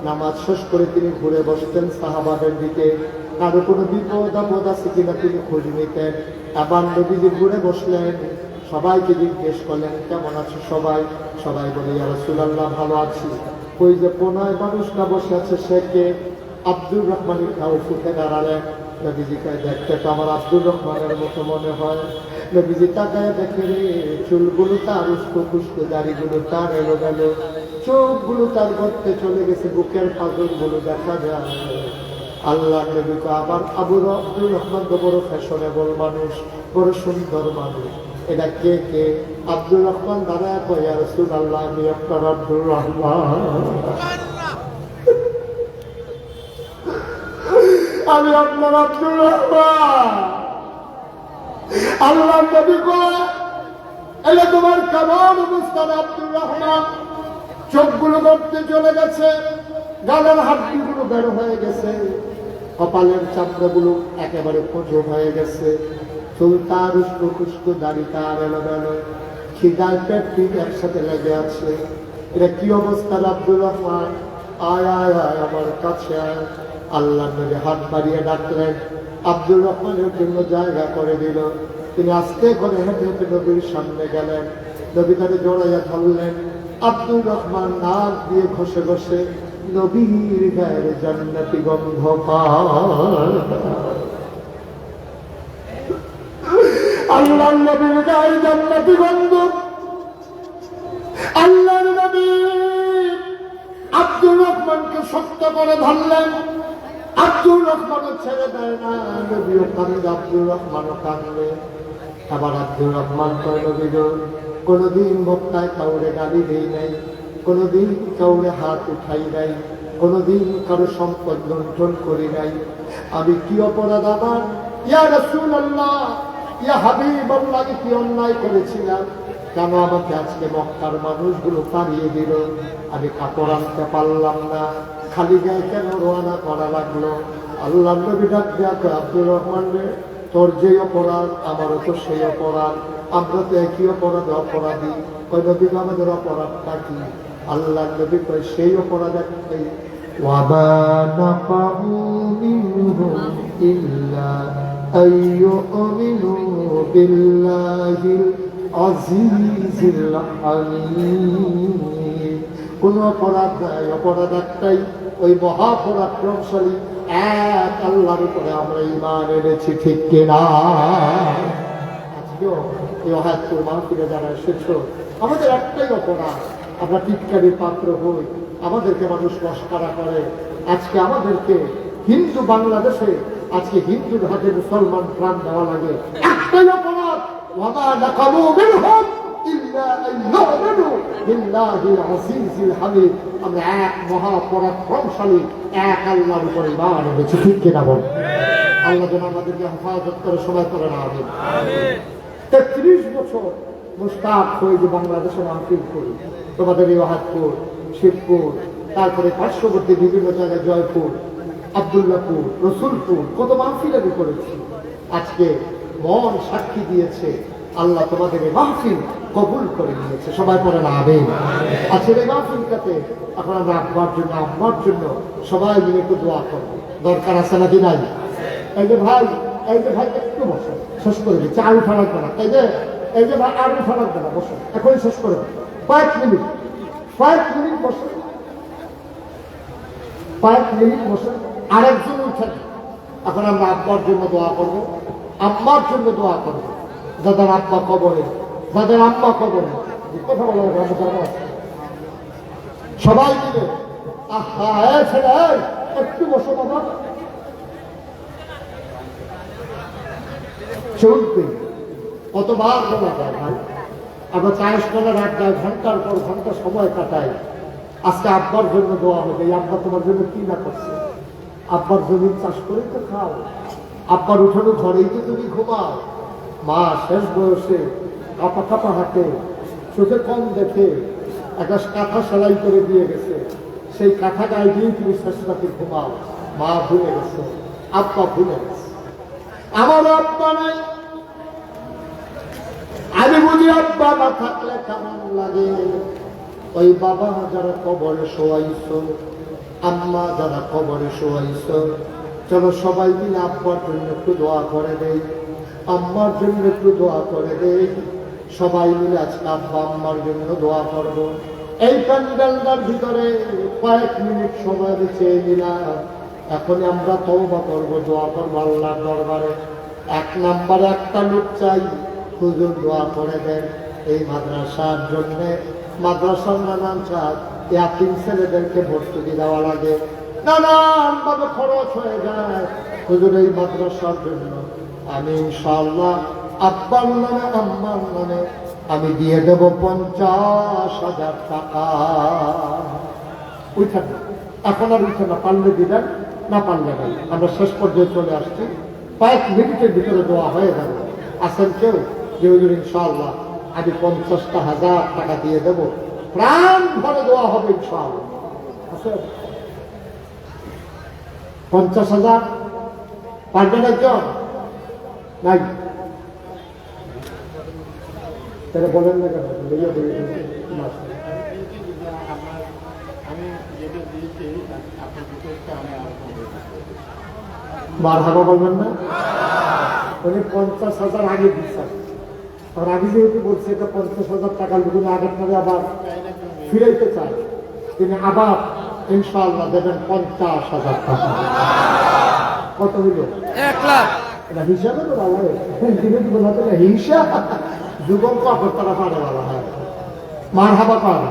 নামাজ শেষ করে তিনি ঘুরে বসতেন সাহাবাদের দিকে, কারো কোনো বিপদ আপদ আছে কিনা তিনি খোঁজ নিতেন। আবার নবীজি ঘুরে বসলেন, সবাইকে জিজ্ঞেস করলেন কেমন আছে সবাই। সবাই বলে ইয়া রাসূলুল্লাহ ভালো আছি। ওই যে 15 মানুষটা বসে আছে সে কে? আব্দুর রহমানের কাউ ফুটে দাঁড়ালেন। নবীজিকে দেখতে তো আমার আব্দুর রহমানের মতো মনে হয়। নবীজি তাকায় দেখে রে, চুলগুলো তার উস্কো খুস্কো, দাড়িগুলো তার এলো গেল, চোখগুলো তার গর্তে চলে গেছে, বুকের পাঁজরগুলো দেখা যায়। আল্লাহ নবীকে আবার আব্দুর রহমান তো বড় ফ্যাশনেবল মানুষ, বড় সুন্দর মানুষ। এটা কে কে? আব্দুর রহমান দাঁড়ায় কয় ইয়া রাসূলুল্লাহ আমি আপনার আব্দুর রহমান, আমি আপনার আব্দুর রহমান। আল্লাহ নবী কয় এটা তোমার কেমন অবস্থা আব্দুর রহমান? চোখগুলো গর্তে চলে গেছে, গালের হাড্ডিগুলো বের হয়ে গেছে, কপালের চামড়াগুলো একেবারে কচু হয়ে গেছে, চুল তার উস্কো খুস্কো, দাড়ি তার এলোমেলো, খিদায় পেট পিঠ একসাথে লেগে আছে। এটা কি অবস্থা আব্দুর রহমান? আয় আয় আয় আমার কাছে আয়। আল্লাহ নবী হাত বাড়িয়ে ডাকলেন, আব্দুর রহমানের জন্য জায়গা করে দিল। তিনি আস্তে করে হেঁটে হেঁটে নবীর সামনে গেলেন, নবী তাকে জড়াইয়া ধরলেন। আব্দুর রহমান নাক দিয়ে ঘষে ঘষে নবীর গায়ের জান্নাতি গন্ধ পায়। আল্লাহর নবীর গায়ের জান্নাতি গন্ধ। আল্লাহর নবী আব্দুর রহমানকে শক্ত করে ধরলেন। আব্দুর রহমানও ছেড়ে দেয় না, নবীও কান্দে, আব্দুর রহমানও কান্দে। আবার আব্দুর রহমান কয় নবী গো, কোনোদিন বক্তায় কাউরে গালি দেই নাই, কোনোদিন কাউরে হাত উঠাই নাই, কোনোদিন কারো সম্পদ লুণ্ঠন করি নাই। আমি কি অপরাধ আমার? ইয়া রাসূলুল্লাহ, ইয়া হাবিবাল্লাহ, আমি কি অন্যায় করেছিলাম? কেন আমাকে আজকে মক্কার মানুষগুলো তাড়িয়ে দিল? আমি কাপড় আনতে পারলাম না, খালি গায়ে কেন রওনা করা লাগলো? আল্লাহ নবী ডাক দিয়া কয় আব্দুর রহমান রে, তোর যে অপরাধ আমারও তো সেই অপরাধ, আমরা তো একই অপরাধ অপরাধী। কয় নবী আমাদের অপরাধটা কি? আল্লাহ নবী কয় সেই অপরাধ একটাই, ওয়ামা নাকামু মিনহুম ইল্লা আইয়ুমিনু বিল্লাহিল আজিজিল হালিম। কোন অপরাধ নাই, অপরাধ একটাই, ওই মহাপরাক্রমশালী এক আল্লাহর উপরে আমরা ঈমান এনেছি, ঠিক কিনা? আজকেও এই হায়াতুল মাহফিলে যারা এসেছো, আমাদের একটাই অপরাধ, আমরা টিটকারির পাত্র হই, আমাদেরকে মানুষ মস্করা করে। আজকে আমাদেরকে হিন্দু বাংলাদেশে আজকে হিন্দুর হাতে মুসলমান প্রাণ দেওয়া লাগে, একটাই অপরাধ, ওয়ামা নাকামু মিনহুম ইল্লা আইয়ুমিনু বিল্লাহিল আজিজিল হামিদ। আমরা এক মহাপরাক্রমশালী এক আল্লাহর উপরে ঈমান এনেছি, ঠিক কিনা বল? আল্লাহ যেন আমাদেরকে হেফাজত করে সবাই করে না। আমিন। 33 বছর মুশতাক হয়ে যে বাংলাদেশে মাহফিল করি, তোমাদের এই ওয়াহাদপুর, শিবপুর, তারপরে পার্শ্ববর্তী বিভিন্ন জায়গায় জয়পুর, আব্দুল্লাহপুর, রসুলপুর, কত মাহফিল আমি করেছি। আজকে মন সাক্ষী দিয়েছে, আল্লাহ তোমাদের এই মাহফিল কবুল করে নিয়েছে, সবাই পড়ে না আমিন। আজকের এই মাহফিলটাতে এখন আমরা আব্বার জন্য, আম্মার জন্য সবাই মিলে একটু দোয়া করবো, দরকার আছে নাকি নাই? এই যে ভাই, এই যে ভাই একটু বসো, শেষ করে দিচ্ছি, আর উঠা লাগবে না। এই যে ভাই আর উঠা লাগবে না, বসো, এখনই শেষ করে দেবো। 5 মিনিট বসে, 5 মিনিট বসে, আরেকজন উঠেন। এখন আমরা আব্বার জন্য দোয়া করবো, আম্মার জন্য দোয়া করবো, যাদের আব্বা কবরে, যাদের আম্মা কবরে, কথা বলা সবাই মিলে। আহা ছেলে, একটু বসো বাবা, চলবে কতবার বলা যায় ভাই। আমরা চায়ের কলার আড্ডায় ঘন্টার পর ঘন্টা সময় কাটাই। আজকে আব্বার জন্য দোয়া হবে, এই আব্বা তোমার জন্য কি না করছে? আব্বার জমির চাষ করেই তো খাও, আব্বার উঠানো ঘরেই তো তুমি ঘুমাও। মা শেষ বয়সে কাপা কাপা হাতে, চোখে কম দেখে একটা কাঁথা সেলাই করে দিয়ে গেছে, সেই কাঁথা গায়ে দিয়েই তুমি শেষ রাতে ঘুমাও। মা ভুলে গেছে, আব্বা ভুলে গেছে। আমারও আব্বা নাই, আমি বুঝি আব্বা না থাকলে কেমন লাগে। ওই বাবা যারা কবরে শোয়াইছ, আম্মা যারা কবরে শোয়াইছ, চলো সবাই মিলে আব্বার জন্য একটু দোয়া করে দেই, আম্মার জন্য একটু দোয়া করে দেই। সবাই মিলে আজকে আব্বা আম্মার জন্য দোয়া করব। এই প্যান্ডেলটার ভিতরে কয়েক মিনিট সময় চেয়ে নিলাম। এখন আমরা তওবা করব, দোয়া করবো আল্লাহর দরবারে। 1 নম্বরে একটা লোক চাই, হুজুর দোয়া করে দেন এই মাদ্রাসার জন্য। মাদ্রাসার নানান কাজ, ইয়াতিম ছেলেদেরকে ভর্তুকি দেওয়া লাগে, নানান ভাবে খরচ হয়ে যায়। হুজুর এই মাদ্রাসার জন্য আমি ইনশাআল্লাহ আব্বার নামে আম্মার নামে আমি দিয়ে দেব 50,000 টাকা। উঠেন না, এখন আর উঠে না, পারলে দিবেন, না পারলে না। আমরা শেষ পর্যায়ে চলে আসছি, 5 মিনিটের ভিতরে দোয়া হয়ে যাবে। আসেন কেউ যে হুজুর ইনশাআল্লাহ আমি 50,000 টাকা দিয়ে দেব, প্রাণ ভরে দোয়া হবে ইনশাআল্লাহ। আসেন, 50,000 পারবেন একজন? নাই? তাহলে বলেন না কেন? মারহাবা বলবেন না? উনি 50,000 আগে দিচ্ছেন, আর আমি যেহেতু বলছি এটা 50,000 টাকা লোক আগের পরে আবার ফিরাইতে চায়, তিনি আবার ইনশাআল্লাহ দেবেন 50,000 টাকা। কত হইল? 1 লাখ। এটা হিসাবে তো বাবা হিসাব যুবক পাপড় তারা পারে বাবা। হ্যাঁ, মারহাবা পারে।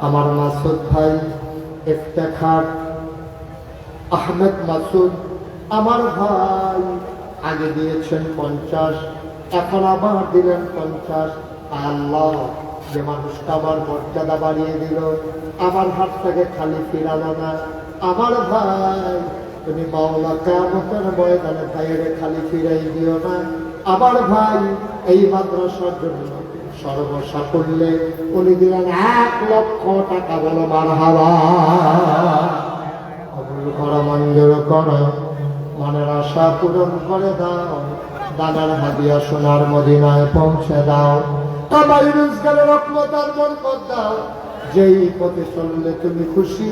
আমার মাসুদ ভাই ইফতেখার আহমেদ মাসুদ, আমার ভাই আগে দিয়েছেন 50, এখন আবার দিলেন 50। আল্লাহ, যে মানুষটা আমার মর্যাদা বাড়িয়ে দিল, আমার হাতটাকে খালি ফিরালো না। আমার ভাই, তুমি মাওলা কিয়ামতের ময়দানে ভাইয়ের খালি ফিরাই দিও না। আমার ভাই এই মাদ্রাসার জন্য সর্বসাকুল্যে উনি দিলেন 1 লক্ষ টাকা। বলো মারহাবা। কবুল করো, মঞ্জুর করো, মনের আশা পূরণ করে দাও, দানার হাদিয়া সোনার মদিনায় পৌঁছে দাও, কামাই রোজগারের রহমত আর বরকত দাও। যেই পথে চললে তুমি খুশি,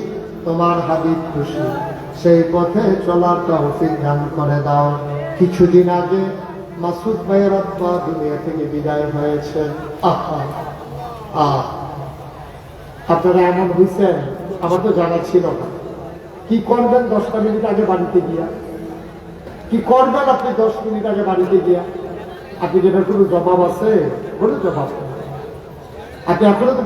তোমার হাবিব খুশি, সেই পথে চলার তৌফিক দান করে দাও। কিছুদিন আগে মাসুদ ভাইয়ের আব্বা দুনিয়া থেকে বিদায় হয়েছেন। আপনারা এমন হয়েছেন, আমার তো জানা ছিল না। কি করবেন 10 মিনিট আগে বাড়িতে গিয়া? কি করবেন আপনি 10 মিনিট আগে বাড়িতে গিয়া? আপনি যেটার কোনো জবাব আছে? কোনো জবাব নেই। আপনি এখনো তো